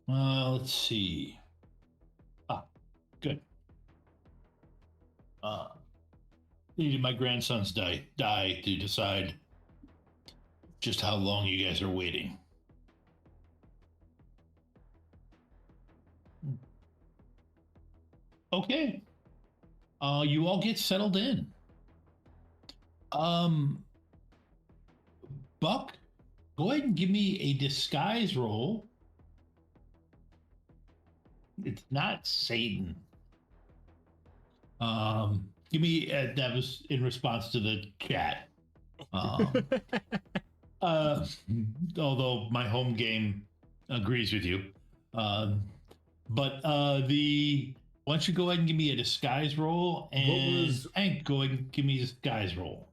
Let's see. Good. Needed my grandson's die to decide just how long you guys are waiting. Okay. You all get settled in. Buck, go ahead and give me a disguise roll. It's not Satan. Give me that was in response to the chat. Although my home game agrees with you. But why don't you go ahead and give me a disguise roll, and Hank, go ahead and give me a disguise roll.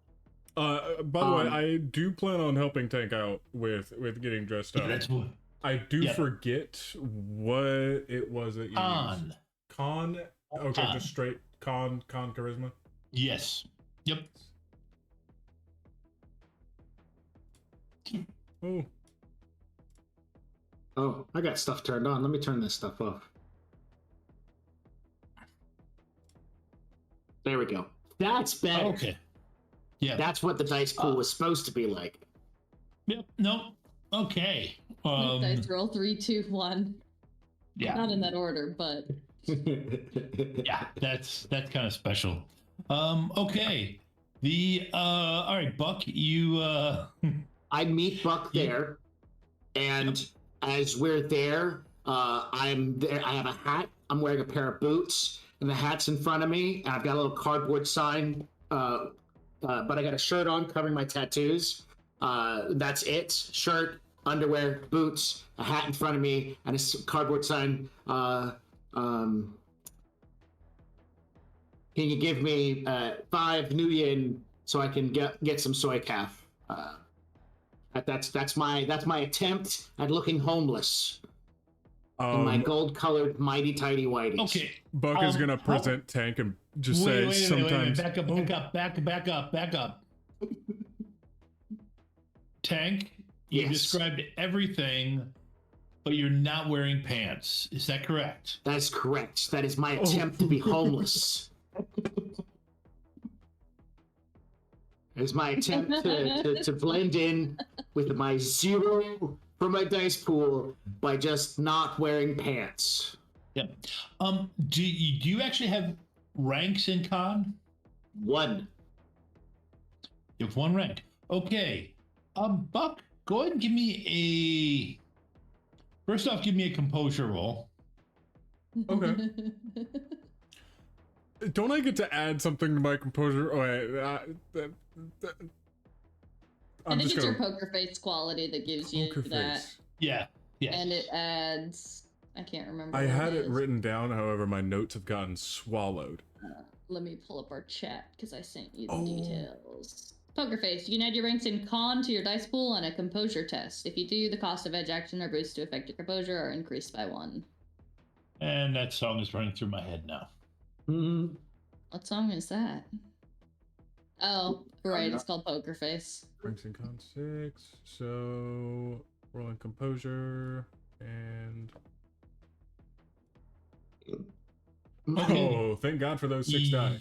By the way, I do plan on helping Tank out with getting dressed up. That's what. I do forget what it was that you used. Con? Okay, just straight con charisma? Yes. Yep. Oh, I got stuff turned on. Let me turn this stuff off. There we go. That's better. Okay. Yeah. That's what the dice pool was supposed to be like. Yep. No. Okay. Dice roll 3, 2, 1. Yeah. Not in that order, but yeah, that's kind of special. Okay. All right, Buck, you I meet Buck there, and as we're there, I'm there. I have a hat. I'm wearing a pair of boots, and the hat's in front of me. And I've got a little cardboard sign, but I got a shirt on covering my tattoos. That's it. Shirt, underwear, boots, a hat in front of me, and a cardboard sign. Can you give me 5 New Yen so I can get some soy calf? That's my attempt at looking homeless. In my gold-colored mighty tidy whities. Okay. Buck is gonna present Tank and just say sometimes. Back up. Tank, you described everything, but you're not wearing pants. Is that correct? That is correct. That is my attempt to be homeless. It's my attempt to blend in with my 0 from my dice pool by just not wearing pants. Yep. Do you actually have ranks in con? 1. You have 1 rank. Okay. Buck, go ahead and give me first off, give me a composure roll. Okay. Don't I get to add something to my composure? Oh, wait, I think it's your poker face quality that gives you that. Face. Yeah. And it adds. I can't remember. I had it is. written down, however, my notes have gotten swallowed. Let me pull up our chat because I sent you the details. Poker face. You can add your ranks in con to your dice pool on a composure test. If you do, the cost of edge action or boost to affect your composure are increased by 1. And that song is running through my head now. What song is that? Oh, right. It's called Poker Face. Ranks in con 6. So rolling composure and. Oh, thank God for those 6 die.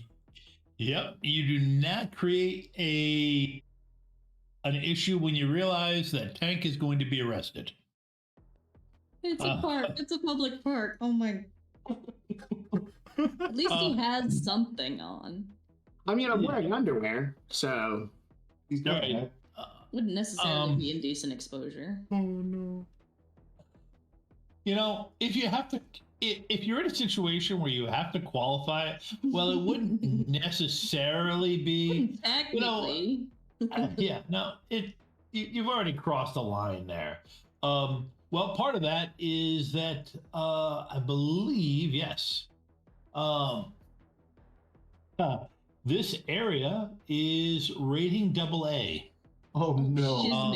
Yep, you do not create an issue when you realize that Tank is going to be arrested. It's a park. It's a public park. Oh my. At least he has something on. I mean, I'm wearing underwear, so he's all right. Wouldn't necessarily be indecent exposure. Oh no. You know, if you're in a situation where you have to qualify it, well, it wouldn't necessarily be. Technically. You've already crossed the line there. Well, part of that is that I believe, yes. This area is rating AA. Oh no.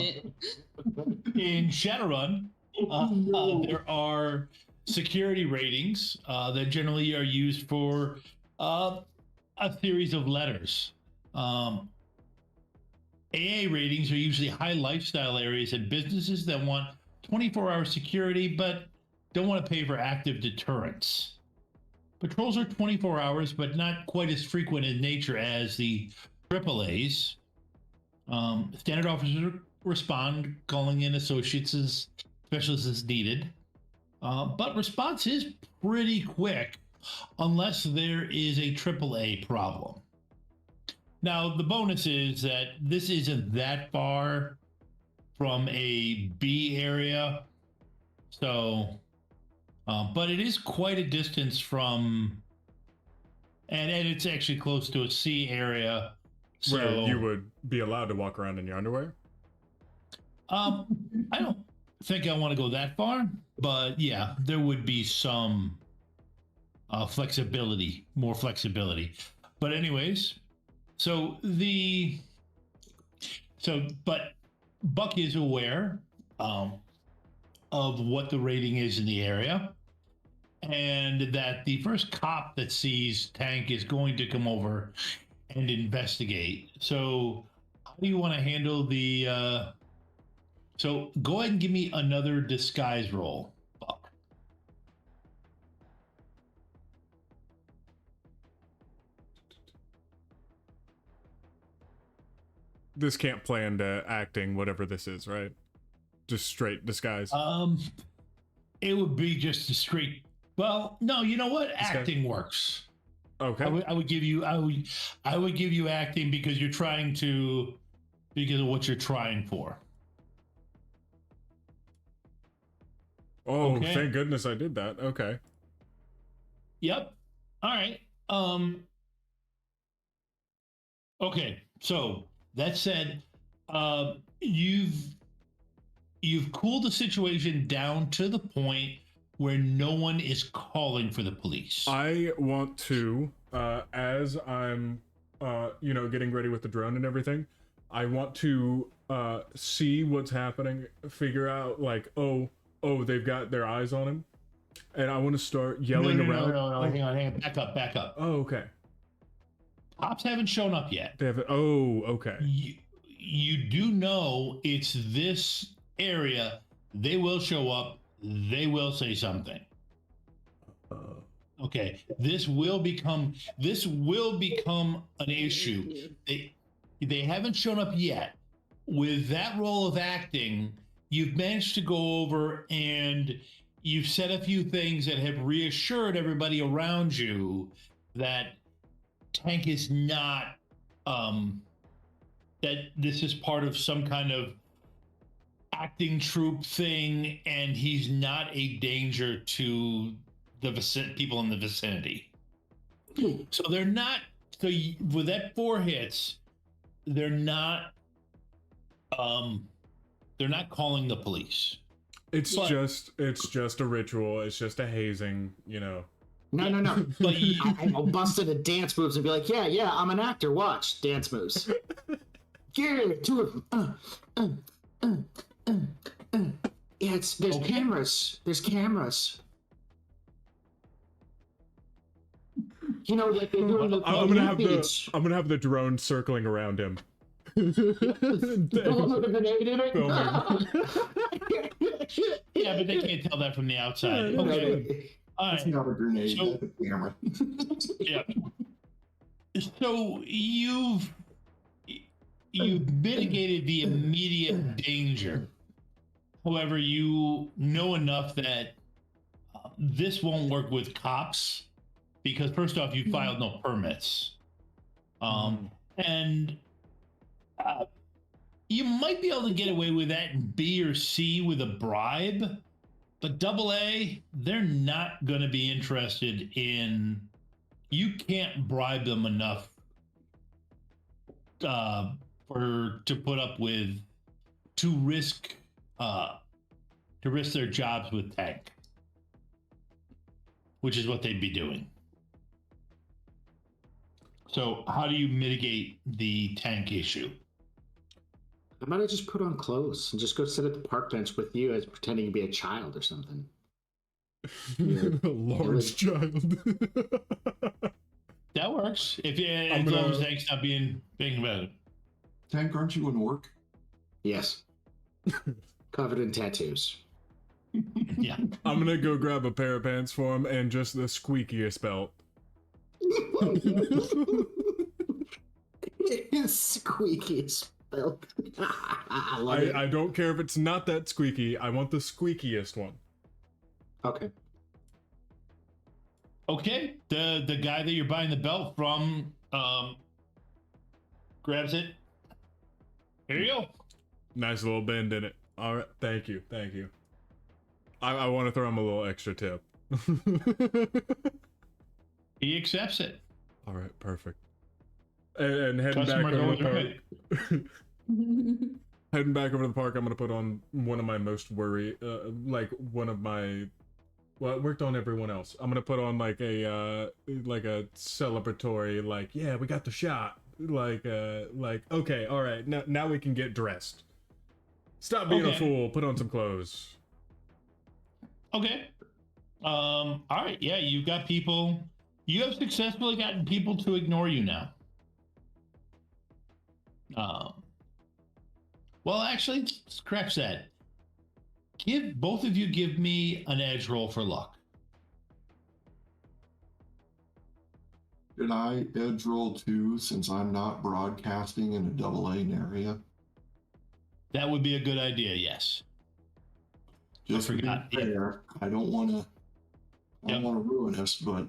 In Shadowrun, there are security ratings that generally are used for a series of letters. AA ratings are usually high lifestyle areas and businesses that want 24-hour security but don't want to pay for active deterrence. Patrols are 24 hours, but not quite as frequent in nature as the AAAs. Standard officers respond, calling in associates as specialists as needed. But response is pretty quick unless there is a AAA problem. Now, the bonus is that this isn't that far from a B area. So, but it is quite a distance from, and it's actually close to a C area. So, where you would be allowed to walk around in your underwear? I don't think I want to go that far, but yeah, there would be some flexibility, more flexibility. But anyways, but Buck is aware of what the rating is in the area, and that the first cop that sees Tank is going to come over and investigate. So how do you want to handle the so go ahead and give me another disguise roll, Buck. This can't play into acting, whatever this is, right? Just straight disguise. It would be just a straight. Well, no, you know what? Acting works. Okay. I would give you acting because of what you're trying for. Oh, okay. Thank goodness I did that. Okay. Yep. All right. Okay. So that said, you've cooled the situation down to the point where no one is calling for the police. I want to, as I'm, getting ready with the drone and everything, I want to see what's happening, figure out like, oh, they've got their eyes on him, and I want to start yelling around. No, hang on, back up. Oh, okay. Cops haven't shown up yet. They haven't. Oh, okay. You do know it's this area. They will show up. They will say something. Okay, this will become an issue. They haven't shown up yet. With that role of acting, you've managed to go over and you've said a few things that have reassured everybody around you that Tank is not that this is part of some kind of acting troupe thing, and he's not a danger to the people in the vicinity. So they're not. So with that 4 hits, they're not calling the police. It's just a ritual. It's just a hazing, you know. No. But I'll bust into dance moves and be like, yeah, I'm an actor. Watch dance moves. Yeah, do it. Yeah, there's cameras. There's cameras. You know, like they do in the I'm gonna have the drone circling around him. With a grenade in it. Yeah, but they can't tell that from the outside. Okay. It's not a grenade. So, that's a camera. Yeah. So you've mitigated the immediate danger. However, you know enough that this won't work with cops because first off, you filed no permits, and you might be able to get away with that in B or C with a bribe, but AA, they're not going to be interested in. You can't bribe them enough to put up with to risk their jobs with Tank, which is what they'd be doing. So how do you mitigate the Tank issue? I might have just put on clothes and just go sit at the park bench with you as pretending to be a child or something. Large child. That works. As long as Tank's not being about it. Tank, aren't you in work? Yes. Covered in tattoos. Yeah. I'm gonna go grab a pair of pants for him and just the squeakiest belt. Squeakiest belt. I love it. I don't care if it's not that squeaky. I want the squeakiest one. Okay. Okay. The guy that you're buying the belt from grabs it. Here you go. Nice little bend in it. All right. Thank you. I want to throw him a little extra tip. He accepts it. All right. Perfect. And heading Customer back over the goes park. Heading back over to the park, I'm gonna put on one of my most one of my. Well, it worked on everyone else. I'm gonna put on like a celebratory, yeah, we got the shot. Okay, all right, now we can get dressed. Stop being a fool. Put on some clothes. Okay. All right. Yeah, you've got people. You have successfully gotten people to ignore you now. Well, actually, scratch that. Both of you give me an edge roll for luck. Did I edge roll 2 since I'm not broadcasting in a AA area? That would be a good idea, yes. Just I forgot. To be fair, I don't want to ruin us, but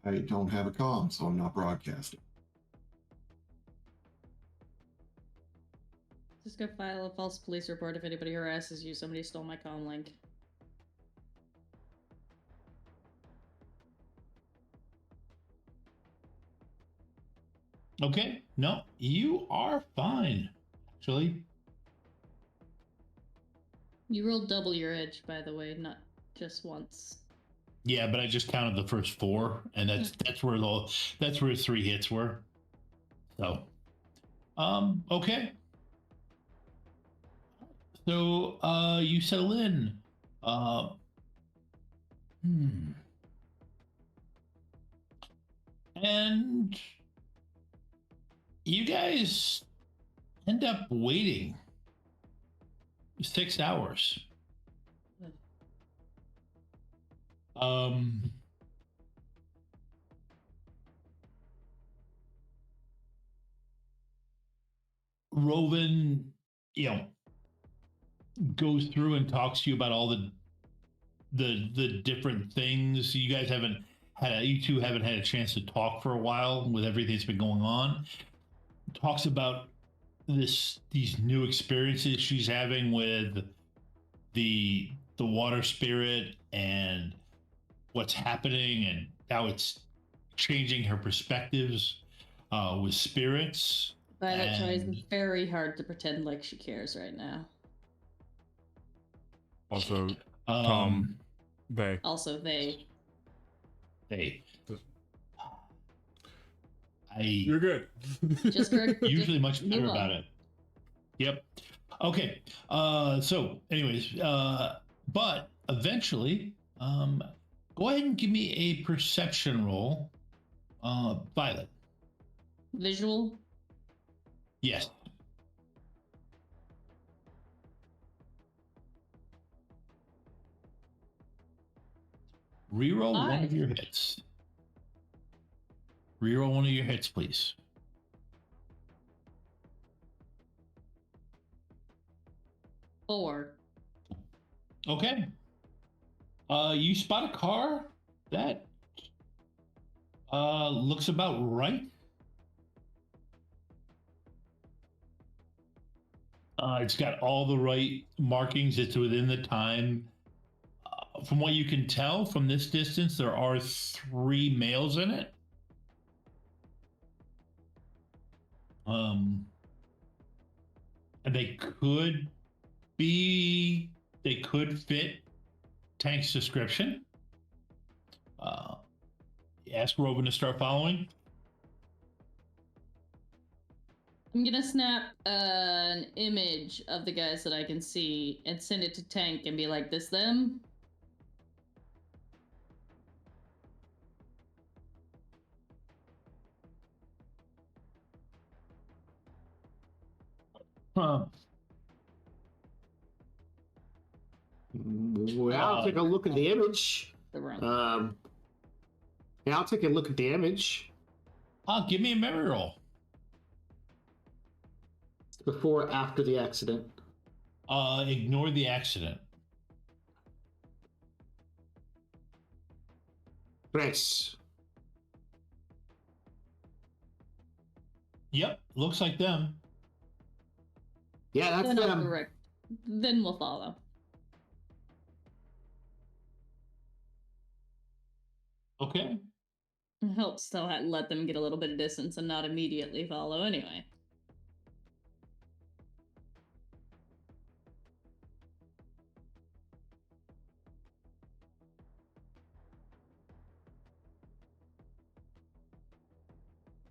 I don't have a comm, so I'm not broadcasting. Just go file a false police report if anybody harasses you. Somebody stole my comm link. Okay. No, you are fine, actually. You rolled double your edge, by the way, not just once. Yeah, but I just counted the first 4, and that's where 3 hits were. So, okay. So, you settle in. And you guys end up waiting 6 hours. Rovan, goes through and talks to you about all the different things. You guys haven't you two haven't had a chance to talk for a while with everything that's been going on. Talks about these new experiences she's having with the water spirit and what's happening and how it's changing her perspectives with spirits. Violet tries very hard to pretend like she cares right now. Also, Tom, they. Also, they. You're good. Just correct. Usually much better about it. Yep. Okay. So, anyways, but eventually, go ahead and give me a perception roll, Violet. Visual. Yes. Reroll one of your hits. Reroll one of your hits, please. Four. Okay. You spot a car that looks about right. It's got all the right markings. It's within the time. From what you can tell from this distance, there are 3 males in it. And they could fit Tank's description. Ask Robin to start following. I'm gonna snap an image of the guys that I can see and send it to Tank and be like, "This them?" Well, I'll take a look at the image. Yeah, I'll take a look at the image. Give me a memory roll. Before or after the accident? Ignore the accident. Nice. Yep, looks like them. Yeah, that's then them. Correct. Then we'll follow. Okay. It helps to let them get a little bit of distance and not immediately follow anyway.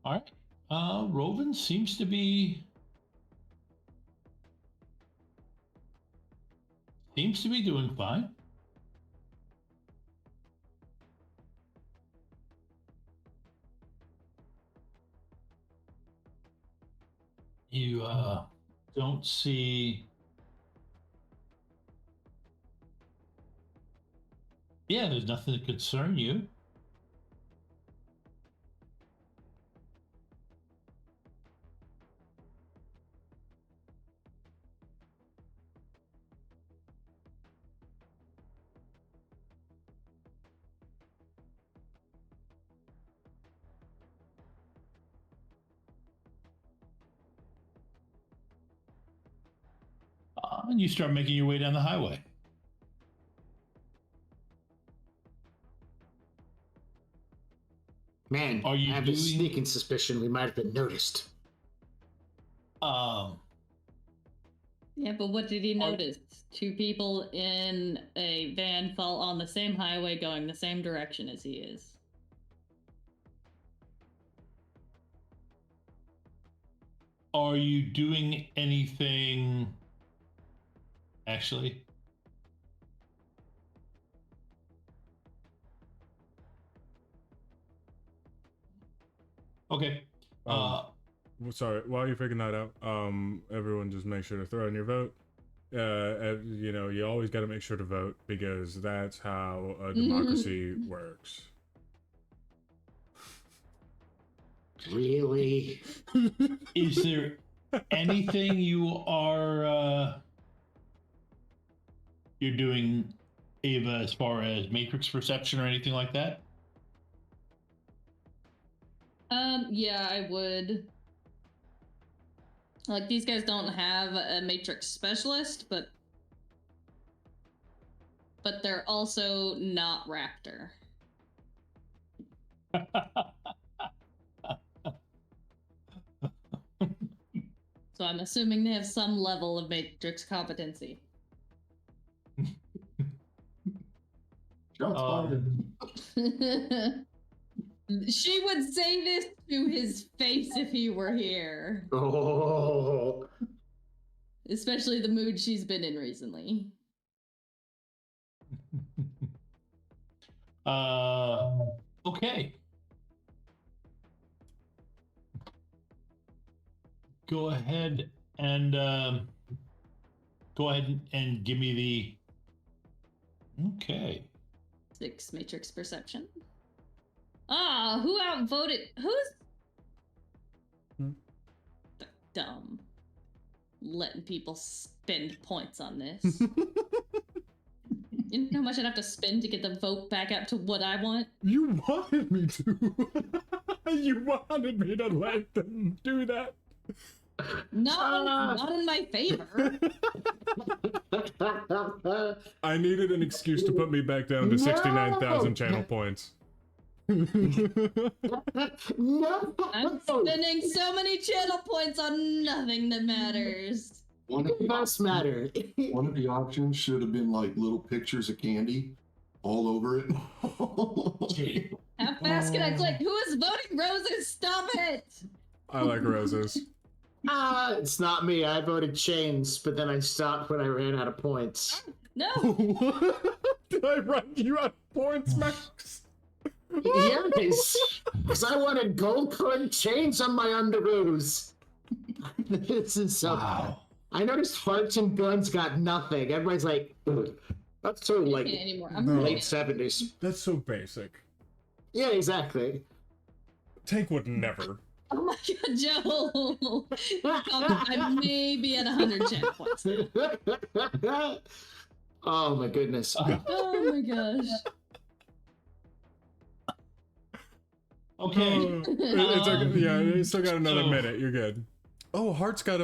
All right. Rovin seems to be doing fine. You don't see. Yeah, there's nothing to concern you. And you start making your way down the highway. Man, Are you I have a sneaking suspicion we might have been noticed. Yeah, but what did he notice? 2 people in a van fall on the same highway going the same direction as he is. Are you doing anything actually? Okay. Sorry, while you're figuring that out, everyone just make sure to throw in your vote. You always got to make sure to vote because that's how a democracy works. Really? Is there anything you're doing, Ava, as far as matrix perception or anything like that? Yeah, I would. Like, these guys don't have a Matrix specialist, but they're also not Raptor. So I'm assuming they have some level of Matrix competency. Shots fired. She would say this to his face if he were here. Oh. Especially the mood she's been in recently. Okay. Go ahead and give me the. Okay. 6 Matrix perception. Ah, who outvoted? Who's dumb? Letting people spend points on this. You know how much I'd have to spend to get the vote back up to what I want? You wanted me to. You wanted me to let them do that. No, not in my favor. I needed an excuse to put me back down to 69,000 channel points. I'm spending so many channel points on nothing that matters. One of the must matter. One of the options should have been like little pictures of candy all over it. How fast can I click? Who is voting roses? Stop it! I like roses. It's not me. I voted chains, but then I stopped when I ran out of points. No. Did I run you out of points, Max? Yes, because I wanted gold-colored chains on my underoos. This is so. Wow. I noticed hearts and guns got nothing. Everybody's like, ugh. That's so like anymore. late 70s. That's so basic. Yeah, exactly. Tank would never. Oh my god, Joe! I may be at 100 channel points. Oh my goodness. Oh my gosh. Okay. It's like, yeah, you still got another minute. You're good. Oh, Heart's got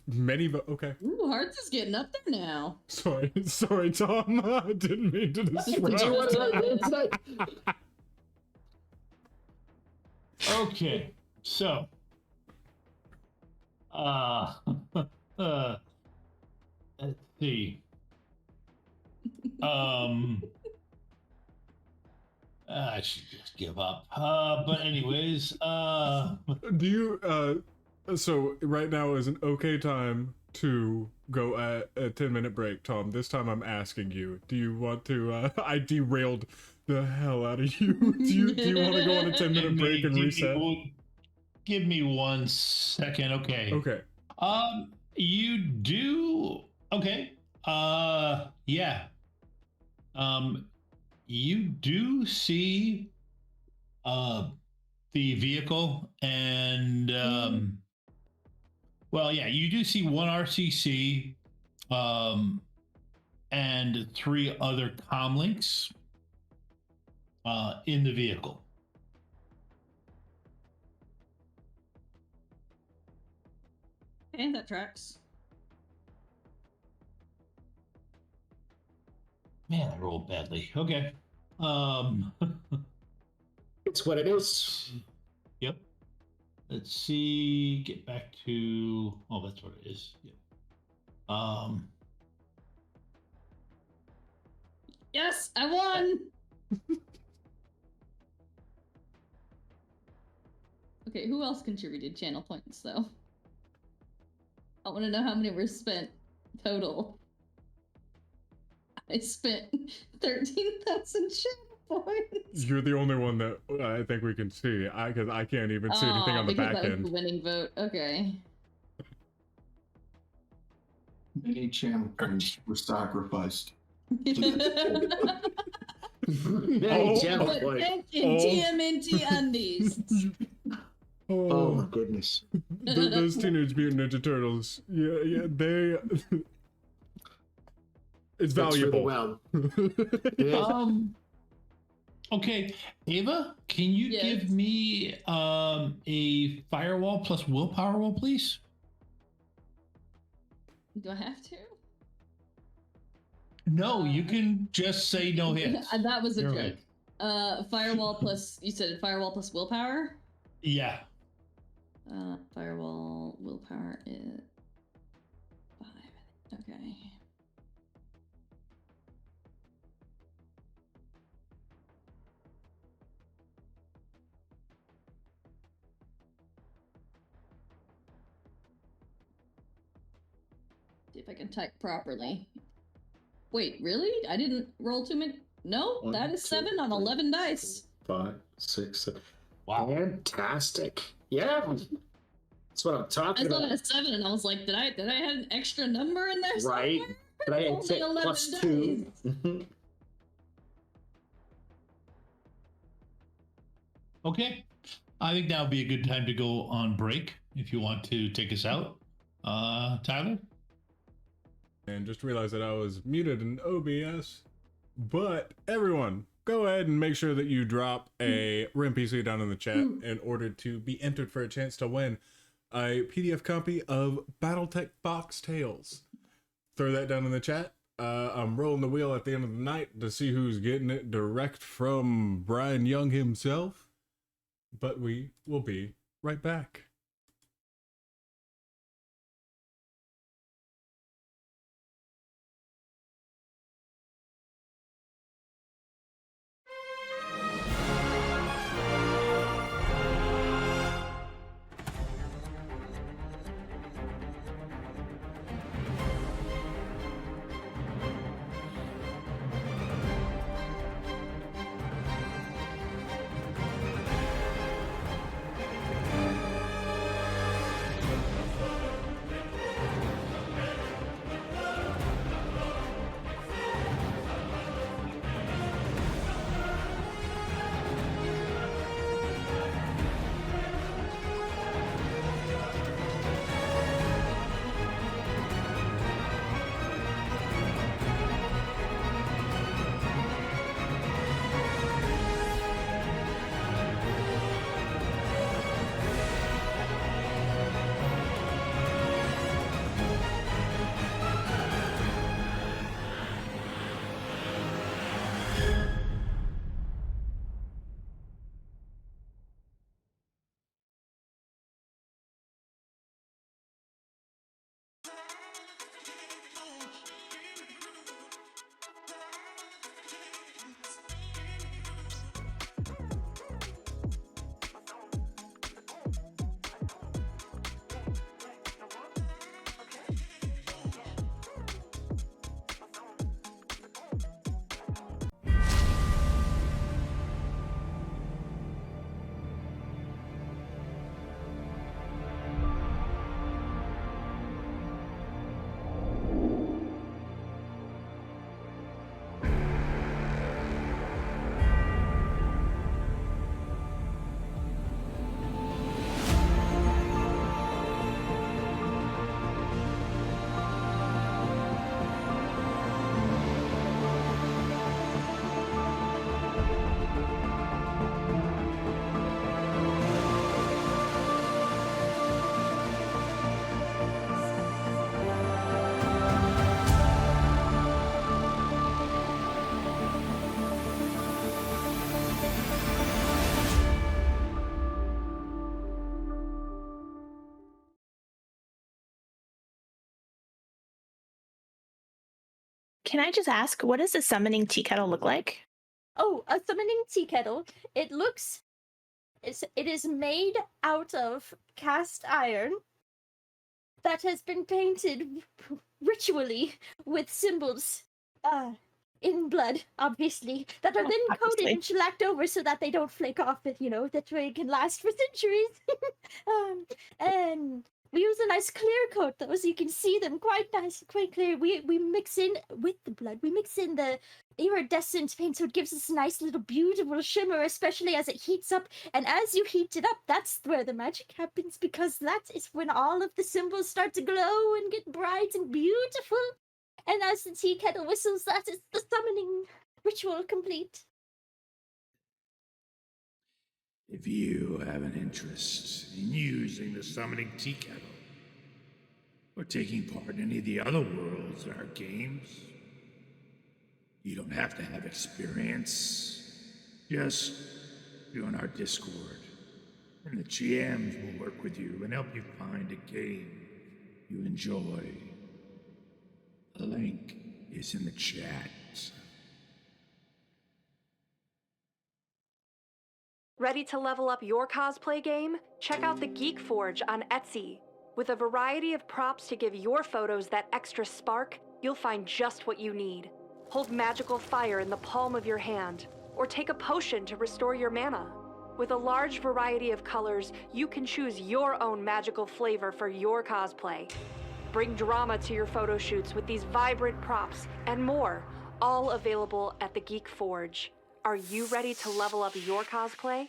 many. Okay. Ooh, Hearts is getting up there now. Sorry, Tom. I didn't mean to disrupt. Okay, so let's see. I should just give up. But anyways, do you so right now is an okay time to go at a 10-minute break, Tom. This time I'm asking you, do you want to I derailed the hell out of you. Do you want to go on a 10-minute break and reset? Give me 1 second. Okay. Okay. You do. Okay. Yeah. You do see the vehicle and well, yeah, you do see 1 RCC and 3 other comlinks in the vehicle. Okay, that tracks. Man, I rolled badly. Okay. It's what it is. Yep. Let's see. Get back to. Oh, that's what it is. Yep. Yes, I won. Okay, who else contributed channel points though? I want to know how many were spent total. I spent 13,000 channel points. You're the only one that I think we can see. Because I can't even see anything on the back that was end. the winning vote. Okay. Many channel points were sacrificed. Many channel Put points. Tank in TMNT undies. Oh my goodness. Those Teenage Mutant Ninja Turtles. Yeah, they. It's valuable. Well. Okay, Ava, can you Yes. give me a firewall plus willpower roll, please? Do I have to? No, you can just say no hits. That was a You're joke. Firewall plus, you said firewall plus willpower? Yeah. Firewall willpower is 5. Okay. See if I can type properly. Wait, really? I didn't roll too many. No, One, that is two, 7 on 11 dice. 5, 6, 7. Wow. Fantastic. Yeah. That's what I'm I talking saw about. that 7 and I was like, did I have an extra number in there? Right. Somewhere? But I had Only said 11 plus dice. 2. Mhm. Okay. I think that would be a good time to go on break if you want to take us out. Tyler? And just realized that I was muted in OBS. But everyone, go ahead and make sure that you drop a RMPC down in the chat in order to be entered for a chance to win a PDF copy of Battletech Fox Tales. Throw that down in the chat. I'm rolling the wheel at the end of the night to see who's getting it direct from Bryan Young himself. But we will be right back. Can I just ask, what does a summoning tea kettle look like? Oh, a summoning tea kettle. It is made out of cast iron that has been painted ritually with symbols in blood, obviously, that are then coated and shellacked over so that they don't flake off, that way it can last for centuries. And we use a nice clear coat, though, so you can see them quite nice, quite clear. We mix in, with the blood, we mix in the iridescent paint, so it gives us a nice little beautiful shimmer, especially as it heats up. And as you heat it up, that's where the magic happens, because that is when all of the symbols start to glow and get bright and beautiful. And as the tea kettle whistles, that is the summoning ritual complete. If you have an interest in using the summoning tea kettle, or taking part in any of the other worlds in our games, you don't have to have experience. Just join our Discord, and the GMs will work with you and help you find a game you enjoy. The link is in the chat. Ready to level up your cosplay game? Check out the Geek Forge on Etsy. With a variety of props to give your photos that extra spark, you'll find just what you need. Hold magical fire in the palm of your hand, or take a potion to restore your mana. With a large variety of colors, you can choose your own magical flavor for your cosplay. Bring drama to your photo shoots with these vibrant props and more, all available at the Geek Forge. Are you ready to level up your cosplay?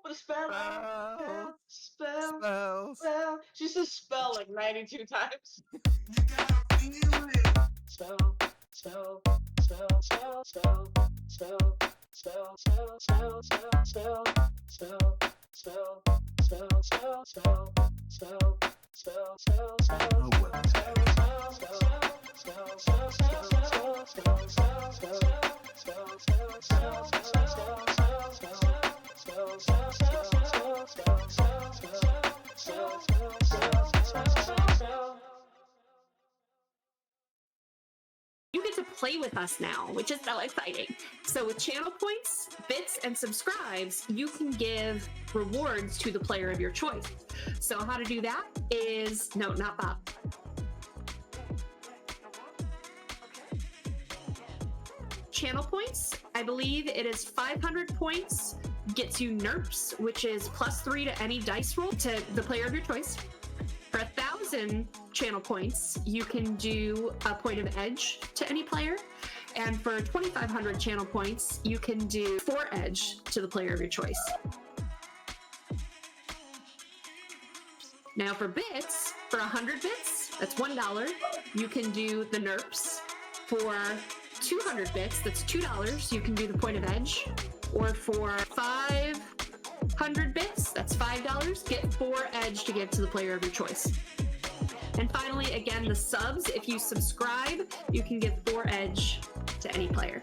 What a spell! Spell. She says spell like 92 times. Spell. You get to play with us now, which is so exciting. So with channel points, bits, and subscribes, you can give rewards to the player of your choice. So how to do that is, no, not Bob. Channel points, I believe it is 500 points, gets you NERPs, which is +3 to any dice roll to the player of your choice. For 1,000 channel points, you can do a point of edge to any player. And for 2,500 channel points, you can do 4 edge to the player of your choice. Now for bits, for 100 bits, that's $1. You can do the NERPs. For 200 bits, that's $2. You can do the point of edge. Or for 500 bits, that's $5. Get 4 edge to give to the player of your choice. And finally, again, the subs, if you subscribe, you can give 4 edge to any player.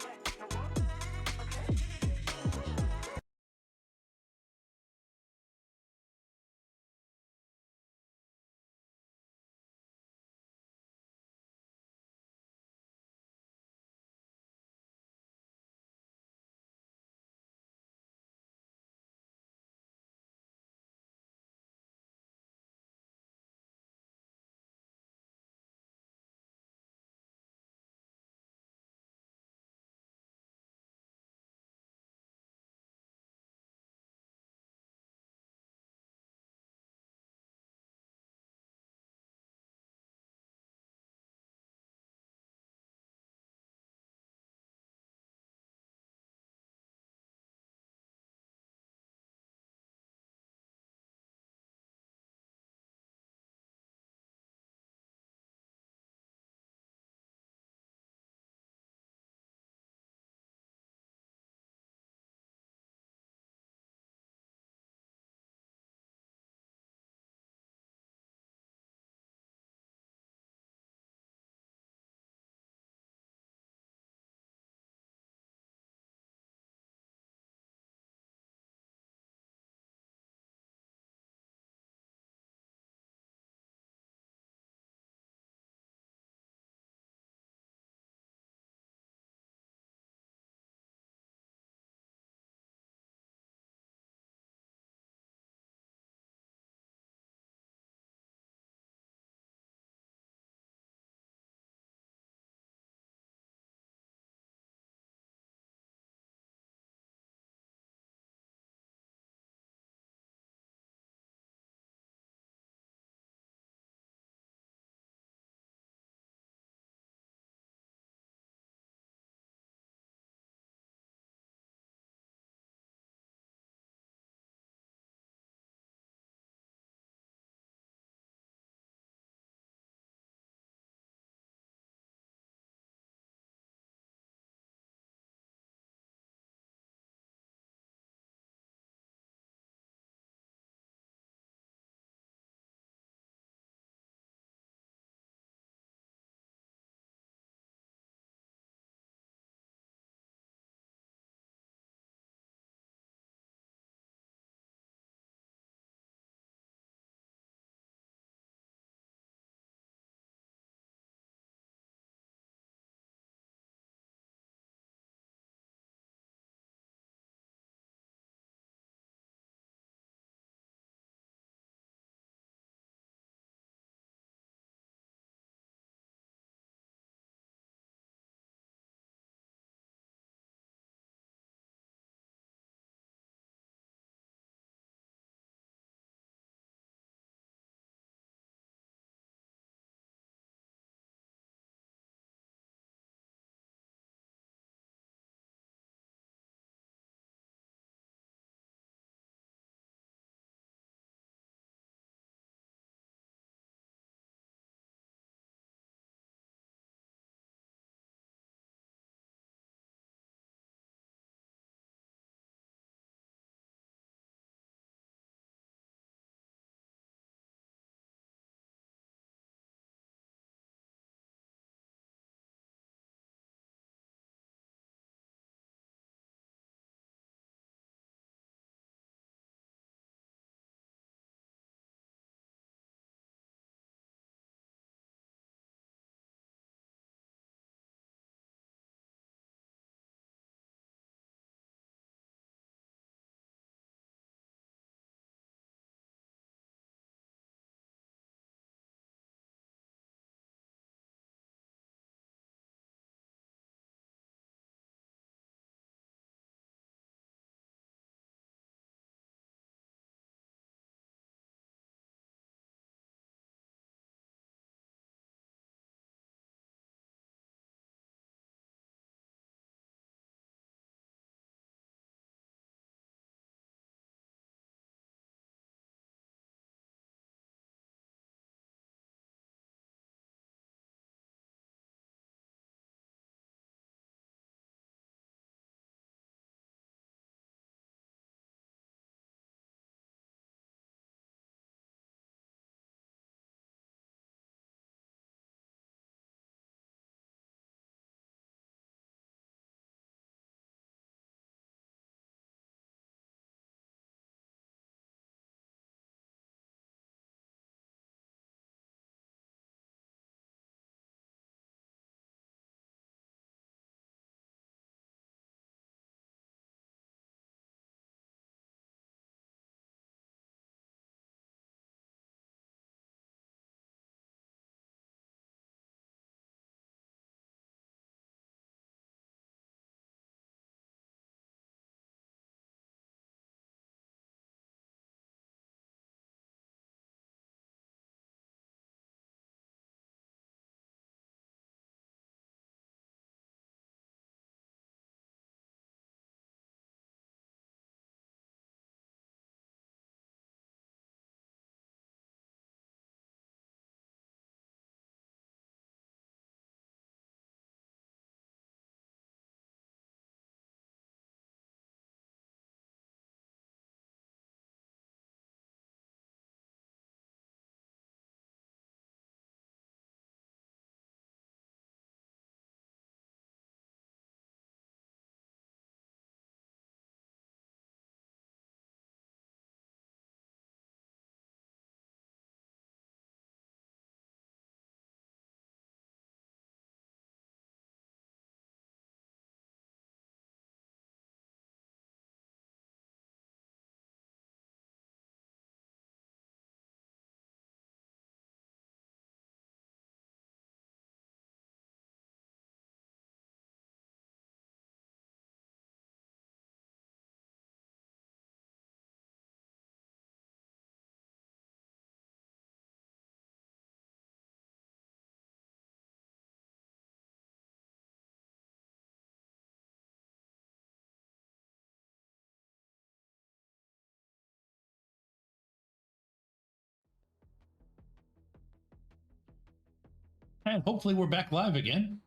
And hopefully we're back live again.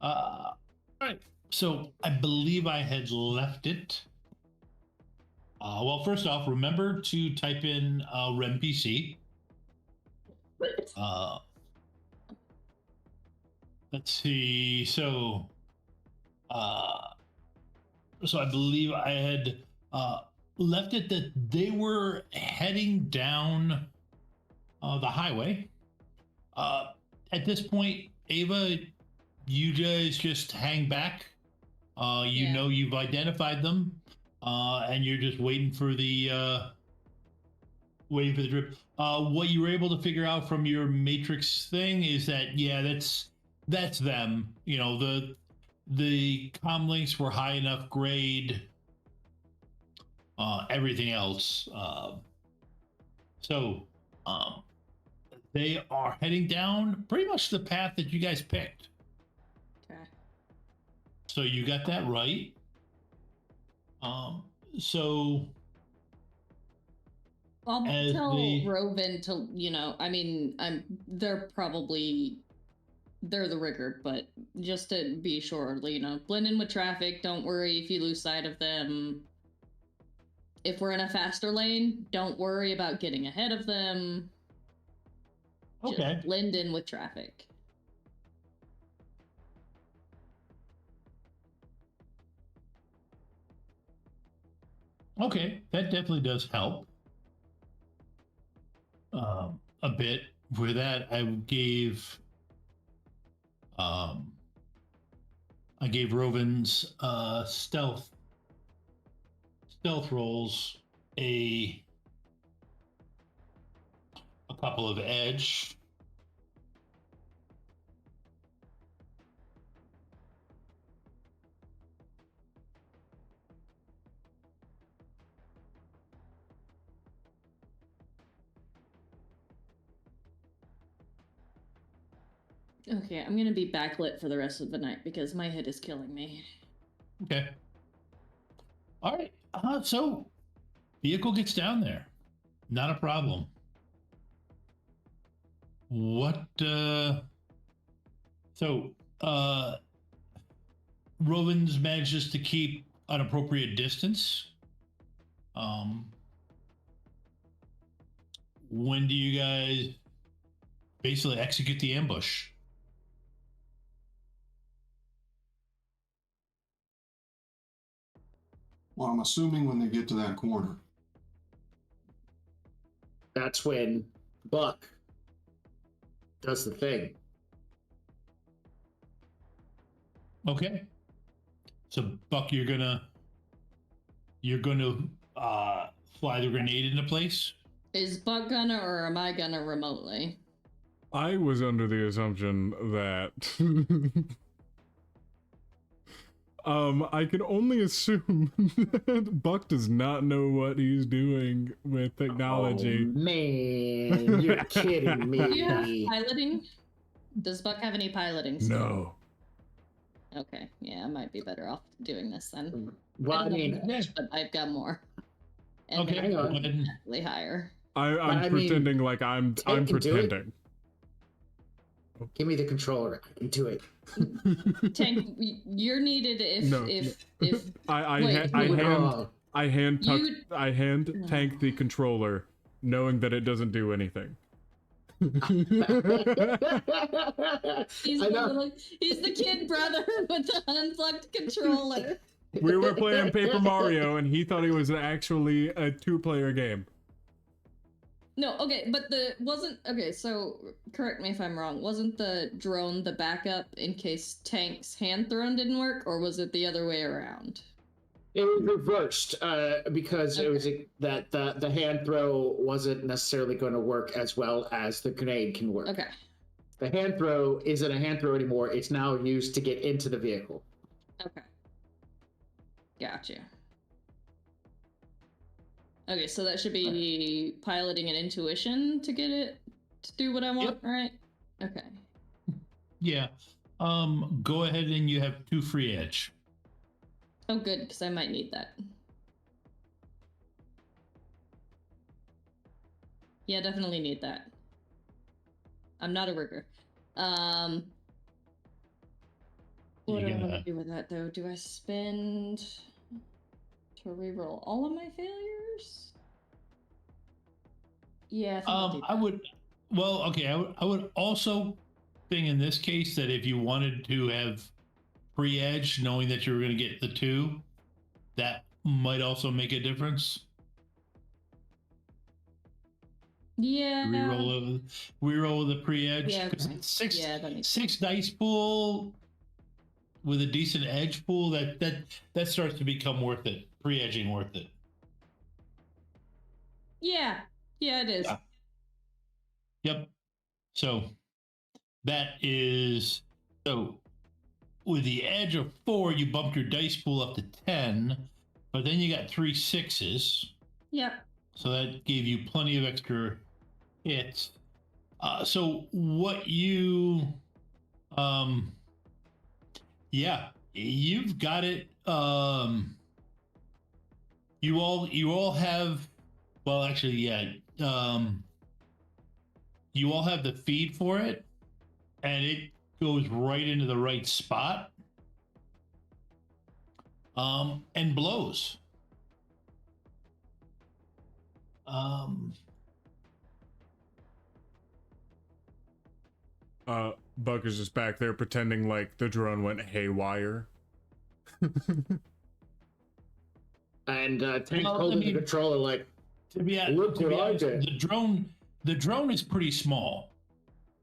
All right. So I believe I had left it. Well, first off, remember to type in RemPC. Let's see. So I believe I had left it that they were heading down the highway. At this point, Ava, you guys just hang back. You know you've identified them, and you're just waiting for the drip. What you were able to figure out from your matrix thing is that that's them. You know, the comm links were high enough grade. Everything else. They are heading down pretty much the path that you guys picked. Okay. So you got that right. So I'll tell Roven to, I mean, they're the rigger, but just to be sure, blend in with traffic. Don't worry if you lose sight of them. If we're in a faster lane, don't worry about getting ahead of them. Okay. Just blend in with traffic. Okay, that definitely does help. A bit. For that, I gave Rovin's stealth rolls a couple of edge. Okay, I'm gonna be backlit for the rest of the night because my head is killing me. Okay. All right. So vehicle gets down there. Not a problem. What? Rovens manages to keep an appropriate distance. When do you guys basically execute the ambush? Well, I'm assuming when they get to that corner. That's when Buck does the thing. Okay. So Buck, you're gonna fly the grenade into place? Is Buck gonna or am I gonna remotely? I was under the assumption that I can only assume that Buck does not know what he's doing with technology. Oh, man, you're kidding me. Do you have piloting? Does Buck have any piloting skill? No. Okay, yeah, I might be better off doing this then. Well, I mean, but I've got more. And okay, hang on. Definitely higher. I'm pretending like I'm pretending. Give me the controller. I can do it. Tank, you're needed if I hand Tank the controller, knowing that it doesn't do anything. He's the kid brother with the unplugged controller. We were playing Paper Mario, and he thought it was actually a 2-player game. No, okay, but so correct me if I'm wrong. Wasn't the drone the backup in case Tank's hand thrown didn't work, or was it the other way around? It was reversed because it was that the hand throw wasn't necessarily going to work as well as the grenade can work. Okay. The hand throw isn't a hand throw anymore. It's now used to get into the vehicle. Okay. Gotcha. Okay, so that should be piloting and intuition to get it to do what I want, right? Okay. Yeah. Go ahead and you have 2 free edge. Oh, good, because I might need that. Yeah, definitely need that. I'm not a rigger. What do I want to do with that though? Do I spend to reroll all of my failures? Yeah, I think I'll do that. I would. Well, okay. I would also think in this case that if you wanted to have pre-edge, knowing that you were going to get the 2, that might also make a difference. Yeah. Reroll the pre-edge. Yeah. Okay. Six. Yeah, that makes 6 dice pool with a decent edge pool. That starts to become worth it. Pre-edging worth it. Yeah. Yeah, it is. Yeah. Yep. So that is so. With the edge of 4, you bumped your dice pool up to 10, but then you got 3 6s. Yep. So that gave you plenty of extra hits. So what you, yeah, you've got it. You all have, well, actually, yeah. You all have the feed for it, and it goes right into the right spot. And blows. Bucker's just back there pretending like the drone went haywire. And Tank's holding the controller like, look what I did. The drone is pretty small.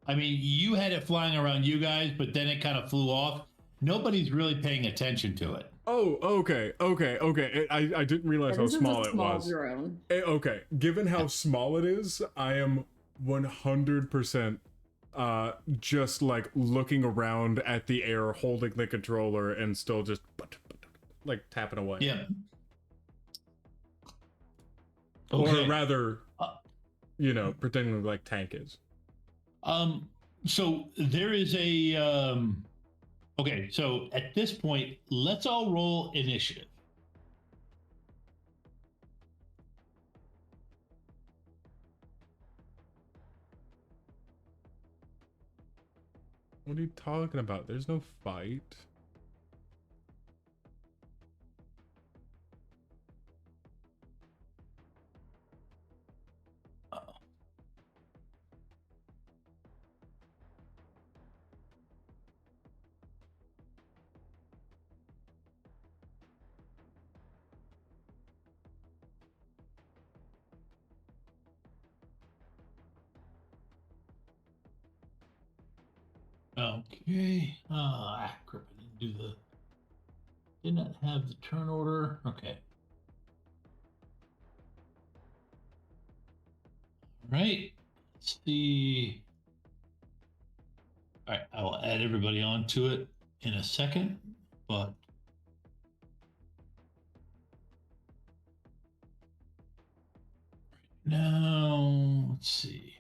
I mean, you had it flying around you guys, but then it kind of flew off. Nobody's really paying attention to it. Oh, okay. I didn't realize how small it was. Drone. Okay, given how small it is, I am 100% just like looking around at the air, holding the controller, and still just like tapping away. Yeah. Okay. Or rather, pretending like Tank is. So there is a okay, so at this point, let's all roll initiative. What are you talking about? There's no fight. Okay. Crap, I did not have the turn order. Okay. All right. Let's see. All right, I will add everybody onto it in a second, but now let's see.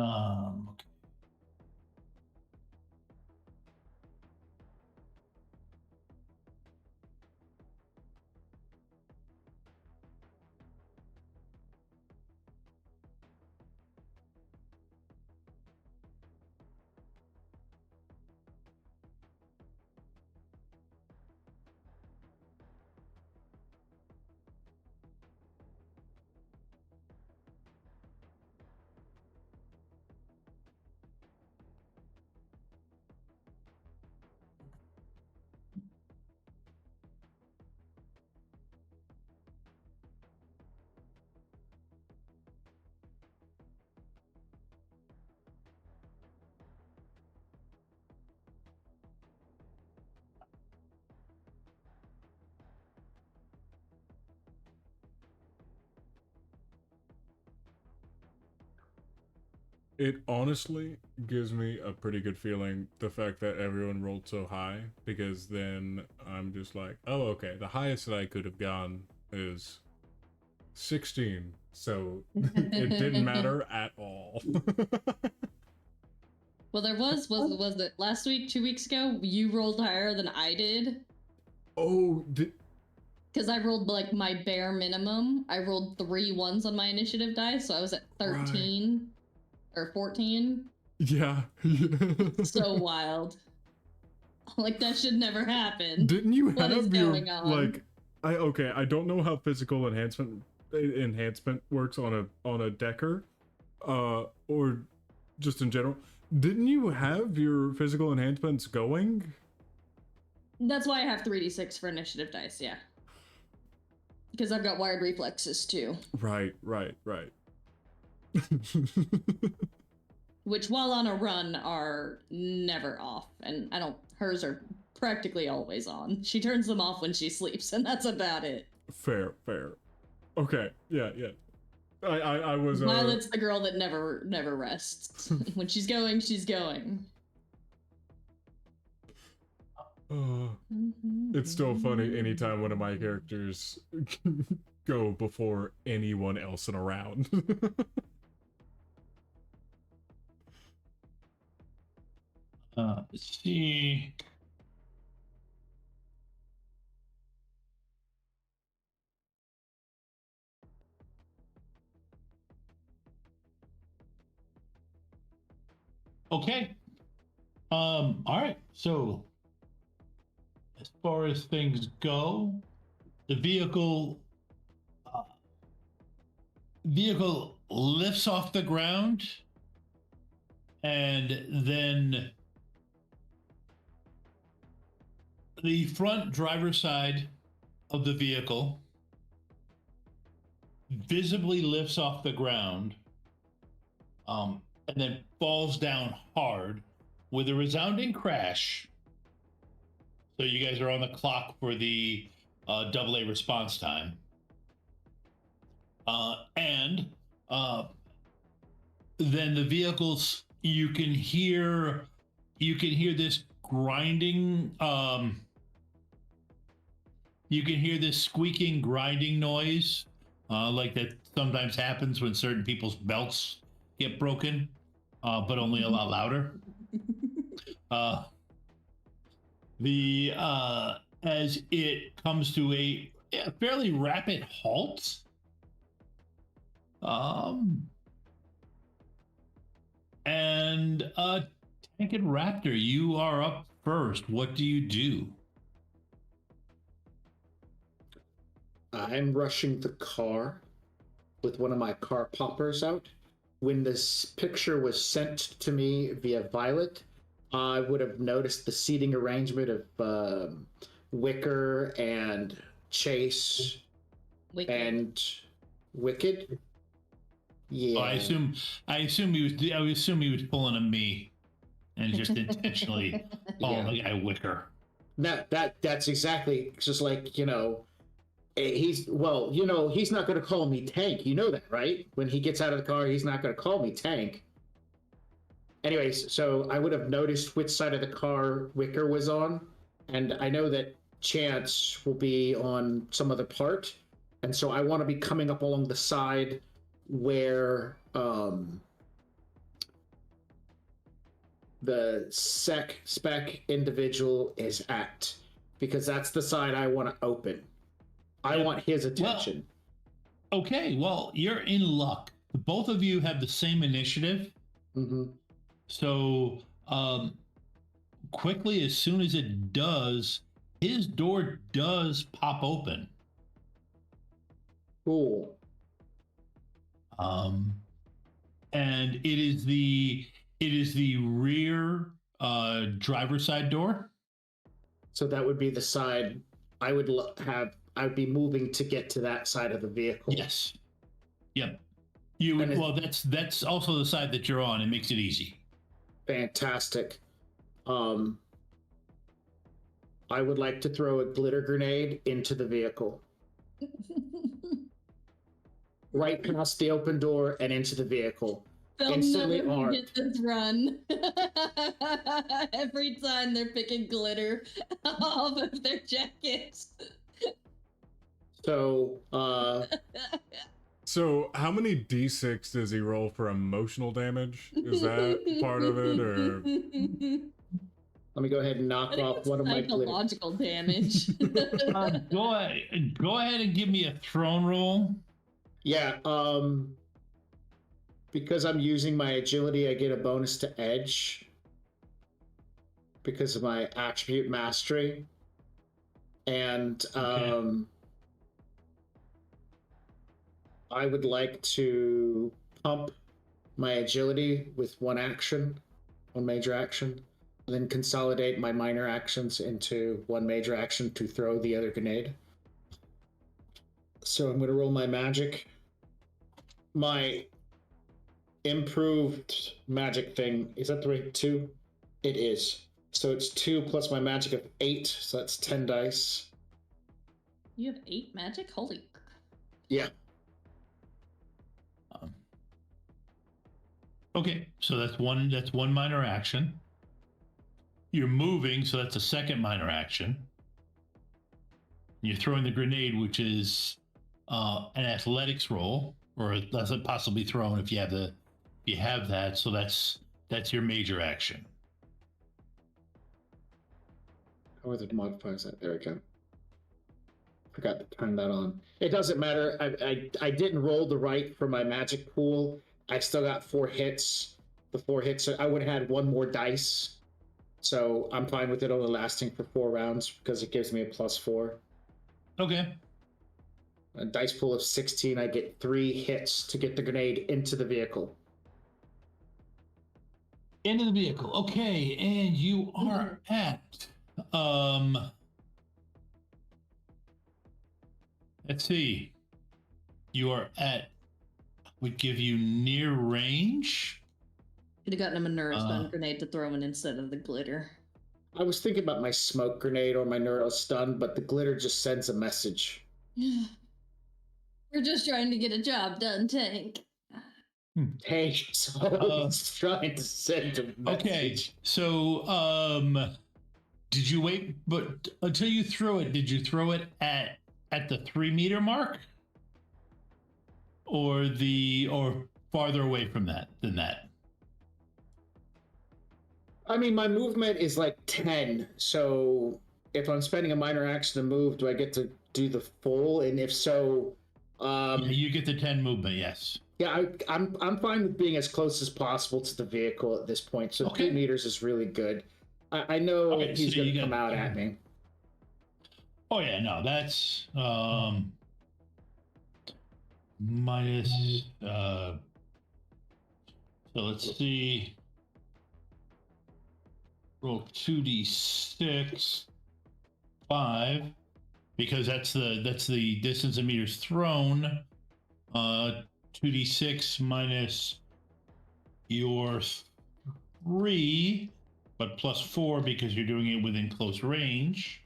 Okay. It honestly gives me a pretty good feeling, the fact that everyone rolled so high, because then I'm just like, oh, okay, the highest that I could have gone is 16, so it didn't matter at all. Well, there was it last week, 2 weeks ago? You rolled higher than I did. Oh, because I rolled like my bare minimum. I rolled 3 ones on my initiative dice, so I was at 13 or 14. Yeah. So wild. Like that should never happen. Didn't you What is have your going on? like? I don't know how physical enhancement works on a Decker, or just in general. Didn't you have your physical enhancements going? That's why I have 3d6 for initiative dice, yeah. Because I've got wired reflexes too. Right. Which, while on a run, are never off. And hers are practically always on. She turns them off when she sleeps, and that's about it. Fair. Okay, yeah. I was. Violet's the girl that never rests. When she's going, she's going. It's still funny anytime one of my characters go before anyone else in a round. Let's see. Okay. All right. So, as far as things go, the vehicle lifts off the ground, and then the front driver's side of the vehicle visibly lifts off the ground, and then falls down hard with a resounding crash. So you guys are on the clock for the AA response time. And then the vehicles, you can hear this grinding, you can hear this squeaking, grinding noise, like that sometimes happens when certain people's belts get broken, but only a lot louder. As it comes to a fairly rapid halt, and Tank and Raptor, you are up first. What do you do? I'm rushing the car with one of my car poppers out. When this picture was sent to me via Violet, I would have noticed the seating arrangement of Wicker and Chase and Wicked. Yeah. Oh, I assume he was pulling a me and just intentionally calling the guy Wicker. That's exactly just like, he's not going to call me Tank. You know that, right? When he gets out of the car, he's not going to call me Tank. Anyways, so I would have noticed which side of the car Wicker was on, and I know that Chance will be on some other part, and so I want to be coming up along the side where the spec individual is at, because that's the side I want to open. I want his attention. Well, okay, well, you're in luck. Both of you have the same initiative. Mm-hmm. So, quickly, as soon as it does, his door does pop open. Cool. And it is the rear driver's side door. So that would be the side I would I'd be moving to get to that side of the vehicle. Yes. Yep. That's also the side that you're on. It makes it easy. Fantastic. I would like to throw a glitter grenade into the vehicle. Right past the open door and into the vehicle. They'll instantly never armed. get this run. Every time they're picking glitter off of their jackets. So, So, how many d6 does he roll for emotional damage? Is that part of it, or? let me go ahead and I knock think off it's one of my glitter. psychological damage. Go ahead and give me a throne roll. Yeah, because I'm using my agility, I get a bonus to edge because of my attribute mastery. And I would like to pump my agility with one major action, and then consolidate my minor actions into one major action to throw the other grenade. So I'm going to roll my magic. My improved magic thing, is that the right 2? It is. So it's 2 plus my magic of 8, so that's 10 dice. You have 8 magic? Holy. Yeah. Okay, so that's one minor action. You're moving, so that's a second minor action. You're throwing the grenade, which is an athletics roll, or that's possibly thrown if you have that. So that's your major action. How are the modifiers? There we go. Forgot to turn that on. It doesn't matter. I didn't roll the right for my magic pool. I still got 4 hits. The 4 hits, I would have had 1 more dice. So I'm fine with it only lasting for 4 rounds because it gives me a +4. Okay. A dice pool of 16, I get 3 hits to get the grenade into the vehicle. Into the vehicle. Okay, and you are at let's see. You are at, would give you near range. Could have gotten him a neurostun grenade to throw in instead of the glitter. I was thinking about my smoke grenade or my neurostun, but the glitter just sends a message. We're just trying to get a job done, Tank. Hey, so he's trying to send a message. Okay, so did you wait? But until you throw it, did you throw it at the 3 meter mark, or farther away from that than that? I mean, my movement is like 10, so if I'm spending a minor action to move, do I get to do the full? And if so, yeah, you get the 10 movement. Yes. Yeah, I'm fine with being as close as possible to the vehicle at this point. So 3 meters is really good. I know he's going to come out at me. Oh yeah, no, that's minus. So let's see. Roll 2d6, 5, because that's the distance in meters thrown. 2d6 minus your 3, but +4 because you're doing it within close range.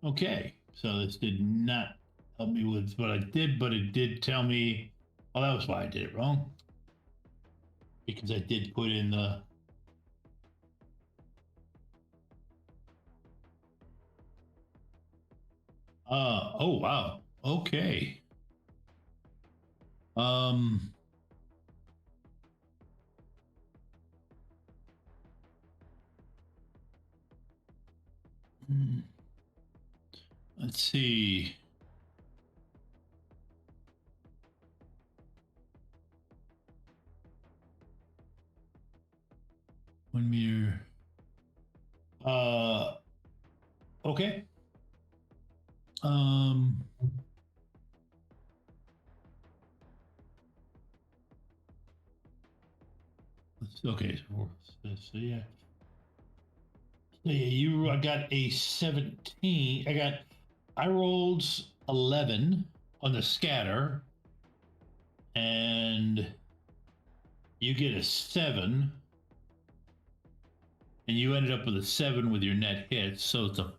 Okay, so this did not help me with what I did, but it did tell me. Oh, that was why I did it wrong. Because I did put in the. Oh wow. Okay. Let's see. One meter. Okay. Okay. So yeah. So yeah, I got a 17. I rolled 11 on the scatter, and you get a 7. And you ended up with a 7 with your net hits, so it's a.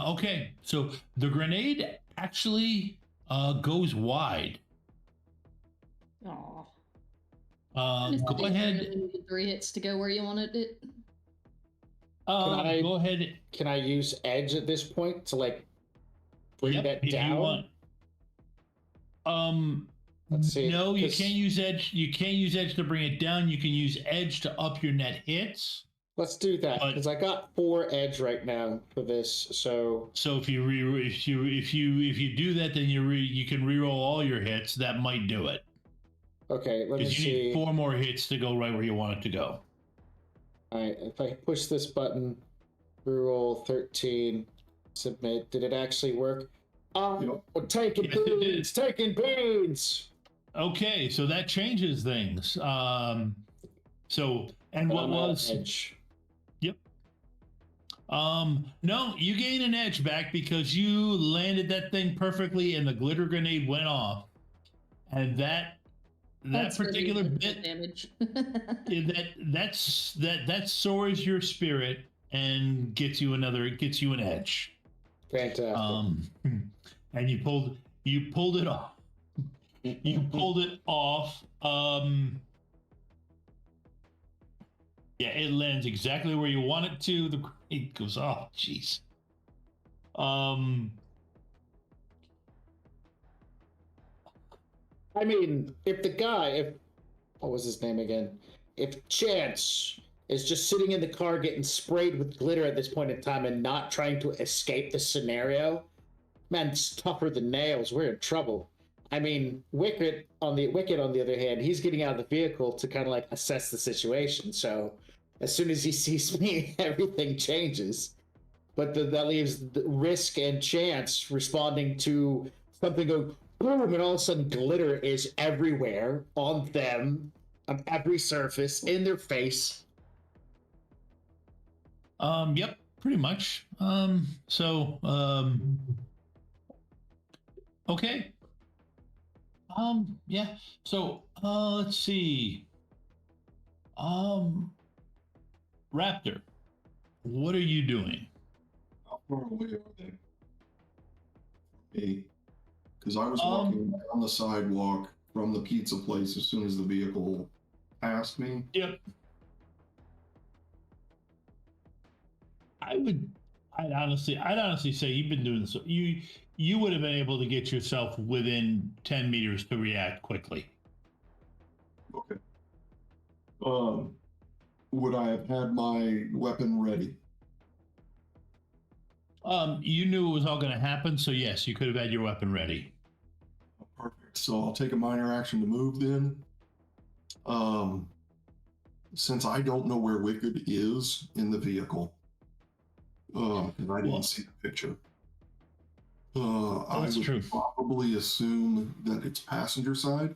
Okay, so the grenade actually goes wide. Aw. Go ahead. Really needed 3 hits to go where you wanted it. Go ahead. Can I use edge at this point to like bring that if down? you want. Let's see. No, you can't use edge. You can't use edge to bring it down. You can use edge to up your net hits. Let's do that because I got 4 edge right now for this. So if you do that, then you can reroll all your hits. That might do it. Okay, let me Because you see. need 4 more hits to go right where you want it to go. All right, if I push this button, reroll 13, submit. Did it actually work? Oh, taking beans, taking beans. Okay, so that changes things. What was edge? Yep. No, you gain an edge back because you landed that thing perfectly, and the glitter grenade went off, and that particular bit damage. that soars your spirit and gets you an edge. Fantastic. And you pulled it off. You pulled it off. Yeah, it lands exactly where you want it to. The grenade goes off. Jeez. I mean, if what was his name again? If Chance is just sitting in the car getting sprayed with glitter at this point in time and not trying to escape the scenario, man, it's tougher than nails. We're in trouble. I mean, Wicked on the other hand, he's getting out of the vehicle to kind of like assess the situation. So as soon as he sees me, everything changes. But that leaves the Risk and Chance responding to something going boom, and all of a sudden glitter is everywhere on them, on every surface, in their face. Yep, pretty much. Okay. Yeah. So, let's see. Raptor, what are you doing? How far away are they? Because I was walking down the sidewalk from the pizza place as soon as the vehicle passed me. Yep. I'd honestly say you've been doing this. You would have been able to get yourself within 10 meters to react quickly. Okay. Would I have had my weapon ready? You knew it was all going to happen, so yes, you could have had your weapon ready. Perfect. So I'll take a minor action to move then. Since I don't know where Wicked is in the vehicle, because I didn't see the picture, I would probably assume that it's passenger side,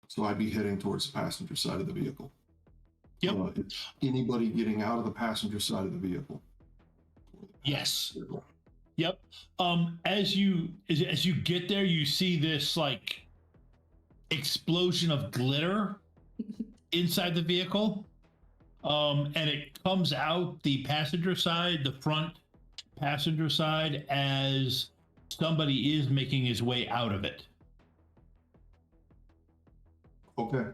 so I'd be heading towards the passenger side of the vehicle. Yep. It's anybody getting out of the passenger side of the vehicle. Yes. Yep. As you get there, you see this like explosion of glitter inside the vehicle. And it comes out the passenger side, the front passenger side, as somebody is making his way out of it. Okay.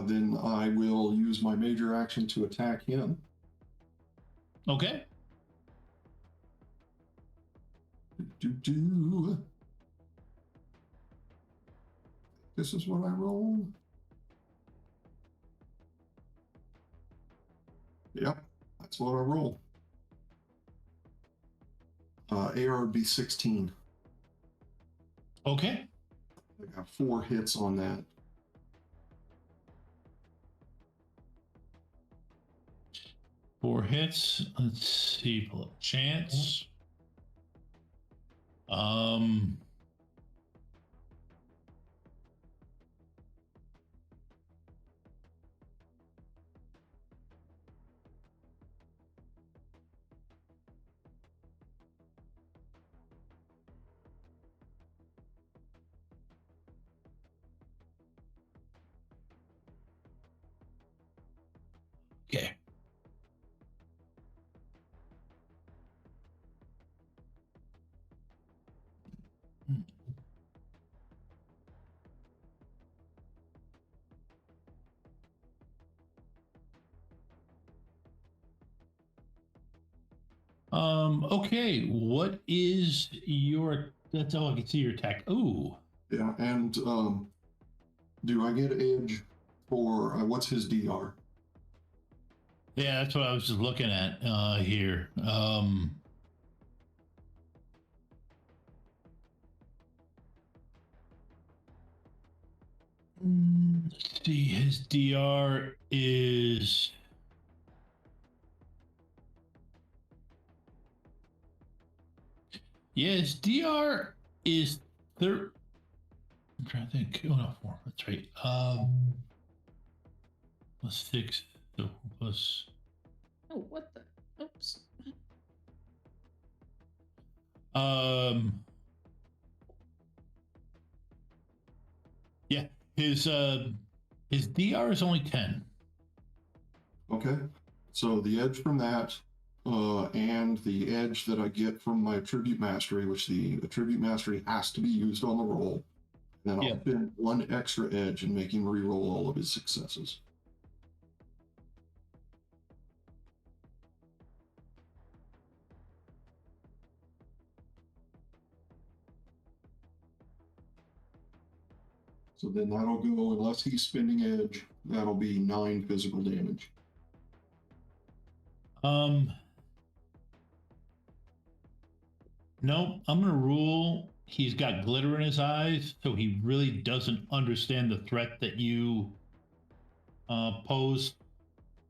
Then I will use my major action to attack him. Okay. This is what I roll. Yep, that's what I roll. AR would be 16. Okay. I got 4 hits on that. Four hits. Let's see. Pull up Chance. Okay. Okay, what is your... That's all I can see your attack. Ooh. Yeah, and do I get edge for what's his DR? Yeah, that's what I was just looking at here. Let's see, his DR is... Yeah, his DR is I'm trying to think. Oh no, 4. That's right. Plus 6. So plus... Oh, what the? Oops. Yeah, his DR is only 10. Okay, so the edge from that, and the edge that I get from my attribute mastery, which the attribute mastery has to be used on the roll, then I'll spend 1 extra edge and make him reroll all of his successes. So then that'll go, unless he's spending edge, that'll be 9 physical damage. No, I'm gonna rule he's got glitter in his eyes, so he really doesn't understand the threat that you pose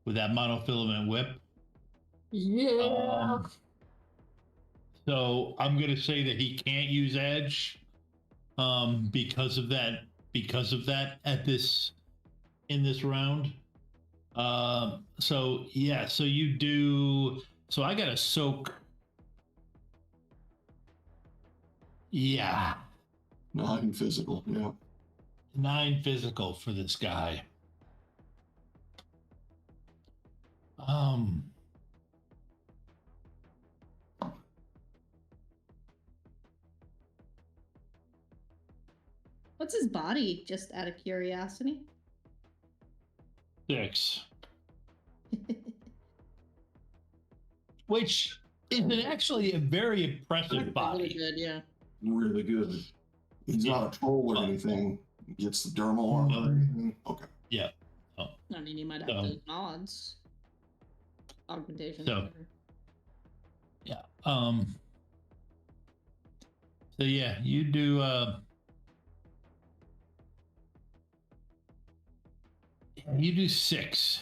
with that monofilament whip. Yeah. So I'm gonna say that he can't use edge because of that. Because of that in this round. So yeah, so you do. So I got to soak. Yeah. 9 physical, yeah. 9 physical for this guy. What's his body, just out of curiosity? 6. Which is actually a very impressive body. Really good, yeah. Really good. He's not a troll or anything. He gets the dermal armor or anything. Okay. Yeah. I mean, he might have those mods. Augmentation. So, yeah. So yeah, you do you do 6.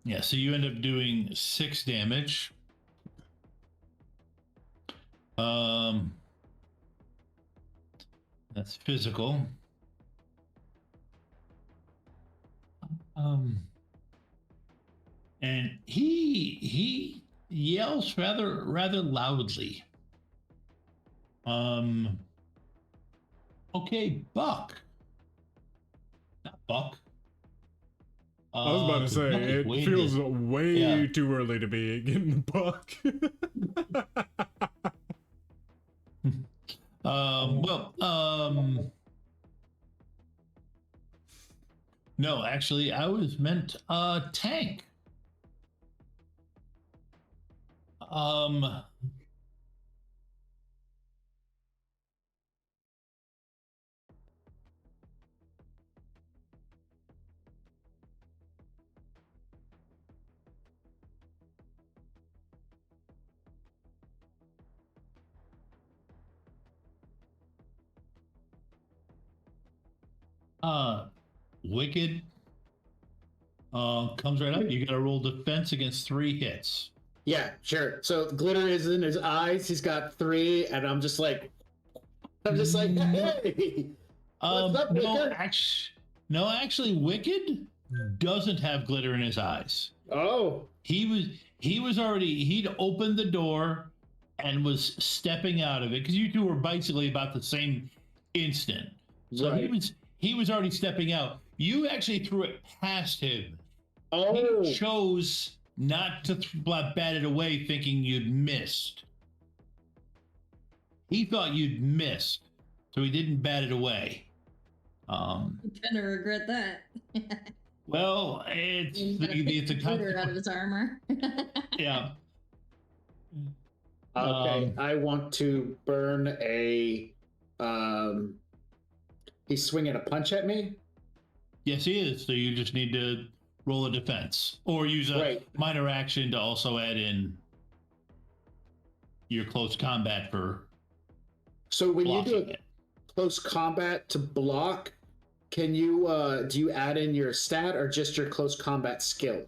Yeah, so you end up doing 6 damage. That's physical. And he yells rather loudly. Okay, Buck. Not Buck. I was about to say, it feels way too early to be getting the Buck. No, actually, I was meant tank. Wicked comes right up. You got to roll defense against 3 hits. Yeah, sure. So the glitter is in his eyes. He's got 3, and I'm just like, hey. What's up, Wicked? Actually, Wicked doesn't have glitter in his eyes. Oh. He'd opened the door and was stepping out of it because you two were basically about the same instant. So right. he was already stepping out. You actually threw it past him. Oh. He chose not to bat it away, thinking you'd missed. He thought you'd missed, so he didn't bat it away. Gonna regret that. Well, it's a glitter out of his armor. Yeah. Okay, I want to burn a. He's swinging a punch at me. Yes, he is. So you just need to roll a defense or use a minor action to also add in your close combat for. So when you do a close combat to block, can you do you add in your stat or just your close combat skill?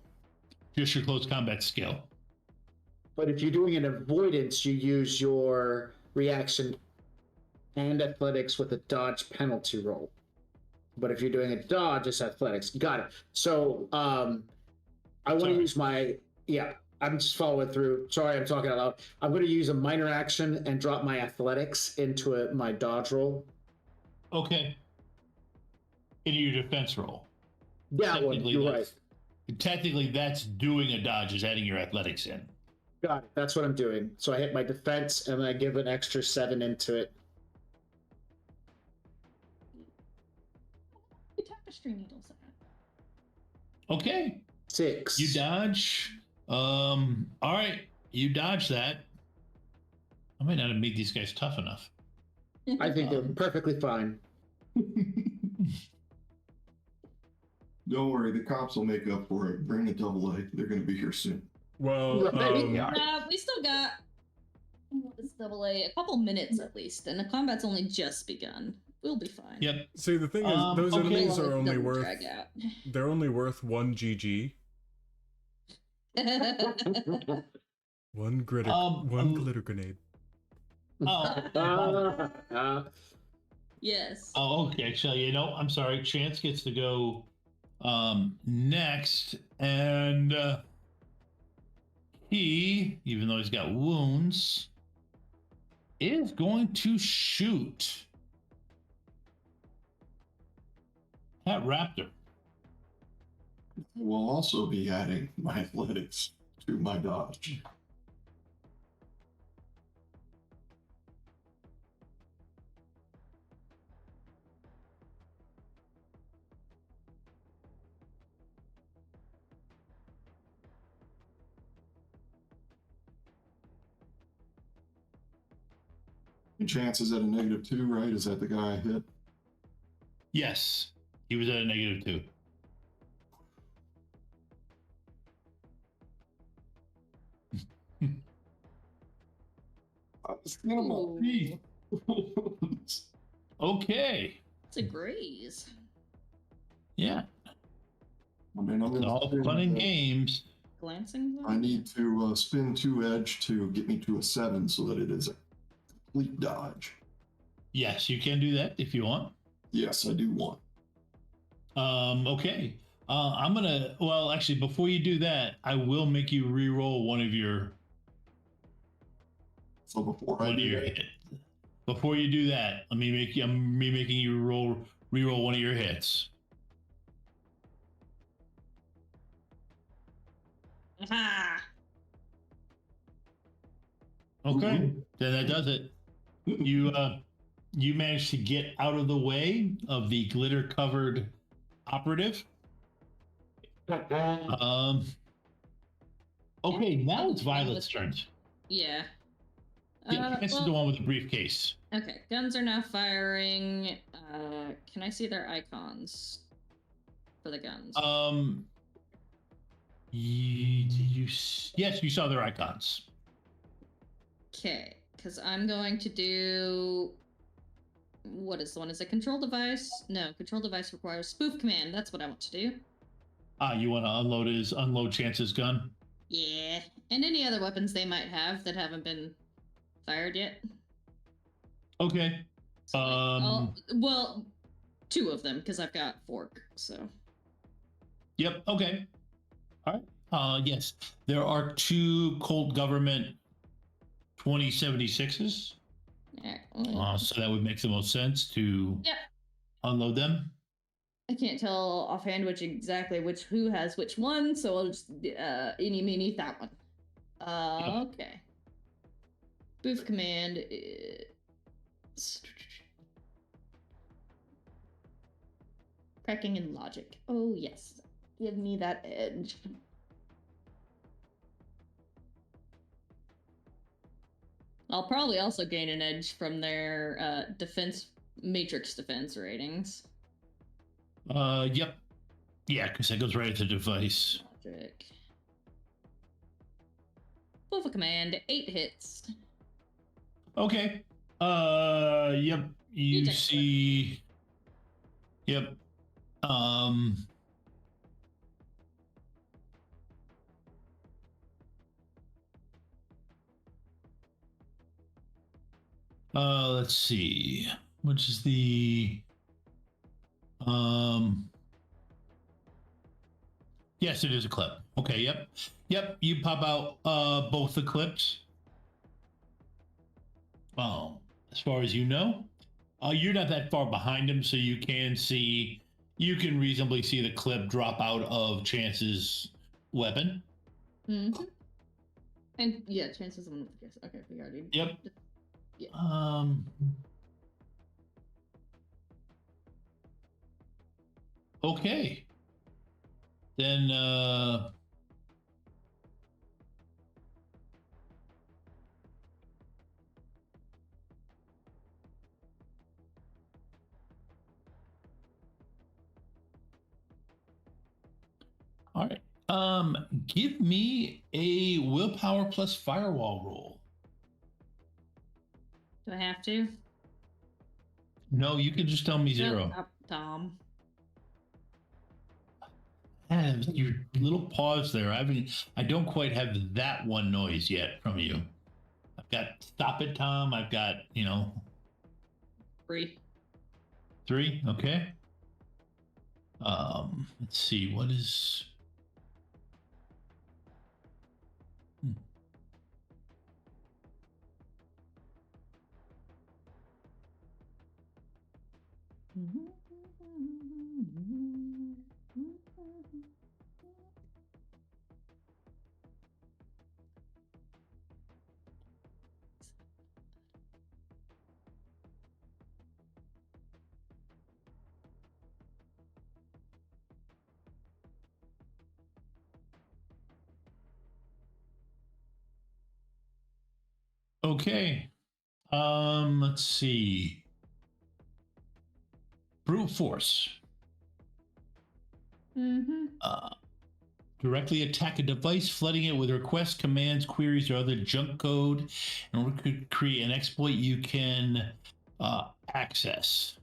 Just your close combat skill. But if you're doing an avoidance, you use your reaction and athletics with a dodge penalty roll. But if you're doing a dodge, it's athletics. Got it. So I want to use my I'm just following through. Sorry, I'm talking out loud. I'm going to use a minor action and drop my athletics into my dodge roll. Okay. In your defense roll. That one, you're right. Technically, that's doing a dodge, is adding your athletics in. Got it. That's what I'm doing. So I hit my defense and then I give an extra 7 into it. Tapestry needles. Okay. 6. You dodge. All right. You dodge that. I might not have made these guys tough enough. I think they're perfectly fine. Don't worry, the cops will make up for it. Bring a double A. They're going to be here soon. Well, we still got this double A, a couple minutes at least, and the combat's only just begun. We'll be fine. Yep. See, the thing is, those enemies are only worth. Drag out. They're only worth 1 GG. One glitter grenade. Yes. Oh, okay. So I'm sorry. Chance gets to go next, and he, even though he's got wounds, is going to shoot that raptor. I will also be adding my athletics to my dodge. And Chance is at a -2, right? Is that the guy I hit? Yes, he was at a -2. I was thinking about me. Okay. It's a graze. Yeah. I mean, it's all fun and games. Glancing. I need to spin 2 edge to get me to a 7 so that it is a complete dodge. Yes, you can do that if you want. Yes, I do want. Okay. I'm gonna. Well, actually, before you do that, I will make you re-roll one of your. So before one of your hits. Before you do that, I'm making you re-roll one of your hits. Aha! Okay, then that does it. You managed to get out of the way of the glitter-covered operative. Okay, now it's Violet's turn. Yeah. Yeah, this is the one with the briefcase. Okay, guns are now firing. Can I see their icons for the guns? Yes, you saw their icons. Okay, because I'm going to do. What is the one? Is it control device? No, control device requires spoof command. That's what I want to do. You want to unload Chance's gun? Yeah, and any other weapons they might have that haven't been fired yet. Okay. So well, 2 of them because I've got fork. So. Yep. Okay. All right. Yes, there are 2 Colt Government 2076s. So that would make the most sense to unload them. I can't tell offhand who has which one, so I'll just eeny meeny that one. Okay. Booth command is Cracking in logic. Oh, yes. Give me that edge. I'll probably also gain an edge from their matrix defense ratings. Yep. Yeah, because that goes right at the device. Logic. Wolf of Command, 8 hits. Okay. Yep. You see. Yep. Let's see. Which is the yes, it is a clip. Okay, yep. You pop out both the clips. As far as you know, you're not that far behind him, so you can reasonably see the clip drop out of Chance's weapon. Mm-hmm. And yeah, Chance's one with the guess. Okay, we already. Yep. Yeah. Okay. Then all right. Give me a willpower plus firewall roll. Do I have to? No, you can just tell me 0. Nope, Tom. Your little pause there. I don't quite have that one noise yet from you. I've got stop it, Tom. I've got 3. 3. Okay. Let's see. What is? Okay. Let's see. Brute force. Mm-hmm. Directly attack a device, flooding it with requests, commands, queries, or other junk code in order to create an exploit you can access.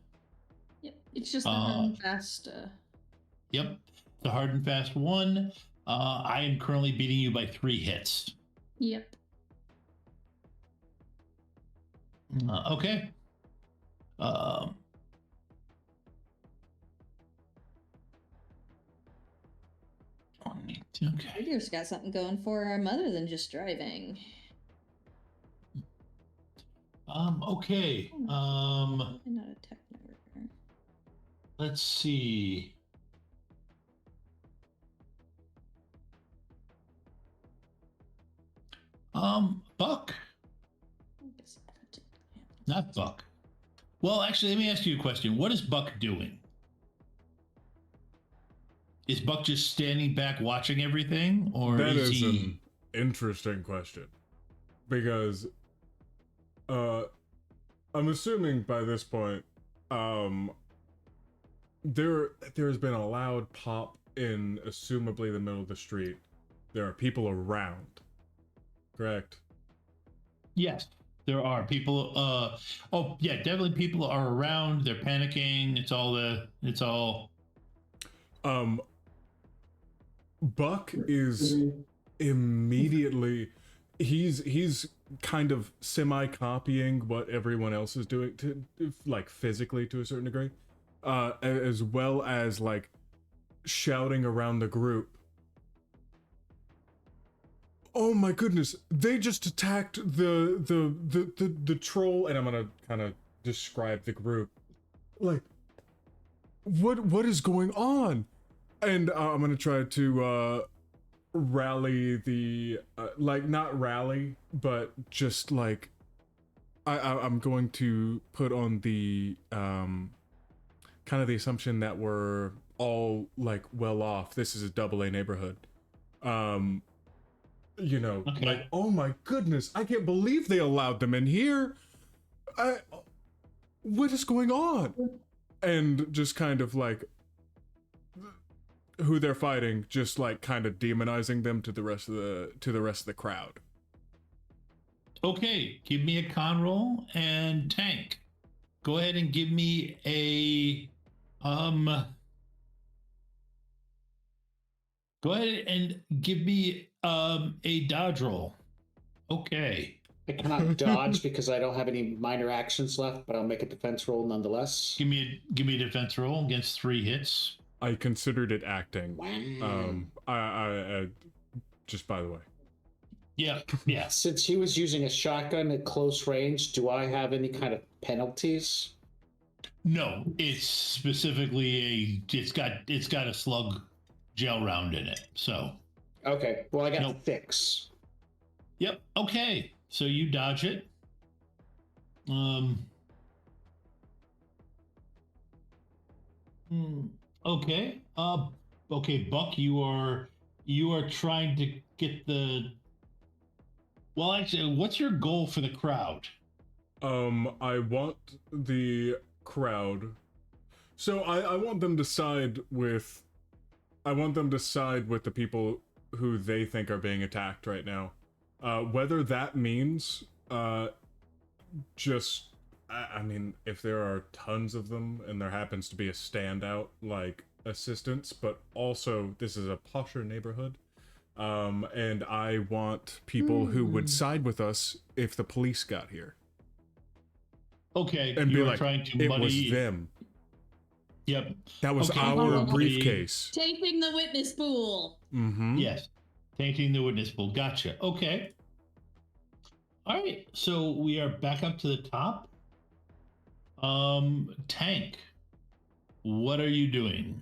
Yep, it's just the hard and fast. Yep, the hard and fast one. I am currently beating you by 3 hits. Yep. Okay. Okay. Radio's got something going for him other than just driving. Okay. Not a techno. Let's see. Buck. Not Buck. Well, actually, let me ask you a question. What is Buck doing? Is Buck just standing back watching everything, or that is is he? An interesting question, because I'm assuming by this point, there's been a loud pop in assumably the middle of the street. There are people around, correct? Yes, there are people. Oh yeah, definitely people are around. They're panicking. It's all. Buck is immediately. He's kind of semi-copying what everyone else is doing, to like physically to a certain degree, as well as like shouting around the group. Oh my goodness! They just attacked the troll, and I'm gonna kind of describe the group. Like, what is going on? And I'm gonna try to rally the like, not rally, but just like I'm going to put on the kind kind of the assumption that we're all like well off. This is a AA neighborhood. You know, like, oh my goodness, I can't believe they allowed them in here. What is going on? And just kind of like who they're fighting, just like kind of demonizing them to the rest of the crowd. Okay, give me a con roll, and Tank, go ahead and give me a go ahead and give me a dodge roll. Okay. I cannot dodge because I don't have any minor actions left, but I'll make a defense roll nonetheless. Give me a defense roll against 3 hits. I considered it acting. Wow. I just by the way. Yeah. Since he was using a shotgun at close range, do I have any kind of penalties? No, it's specifically it's got a slug gel round in it. So. Okay. Well, I got 6. Yep. Okay. So you dodge it. Okay. Okay, Buck, you are trying to get the. Well, actually, what's your goal for the crowd? I want the crowd. So I want them to side with. I want them to side with the people who they think are being attacked right now. Whether that means just. I mean, if there are tons of them and there happens to be a standout like assistance, but also this is a posher neighborhood. And I want people who would side with us if the police got here. Okay, and be like, trying to it muddy... was them. Yep. That was our briefcase. Tainting the witness pool. Mm-hmm. Yes. Tainting the witness pool. Gotcha. Okay. All right. So we are back up to the top. Tank, what are you doing?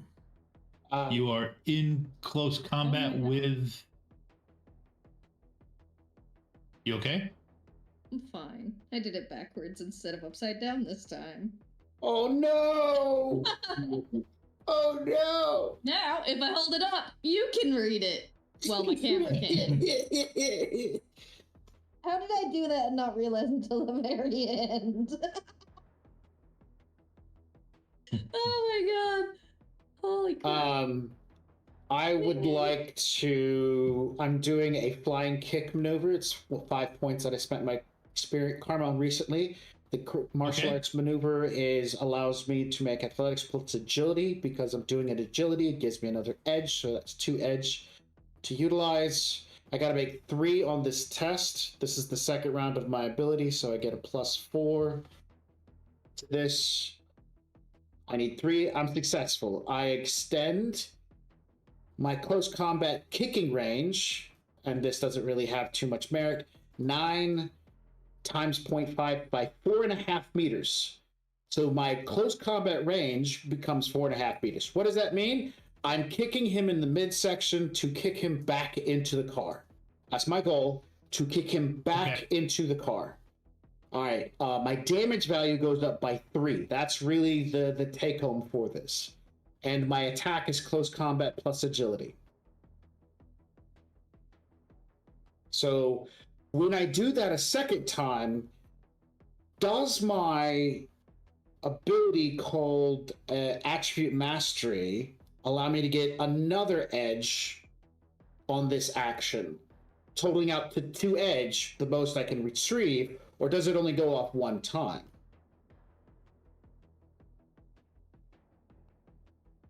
You are in close combat with... You okay? I'm fine. I did it backwards instead of upside down this time. Oh no! Oh no! Now, if I hold it up, you can read it. Well, my camera can. How did I do that and not realize until the very end? Oh my god. Holy crap. I would like to... I'm doing a flying kick maneuver. It's 5 points that I spent my spirit karma on recently. The martial arts maneuver allows me to make athletics plus agility. Because I'm doing an agility, it gives me another edge, so that's 2 edge to utilize. I gotta make 3 on this test. This is the second round of my ability, so I get a +4 to this. I need 3. I'm successful. I extend my close combat kicking range, and this doesn't really have too much merit. 9 times 0.5 by 4.5 meters. So my close combat range becomes 4.5 meters. What does that mean? I'm kicking him in the midsection to kick him back into the car. That's my goal, to kick him back into the car. All right, my damage value goes up by 3. That's really the take home for this. And my attack is close combat plus agility. So when I do that a second time, does my ability called Attribute Mastery allow me to get another edge on this action, totaling out to 2 edge, the most I can retrieve, or does it only go off 1 time?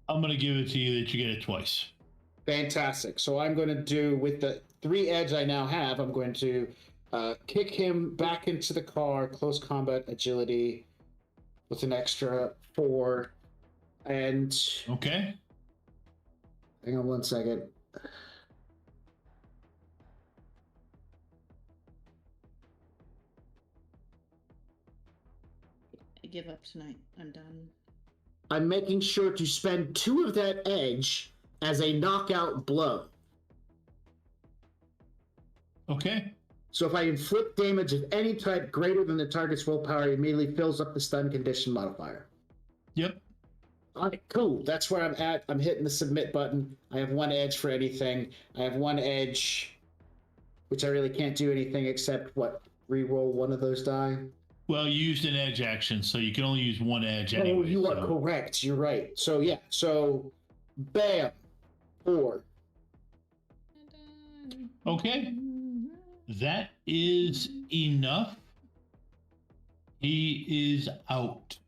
I'm going to give it to you that you get it twice. Fantastic. So I'm going to do, with the 3 edge I now have, I'm going to kick him back into the car, close combat agility, with an extra 4. And... Okay. Hang on 1 second. I give up tonight. I'm done. I'm making sure to spend 2 of that edge as a knockout blow. Okay. So if I inflict damage of any type greater than the target's willpower, it immediately fills up the stun condition modifier. Yep. All right, cool. That's where I'm at. I'm hitting the submit button. I have 1 edge for anything. I have 1 edge, which I really can't do anything except re-roll 1 of those die. Well, you used an edge action, so you can only use 1 edge anyway. Oh, you are correct. You're right. So yeah. So, bam, 4. Okay, that is enough. He is out.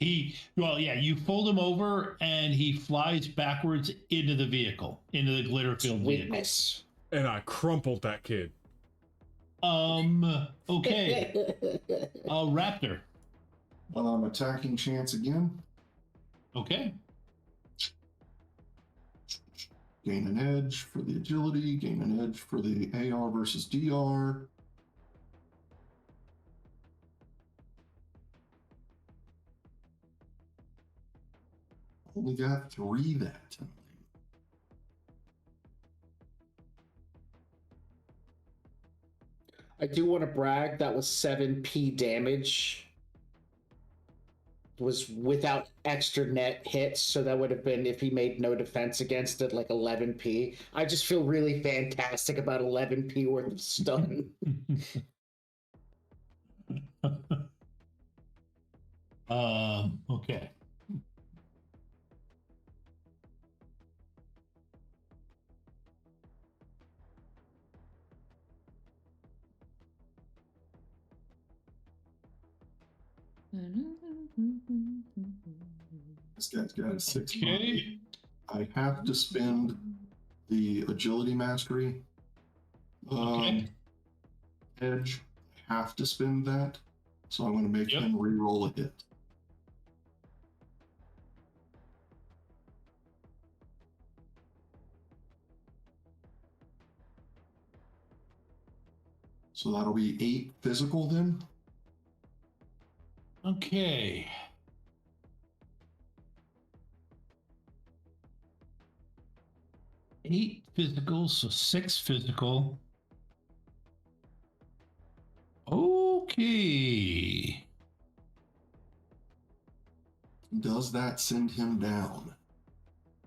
You fold him over and he flies backwards into the vehicle, into the glitter-filled vehicle. And I crumpled that kid. Okay. Raptor. Attacking chance again. Okay. Gain an edge for the agility, gain an edge for the AR versus DR. Only got 3 that time. I do want to brag, that was 7p damage. Was without extra net hits, so that would have been, if he made no defense against it, like 11p. I just feel really fantastic about 11p worth of stun. Okay. This guy's got a 6. Okay. I have to spend the agility mastery edge. I have to spend that, so I'm going to make him re-roll a hit. So that'll be 8 physical then. Okay. Eight physical, so 6 physical. Okay. Does that send him down?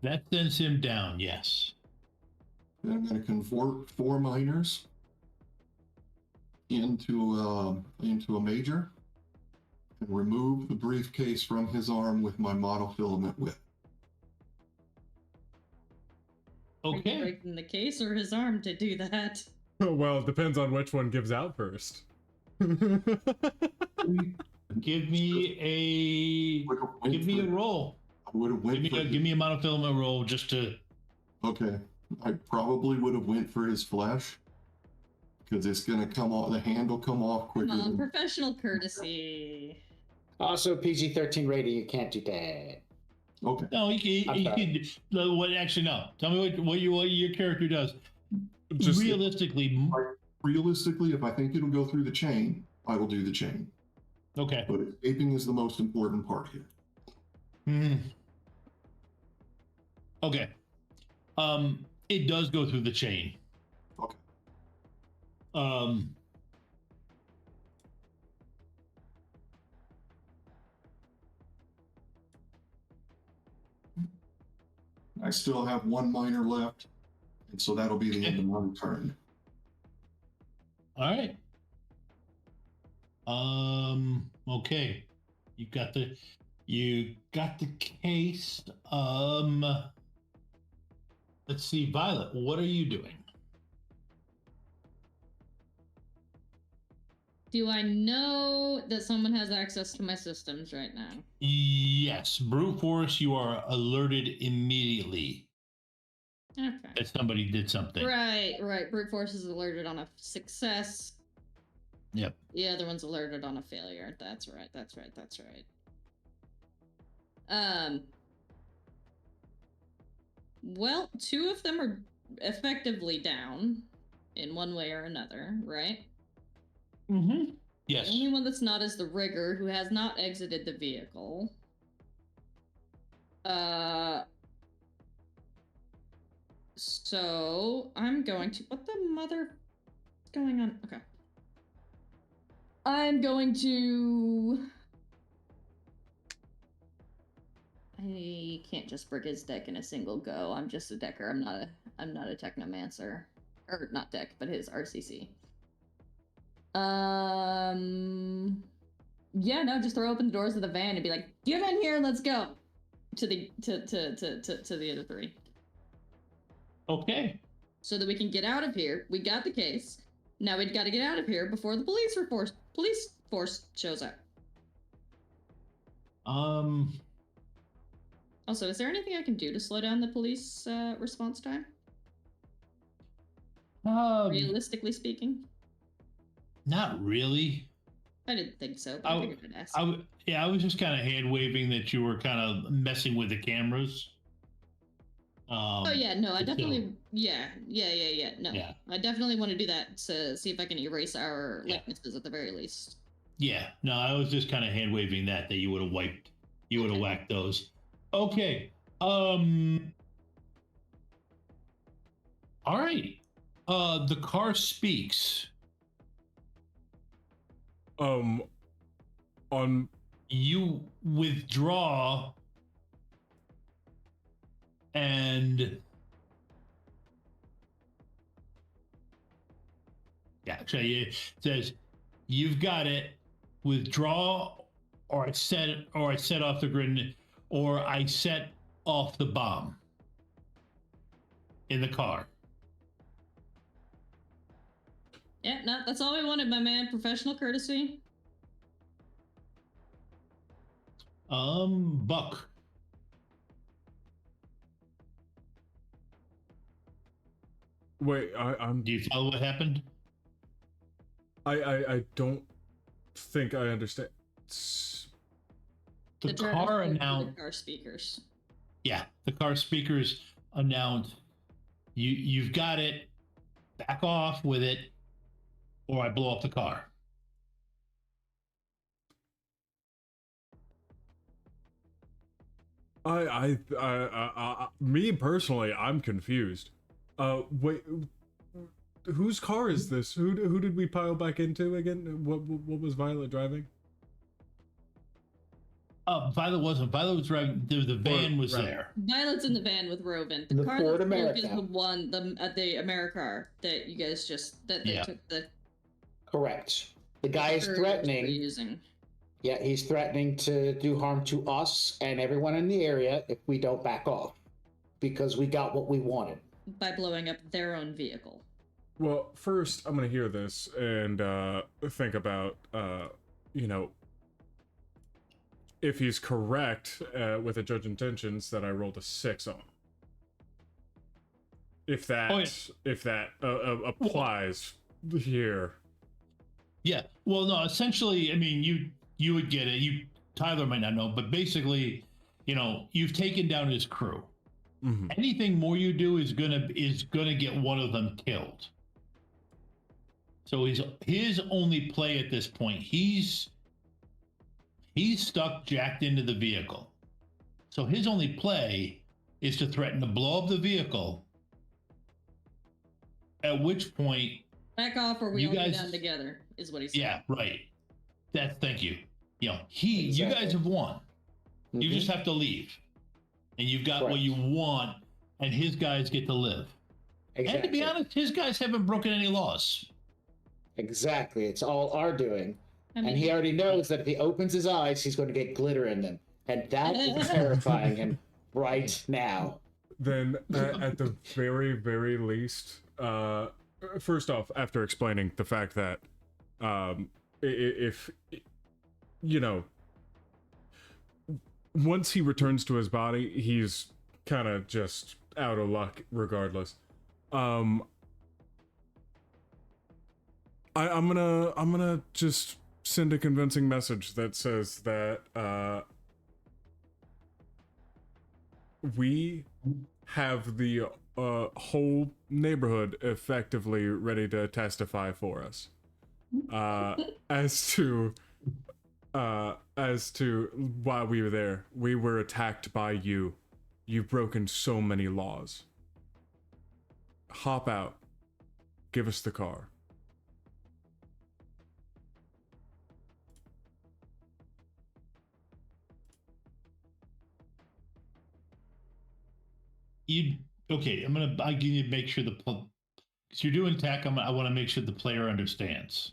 That sends him down, yes. Then I'm going to convert 4 minors into a major and remove the briefcase from his arm with my monofilament whip. Okay. Breaking the case or his arm to do that? Well, it depends on which one gives out first. Give me a roll. I would have went give me a monofilament roll just to. Okay, I probably would have went for his flesh because it's gonna come off. The hand will come off quicker. Come on, professional courtesy. Also, PG-13 rating. You can't do that. Okay. No, he can. What? Actually, no. Tell me what your character does. Just realistically, if I think it'll go through the chain, I will do the chain. Okay. But escaping is the most important part here. Okay. It does go through the chain. Okay. I still have 1 minor left, and so that'll be the end of my turn. All right. Okay. You got the case. Let's see, Violet, what are you doing? Do I know that someone has access to my systems right now? Yes, brute force, you are alerted immediately. Okay. That somebody did something. Right. Brute force is alerted on a success. Yep. The other one's alerted on a failure. That's right. Well, 2 of them are effectively down in one way or another, right? Mm-hmm. Yes. The only one that's not is the rigger, who has not exited the vehicle. So I'm going to. What the mother is going on? Okay. I'm going to. I can't just brick his deck in a single go. I'm just a decker. I'm not a technomancer. Or not deck, but his RCC. Yeah, no, just throw open the doors of the van and be like, "Get in here, let's go." To the other three. Okay. So that we can get out of here. We got the case. Now we've got to get out of here before the police force shows up. Also, is there anything I can do to slow down the police response time? Realistically speaking, not really. I didn't think so, but I figured I'd ask. I was just kind of hand waving that you were kind of messing with the cameras. Oh yeah, no, I definitely, yeah. No, yeah. I definitely want to do that to see if I can erase our likenesses at the very least. Yeah, no, I was just kind of hand waving that you would have whacked those. Okay. All right. The car speaks. On you withdraw and so it says you've got it. Withdraw, or I set off the grenade, or I set off the bomb in the car. Yeah, no, that's all we wanted, my man. Professional courtesy. Buck. Wait, I'm. Do you follow what happened? I don't think I understand. The car announced. The car speakers. Yeah, the car speakers announced, you've got it. Back off with it, or I blow up the car. Me personally, I'm confused. Wait, whose car is this? Who did we pile back into again? What was Violet driving? Violet wasn't. Violet was driving. The van was there. Violet's in the van with Roven. The car Ford that spoke America. is the one, the Americar that you guys just they took the. Correct. The guy is threatening. Using. Yeah, he's threatening to do harm to us and everyone in the area if we don't back off, because we got what we wanted By blowing up their own vehicle. Well, first I'm gonna hear this and think about if he's correct with the judge intentions that I rolled a 6 on. If that applies here. Yeah. Well, no. Essentially, I mean, you would get it. Tyler might not know, but basically, you've taken down his crew. Mm-hmm. Anything more you do is gonna get one of them killed. So his only play at this point, he's stuck jacked into the vehicle. So his only play is to threaten to blow up the vehicle. At which point, back off, or we all go down together, is what he said. Yeah, right. Thank you. You guys have won. Mm-hmm. You just have to leave, and you've got what you want, and his guys get to live. Exactly. And to be honest, his guys haven't broken any laws. Exactly. It's all our doing. And he already knows that if he opens his eyes, he's going to get glitter in them. And that is terrifying him right now. Then, at the very, very least, first off, after explaining the fact that if, once he returns to his body, he's kind of just out of luck regardless. I'm gonna just send a convincing message that says that we have the whole neighborhood effectively ready to testify for us as to why we were there. We were attacked by you. You've broken so many laws. Hop out. Give us the car. you okay? I need to make sure because you're doing tech. I want to make sure the player understands.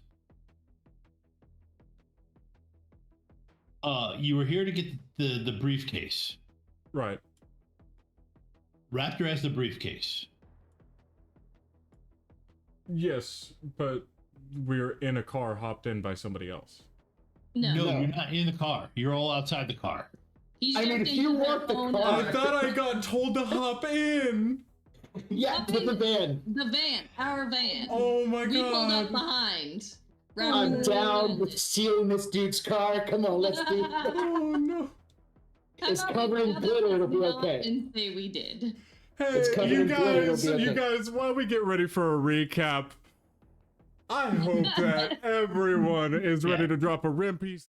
You were here to get the briefcase. Right. Raptor has the briefcase. Yes, but we're in a car hopped in by somebody else. No, you're not in the car. You're all outside the car. He's I mean, if you want the car, I thought I got told to hop in. Yeah, to the van. The van, our van. Oh my We pulled up god. behind. I'm down with stealing this dude's car. Come on, let's do it. Oh no. It's covered in glitter. It'll be okay. And say we did. Hey, It's covered you in glitter, it'll guys, be okay. you guys, while we get ready for a recap, I hope that everyone is ready to drop a rim piece.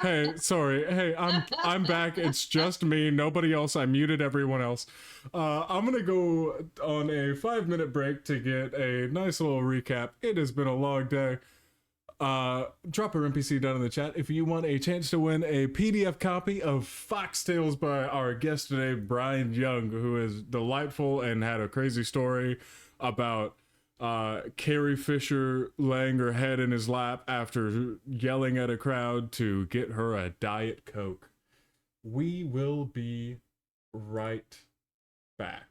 Hey, sorry. Hey, I'm back. It's just me, nobody else. I muted everyone else. I'm gonna go on a 5-minute break to get a nice little recap. It has been a long day. Drop your NPC down in the chat if you want a chance to win a PDF copy of Foxtales by our guest today, Bryan Young, who is delightful and had a crazy story about Carrie Fisher laying her head in his lap after yelling at a crowd to get her a Diet Coke. We will be right back.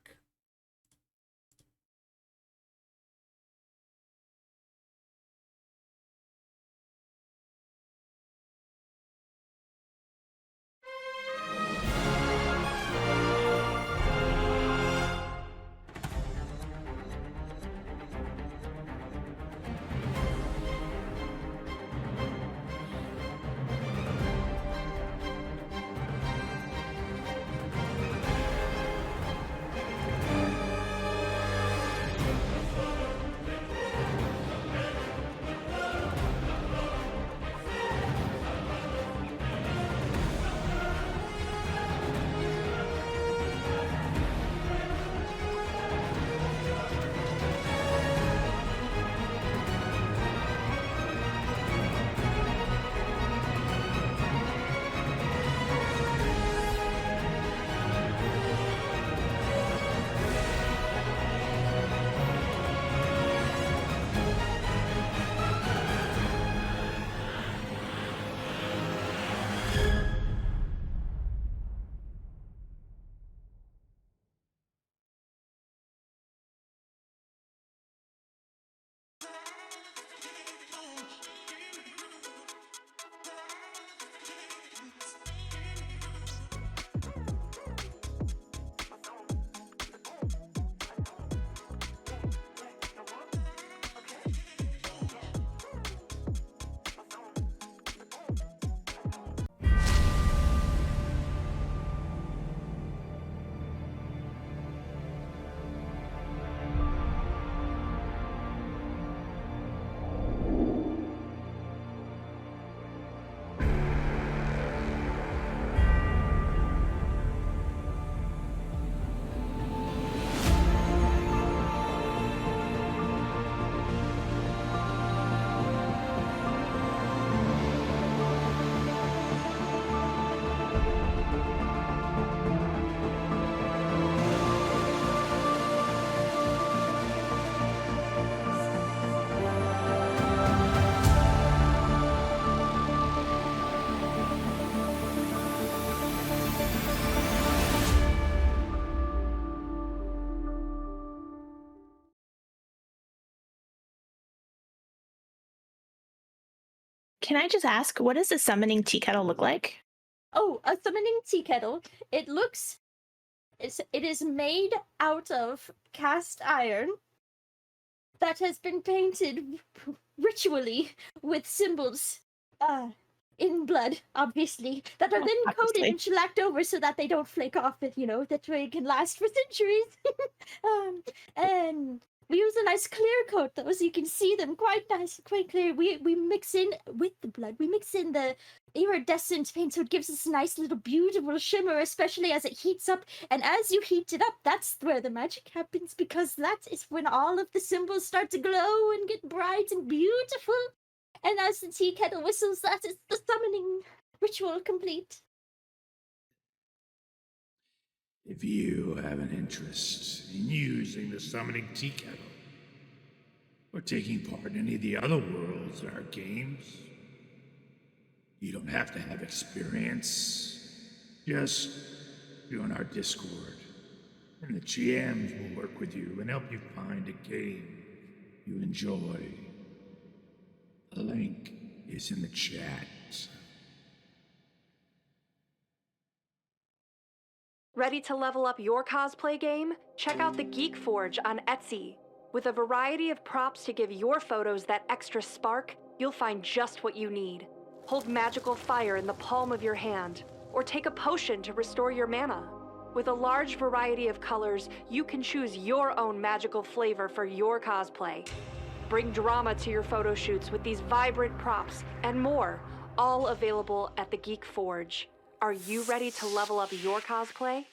Can I just ask, what does a summoning tea kettle look like? Oh, a summoning tea kettle. It is made out of cast iron that has been painted ritually with symbols in blood, obviously, that are then coated and shellacked over so that they don't flake off, that way it can last for centuries. And we use a nice clear coat, though, so you can see them quite nice, quite clear. We mix in with the blood. We mix in the iridescent paint, so it gives us a nice little beautiful shimmer, especially as it heats up. And as you heat it up, that's where the magic happens, because that is when all of the symbols start to glow and get bright and beautiful. And as the tea kettle whistles, that is the summoning ritual complete. If you have an interest in using the summoning tea kettle, or taking part in any of the other worlds in our games, you don't have to have experience. Just join our Discord, and the GMs will work with you and help you find a game you enjoy. The link is in the chat. Ready to level up your cosplay game? Check out the Geek Forge on Etsy. With a variety of props to give your photos that extra spark, you'll find just what you need. Hold magical fire in the palm of your hand, or take a potion to restore your mana. With a large variety of colors, you can choose your own magical flavor for your cosplay. Bring drama to your photo shoots with these vibrant props and more, all available at the Geek Forge. Are you ready to level up your cosplay?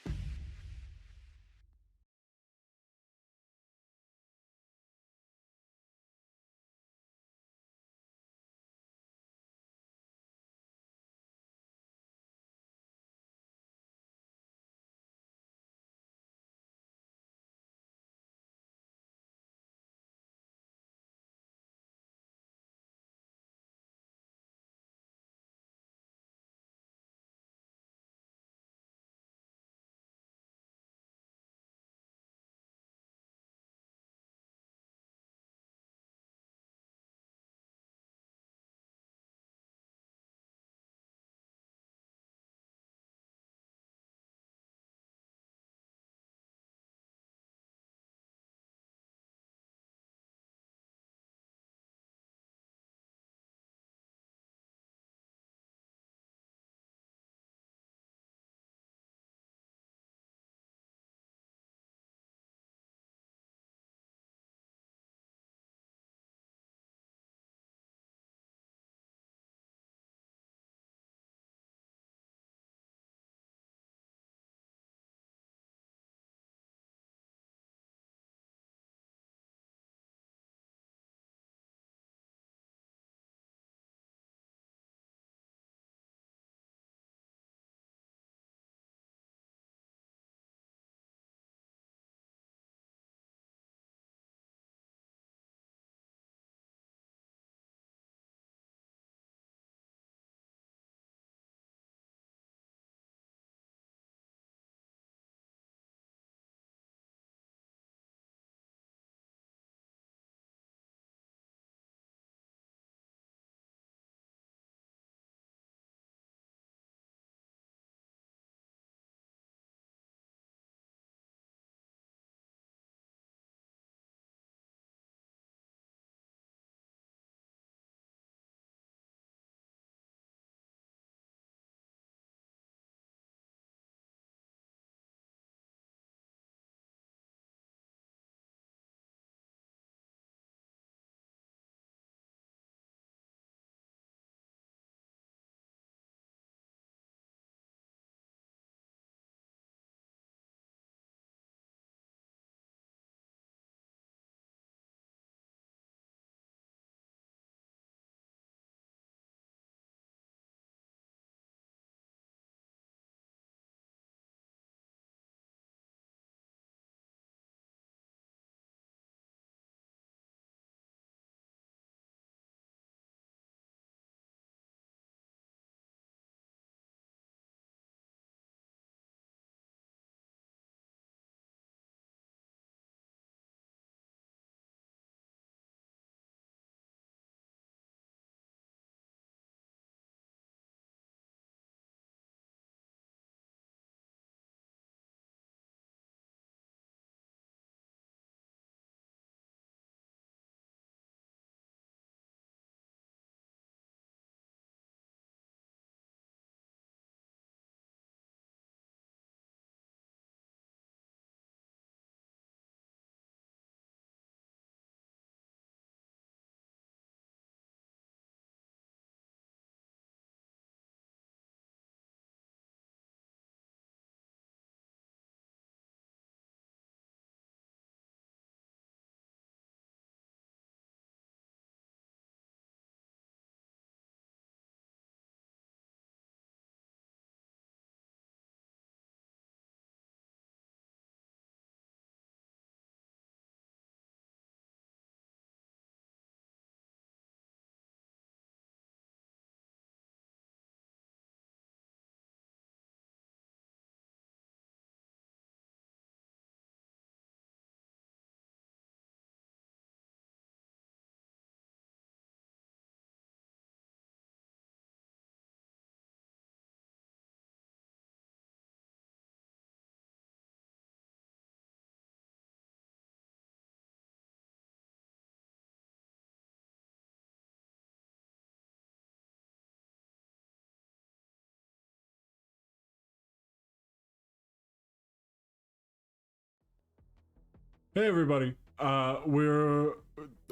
Hey everybody. We're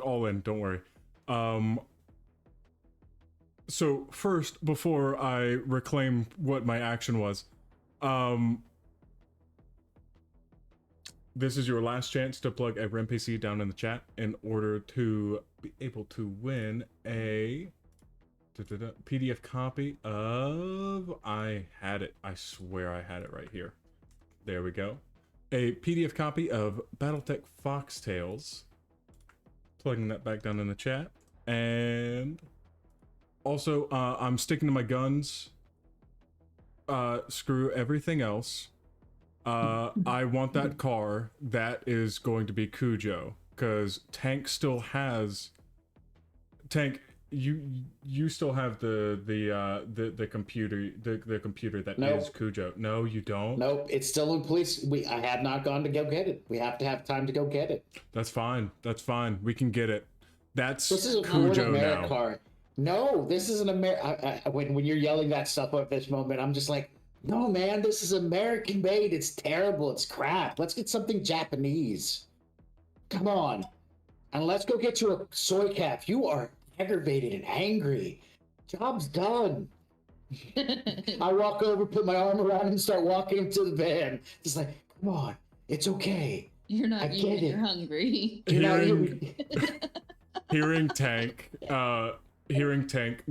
all in, don't worry. So first, before I reclaim what my action was, this is your last chance to plug every NPC down in the chat in order to be able to win a PDF copy of... I had it. I swear I had it right here. There we go. A PDF copy of Battletech Foxtails. Plugging that back down in the chat. And also, I'm sticking to my guns. Screw everything else. I want that car. That is going to be Cujo, because Tank still has... Tank, you still have the computer that Nope. is Cujo. No, you don't. Nope, it's still in police. I have not gone to go get it. We have to have time to go get it. That's fine. That's fine. We can get it. This is a Ford Cujo America now. car. No, this is an American. When you're yelling that stuff at this moment, I'm just like, no, man, this is American made. It's terrible. It's crap. Let's get something Japanese. Come on, and let's go get you a soy calf. You are aggravated and angry. Job's done. I walk over, put my arm around him, and start walking him to the van. Just like, come on, it's okay. You're not I get eating, it. you're hungry. Hearing Tank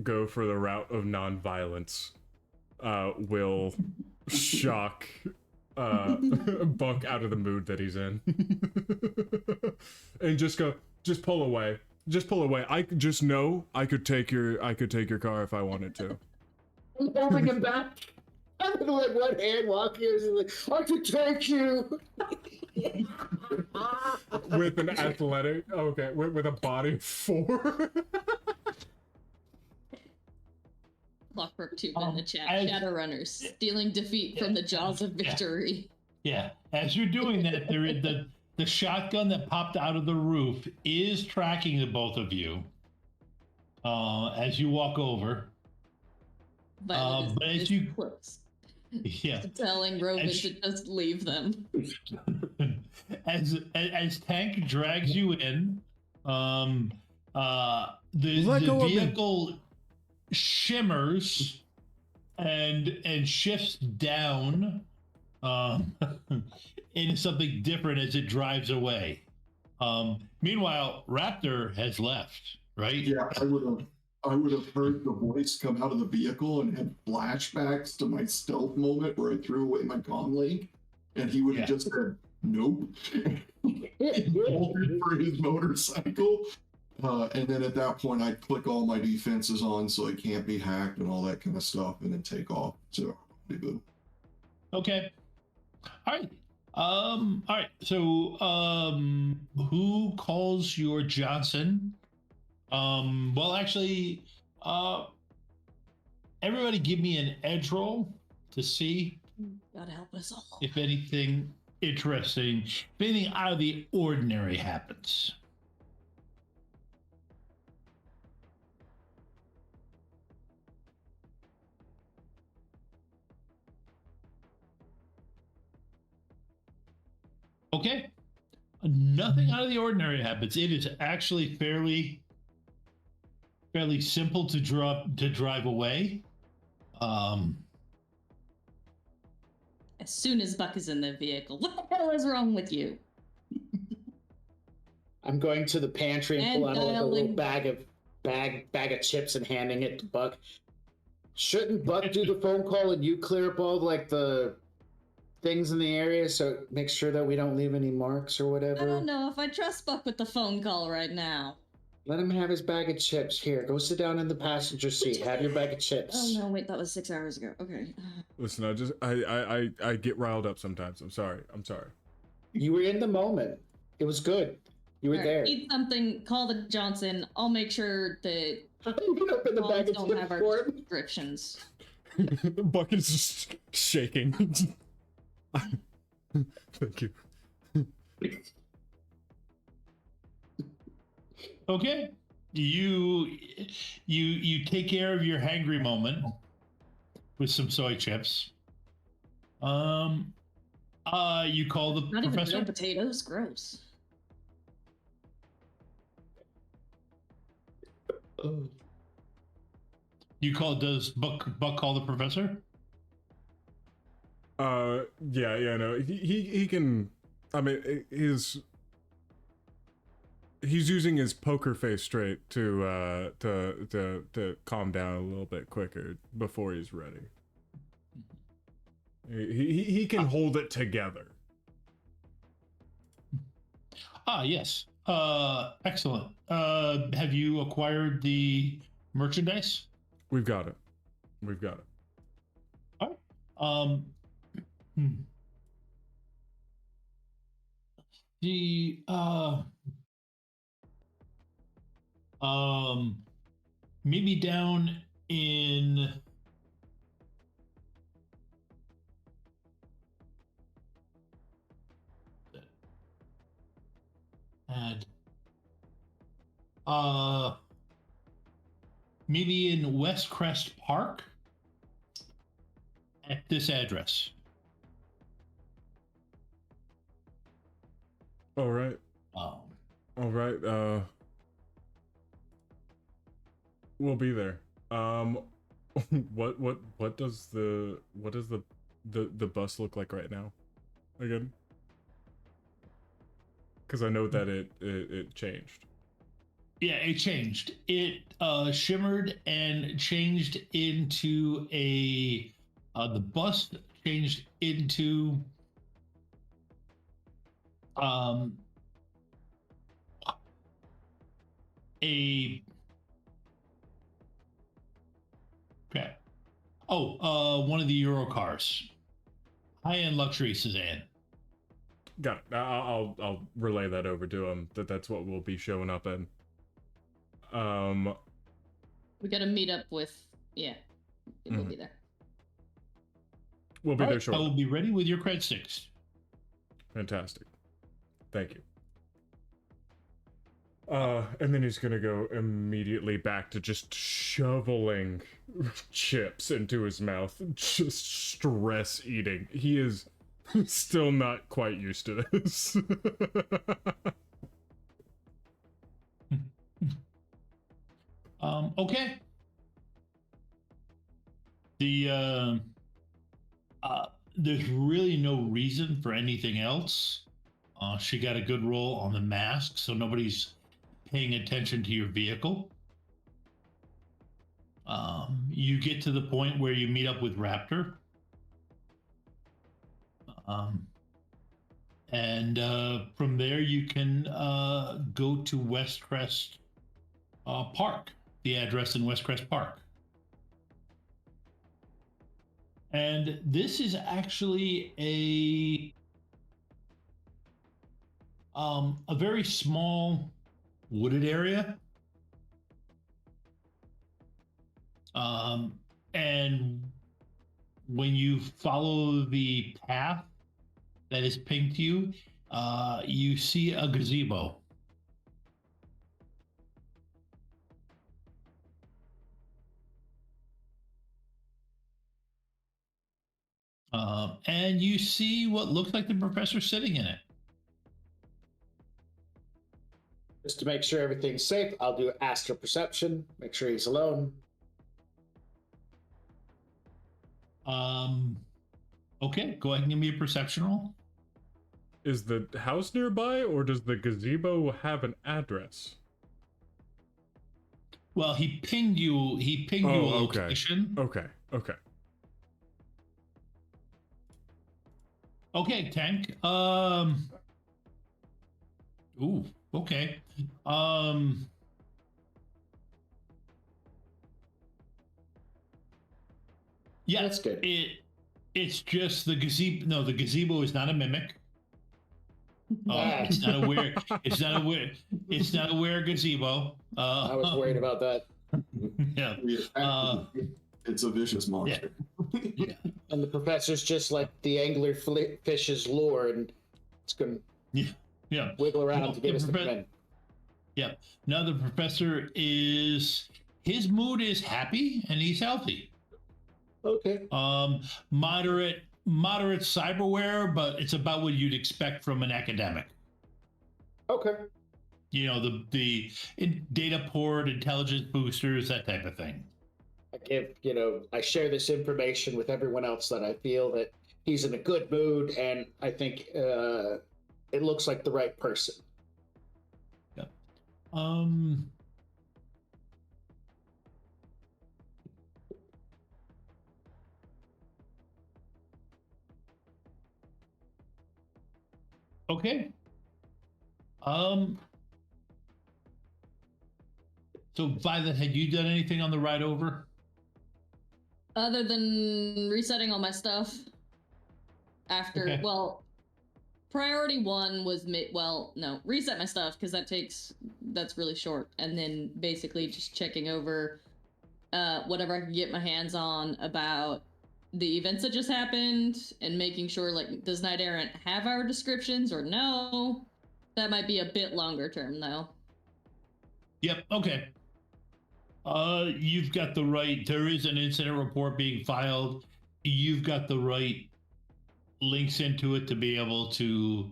go for the route of non-violence will shock Bunk out of the mood that he's in. And just pull away. Just pull away. I just know I could take your car if I wanted to. I'm holding him back. I'm with like one hand walking. Like, I could take you. With an athletic, okay, with a body of 4. Clockwork Tube in the chat. Shadowrunners stealing defeat from the jaws of victory. Yeah. As you're doing that, there is the shotgun that popped out of the roof is tracking the both of you. As you walk over. But as you close. Yeah. Telling Roman to just leave them. As Tank drags you in, the vehicle shimmers and shifts down into something different as it drives away. Meanwhile, Raptor has left, right? Yeah, I would have heard the voice come out of the vehicle and had flashbacks to my stealth moment where I threw away my comm link, and he would have just said, nope. He bolted for his motorcycle. And then at that point, I'd click all my defenses on so it can't be hacked and all that kind of stuff, and then take off. So, be good. Okay. All right. All right. So, who calls your Johnson? Well, actually, everybody give me an edge roll to see. God help us all. If anything interesting, if anything out of the ordinary happens. Okay. Nothing out of the ordinary happens. It is actually fairly simple to drive away. As soon as Buck is in the vehicle, what the hell is wrong with you? I'm going to the pantry and pull out a little bag of chips and handing it to Buck. Shouldn't Buck do the phone call and you clear up all like the things in the area, so make sure that we don't leave any marks or whatever? I don't know if I trust Buck with the phone call right now. Let him have his bag of chips. Here, go sit down in the passenger seat. Have your bag of chips. Oh no, wait, that was 6 hours ago. Okay. Listen, I get riled up sometimes. I'm sorry. You were in the moment. It was good. You were there. Eat something. Call the Johnson. I'll make sure that open the bag of don't chips have our for him. descriptions. Buck is just shaking. Thank you. Okay. You take care of your hangry moment with some soy chips. You call the Not professor. even real potatoes. Gross. Does Buck call the professor? Yeah, no, he can. I mean, he's using his poker face straight to calm down a little bit quicker before he's ready. He can hold it together. Yes. Excellent. Have you acquired the merchandise? We've got it. All right. The maybe down in and maybe in West Crest Park at this address. All right. All right. We'll be there. What does the bus look like right now? Again? Because I know that it changed. Yeah, it changed. It shimmered and changed into the bus changed into one of the Euro cars. High-end luxury sedan. Got it. I'll relay that over to him. That's what we'll be showing up in. We gotta meet up with. Yeah, we'll be there. We'll be there shortly. I will be ready with your cred sticks. Fantastic. Thank you. And then he's gonna go immediately back to just shoveling chips into his mouth, just stress eating. He is still not quite used to this. Okay. There's really no reason for anything else. She got a good roll on the mask, so nobody's paying attention to your vehicle. You get to the point where you meet up with Raptor. And from there you can go to West Crest Park, the address in West Crest Park. And this is actually a very small wooded area. And when you follow the path that is pinged to you, you see a gazebo. And you see what looks like the professor sitting in it. Just to make sure everything's safe, I'll do astral perception, make sure he's alone. Okay, go ahead and give me a perception roll. Is the house nearby, or does the gazebo have an address? Well, he pinged you a location. Okay. Okay, Tank. Ooh, okay. Yeah, that's good. It's just the gazebo. No, the gazebo is not a mimic. It's not a weird. It's not a weird gazebo. I was worried about that. Yeah. It's a vicious monster. Yeah. And the professor's just like the angler fish's lure, and it's going to wiggle around to get us to come in. Yeah. Now the professor his mood is happy and he's healthy. Okay. Moderate cyberware, but it's about what you'd expect from an academic. Okay. the data port, intelligence boosters, that type of thing. I share this information with everyone else that I feel that he's in a good mood, and I think it looks like the right person. Yep. Okay. So Violet, had you done anything on the ride over? Other than resetting all my stuff. After, priority one was reset my stuff because that's really short, and then basically just checking over whatever I could get my hands on about the events that just happened, and making sure, like, does Knight Errant have our descriptions or no? That might be a bit longer term though. Yep. Okay. You've got the right. There is an incident report being filed. You've got the right links into it to be able to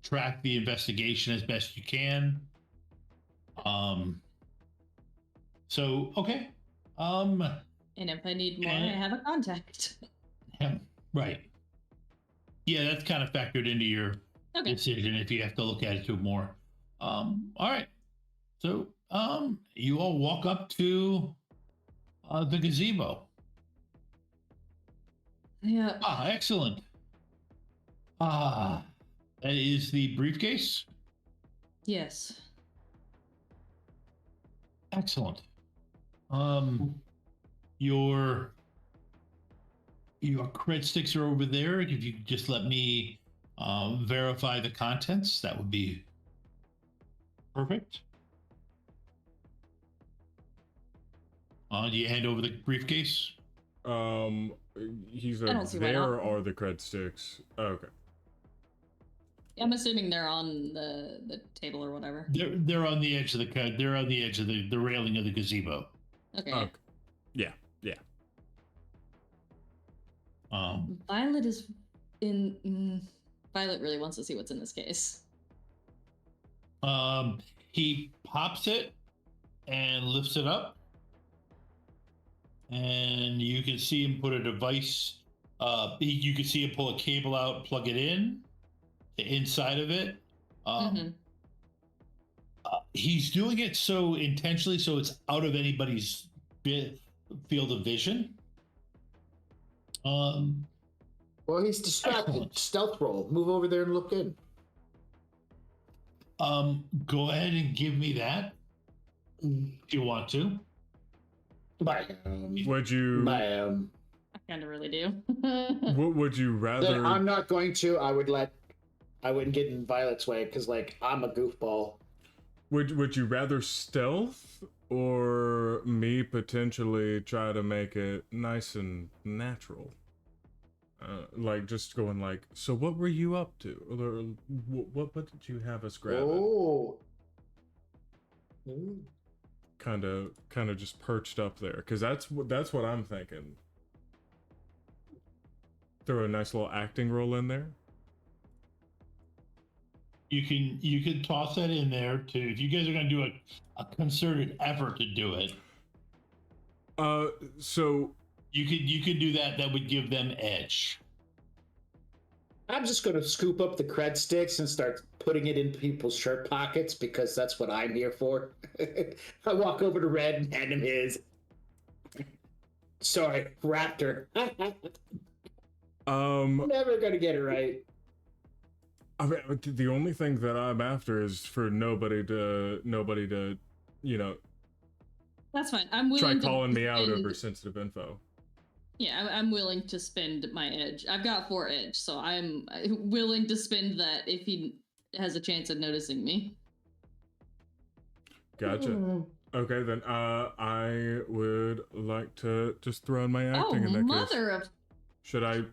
track the investigation as best you can. So okay. And if I need more, I have a contact. Yeah, right. Yeah, that's kind of factored into your decision if you have to look at it more. All right. So you all walk up to the gazebo. Yeah. Excellent. That is the briefcase? Yes. Excellent. Your cred sticks are over there. If you could just let me verify the contents, that would be perfect. Do you hand over the briefcase? He's I don't see why there not. are the cred sticks. Okay. I'm assuming they're on the table or whatever. They're on the edge of the they're on the edge of the railing of the gazebo. Okay. Yeah. Violet is in. Violet really wants to see what's in this case. He pops it and lifts it up, and you can see him put a device. You can see him pull a cable out, plug it in. Inside of it, he's doing it so intentionally, so it's out of anybody's field of vision. Well, he's distracted. Excellent. Stealth roll. Move over there and look in. Go ahead and give me that if you want to. Would you? I kind of really do. Would you rather? I'm not going to. I wouldn't get in Violet's way because, like, I'm a goofball. Would you rather stealth or me potentially try to make it nice and natural? Like just going like, so what were you up to? Or what did you have us grab? Oh. Kind of just perched up there, because that's what I'm thinking. Throw a nice little acting role in there. You can toss that in there too. If you guys are going to do a concerted effort to do it. So you could do that. That would give them edge. I'm just going to scoop up the cred sticks and start putting it in people's shirt pockets because that's what I'm here for. I walk over to Red and hand him his. Sorry, Raptor. Never going to get it right. I mean, the only thing that I'm after is for nobody to, That's fine. I'm willing try calling me out spend... over sensitive info. Yeah, I'm willing to spend my edge. I've got 4 edge, so I'm willing to spend that if he has a chance of noticing me. Gotcha. Okay, then I would like to just throw in my acting in that mother case. Of... Should I?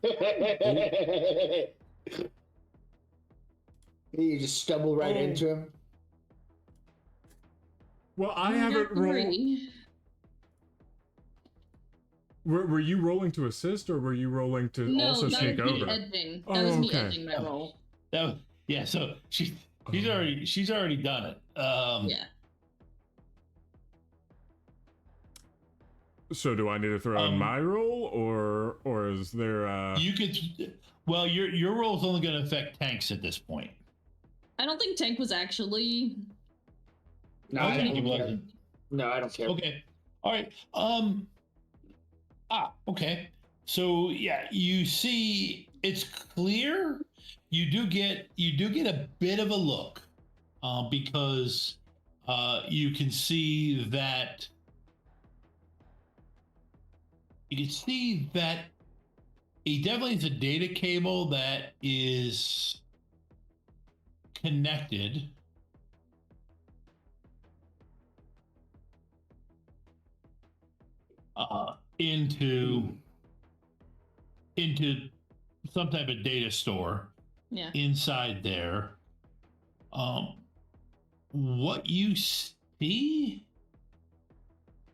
You just stumble right into him. Well, I haven't rolled. Were you rolling to assist, or were you rolling to also sneak over? Edging. That was me edging my roll. So She's already done it. Yeah. So do I need to throw in my roll, or is there? You could. Well, your roll is only going to affect tanks at this point. I don't think Tank was actually. No, Okay, I he don't care. wasn't. No, I don't care. Okay. All right. Okay. So yeah, you see, it's clear. You do get a bit of a look, because you can see that. You can see that he definitely has a data cable that is connected. Into some type of data store. Yeah. Inside there. What you see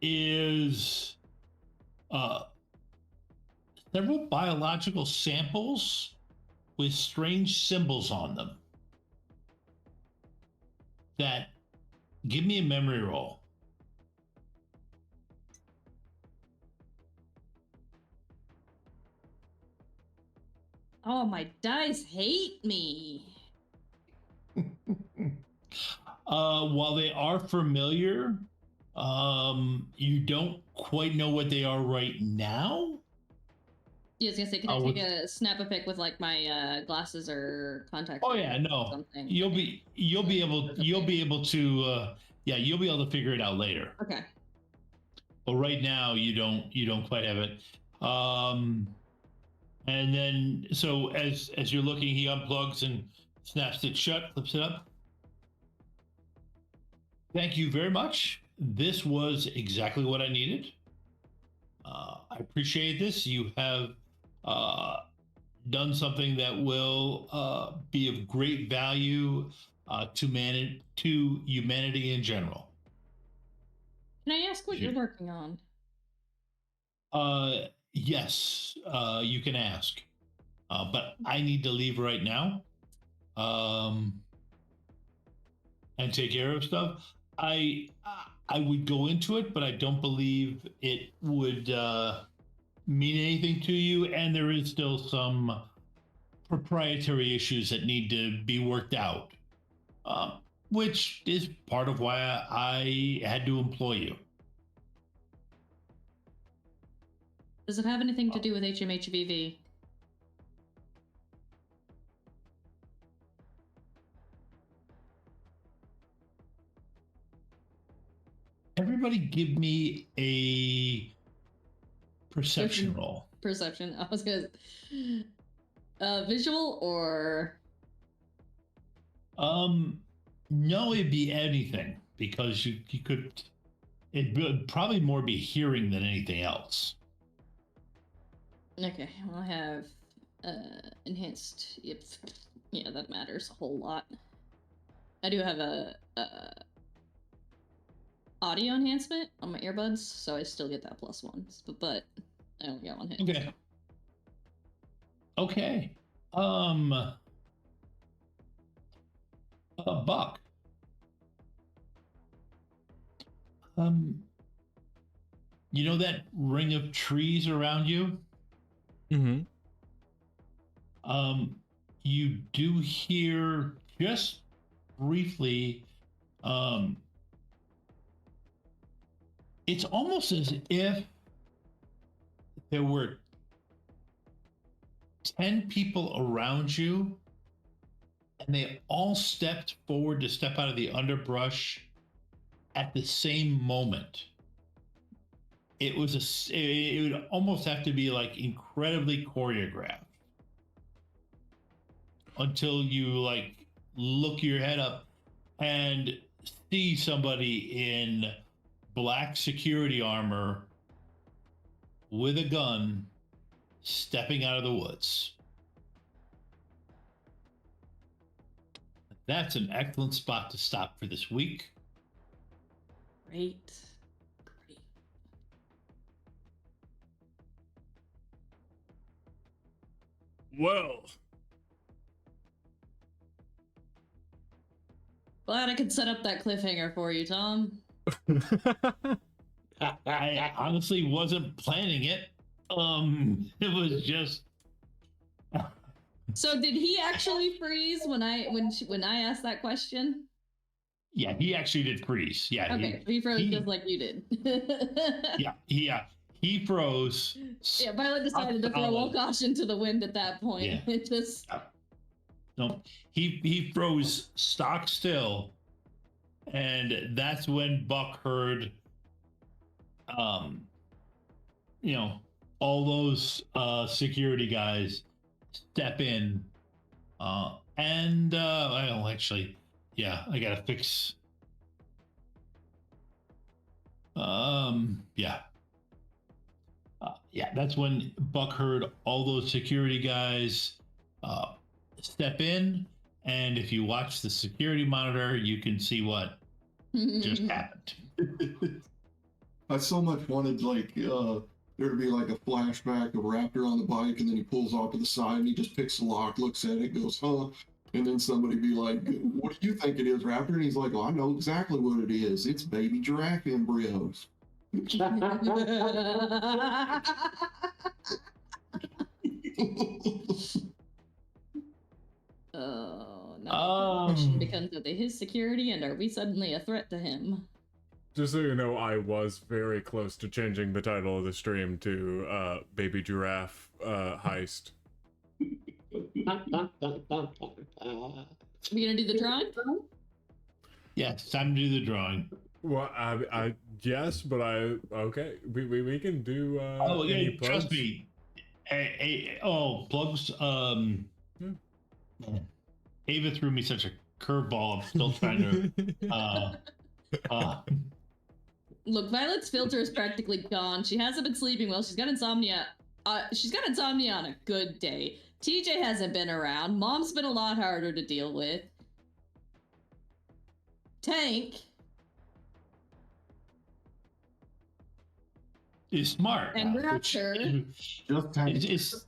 is several biological samples with strange symbols on them. That give me a memory roll. Oh, my dice hate me. While they are familiar, you don't quite know what they are right now. Yeah, I was gonna say, can I take a snap a pic with like my glasses or contacts? Oh yeah, no. Something? You'll be able to figure it out later. Okay. But right now you don't quite have it. And then so as you're looking, he unplugs and snaps it shut, flips it up. Thank you very much. This was exactly what I needed. I appreciate this. You have done something that will be of great value to humanity in general. Can I ask what you're working on? Yes, you can ask. But I need to leave right now. And take care of stuff. I would go into it, but I don't believe it would mean anything to you. And there is still some proprietary issues that need to be worked out, which is part of why I had to employ you. Does it have anything to do with HMHVV? Everybody give me a perception roll. Perception. I was gonna visual or no, it'd be anything, because you could, it would probably more be hearing than anything else. okay. Well, I have enhanced. Yep. Yeah, that matters a whole lot. I do have a audio enhancement on my earbuds, so I still get that +1. But I only got one hit. Okay. Okay. Buck. You know that ring of trees around you? Mm-hmm. You do hear just briefly, it's almost as if there were 10 people around you and they all stepped forward to step out of the underbrush at the same moment. It would almost have to be like incredibly choreographed until you like look your head up and see somebody in black security armor with a gun stepping out of the woods. That's an excellent spot to stop for this week. Great. Well, Glad I could set up that cliffhanger for you, Tom. I honestly wasn't planning it. It was just. So did he actually freeze when I asked that question? Yeah, he actually did freeze. Yeah. Okay, he froze just like you did. He froze. Yeah, Violet decided to throw all caution to the wind at that point. Yeah. It just. No, he froze stock still, and that's when Buck heard, all those security guys step in, and well, actually, yeah, I gotta fix. That's when Buck heard all those security guys step in, and if you watch the security monitor, you can see what just happened. I so much wanted there to be like a flashback of Raptor on the bike, and then he pulls off to the side and he just picks the lock, looks at it, goes, huh? And then somebody be like, what do you think it is, Raptor? And he's like, oh, I know exactly what it is. It's baby giraffe embryos. Oh, now the question becomes, are they his security, and are we suddenly a threat to him? Just so you know, I was very close to changing the title of the stream to Baby Giraffe Heist. We gonna do the drawing? Yes, time to do the drawing. Well, I yes, but okay. We can do. Yeah, trust me. Plugs. Ava threw me such a curveball. I'm still trying to. Look, Violet's filter is practically gone. She hasn't been sleeping well. She's got insomnia. She's got insomnia on a good day. TJ hasn't been around. Mom's been a lot harder to deal with. Tank is smart. And Raptor. Tank is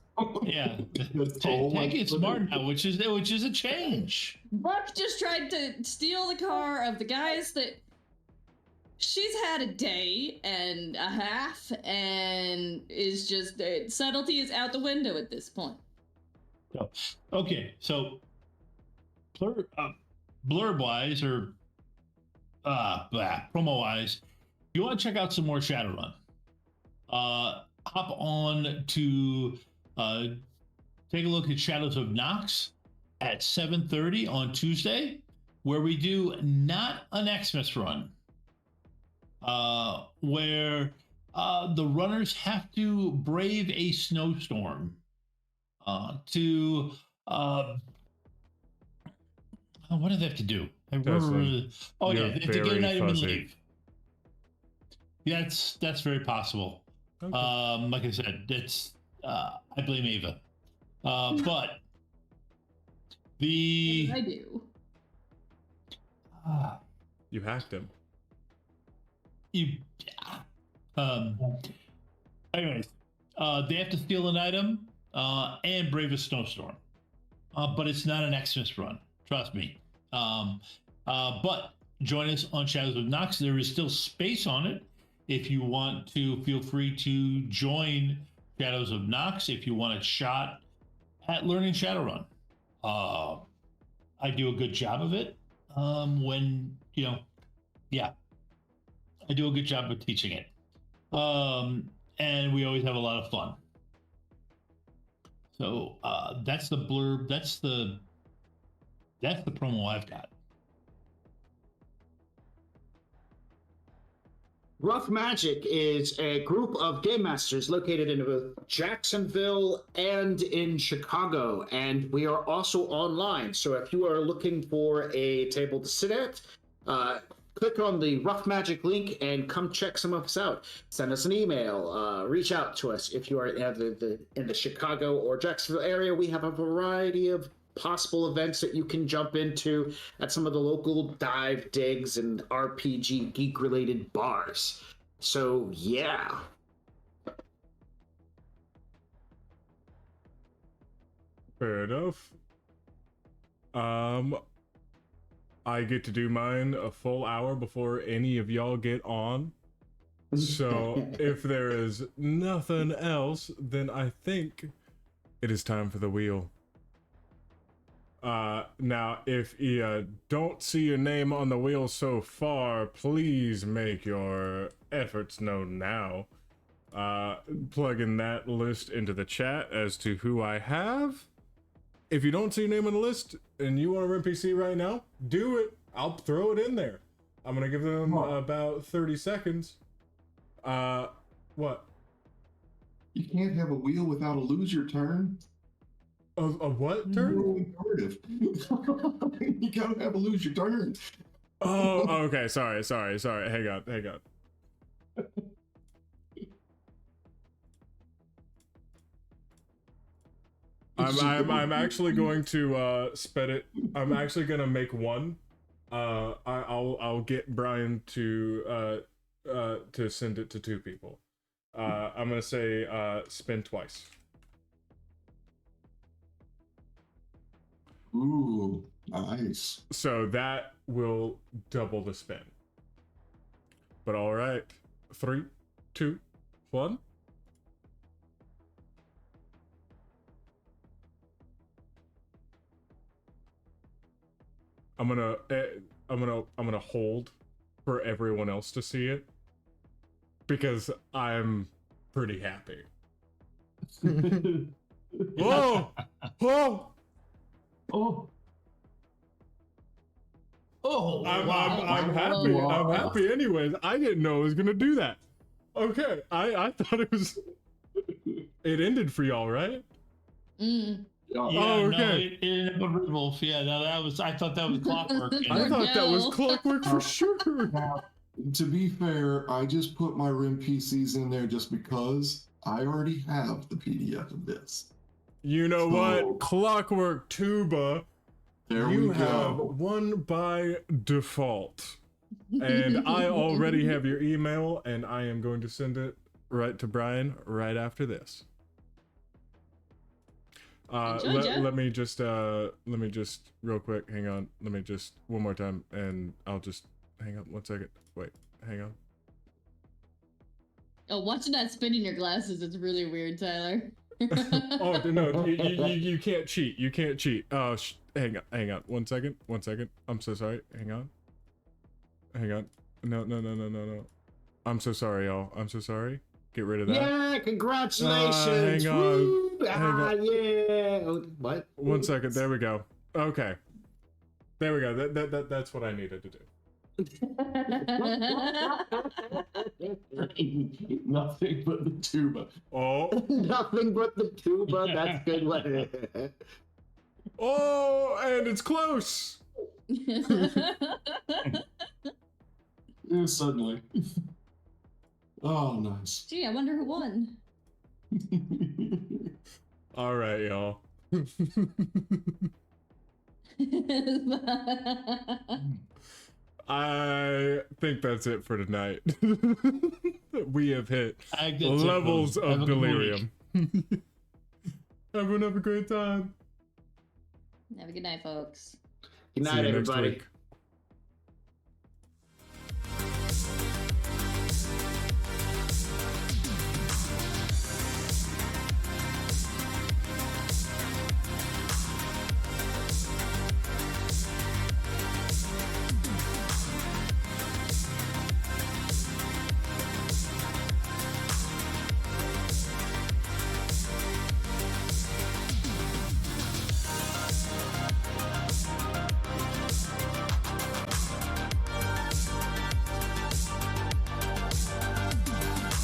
smart now, which is a change. Buck just tried to steal the car of the guys that she's had a day and a half, and is just subtlety is out the window at this point. So blurb wise or promo wise, you want to check out some more Shadowrun. Hop on to take a look at Shadows of Nox at 7:30 on Tuesday, where we do not an Xmas run, where the runners have to brave a snowstorm to what do they have to do? They have to get an item and leave. That's very possible. Okay. Like I said, it's I blame Ava. But I do. You hacked him. Anyways, they have to steal an item and brave a snowstorm. But it's not an Xmas run. Trust me. But join us on Shadows of Nox. There is still space on it. If you want to, feel free to join Shadows of Nox if you want a shot at learning Shadowrun. I do a good job of it. I do a good job of teaching it. And we always have a lot of fun. So that's the blurb. That's the promo I've got. Rough Magic is a group of game masters located in both Jacksonville and in Chicago, and we are also online. So if you are looking for a table to sit at, click on the Rough Magic link and come check some of us out. Send us an email, reach out to us. If you are in the Chicago or Jacksonville area, we have a variety of possible events that you can jump into at some of the local dive, digs, and RPG geek-related bars. So, yeah. Fair enough. I get to do mine a full hour before any of y'all get on. So if there is nothing else, then I think it is time for the wheel. Now, if you don't see your name on the wheel so far, please make your efforts known now. Plugging that list into the chat as to who I have. If you don't see your name on the list and you want an NPC right now, do it. I'll throw it in there. I'm gonna give them about 30 seconds. What? You can't have a wheel without a lose your turn. A what turn? You gotta have a lose your turn. Oh, okay. Sorry. Hang on. I'm actually going to sped it. I'm actually gonna make one. I'll get Bryan to send it to 2 people. I'm gonna say spin twice. Ooh, nice. So that will double the spin. But all right, 3, 2, 1. I'm gonna hold for everyone else to see it because I'm pretty happy. Whoa! Whoa! Oh! Oh! I'm happy. Wow. I'm happy. Anyways, I didn't know it was gonna do that. Okay, I thought it was. It ended for y'all, right? Mm. Yeah, oh, okay. No, it ended up with Wolf. Yeah, no, that was. I thought that was clockwork. I thought that was clockwork for sure. To be fair, I just put my RIM PCs in there just because I already have the PDF of this. You know what? Clockwork Tuba. There you we have go. one by default. And I already have your email, and I am going to send it right to Bryan right after this. Let me just real quick, hang on. Let me just one more time, and I'll just hang on 1 second. Wait, hang on. Oh, watching that spin in your glasses is really weird, Tyler. Oh no, you can't cheat. You can't cheat. Oh, hang on. 1 second. I'm so sorry. Hang on. No. I'm so sorry, y'all. I'm so sorry. Get rid of that. Yeah, congratulations. Hang on. Woo! Hang on. Yeah. What? 1 second. There we go. Okay. There we go. That's what I needed to do. Nothing but the tuba. Oh. Nothing but the tuba. That's good one. Oh, and it's close. Yeah, suddenly. Oh, nice. Gee, I wonder who won. All right, y'all. I think that's it for tonight. We have hit levels of delirium. Everyone have a great time. Have a good night, folks. Good night, everybody.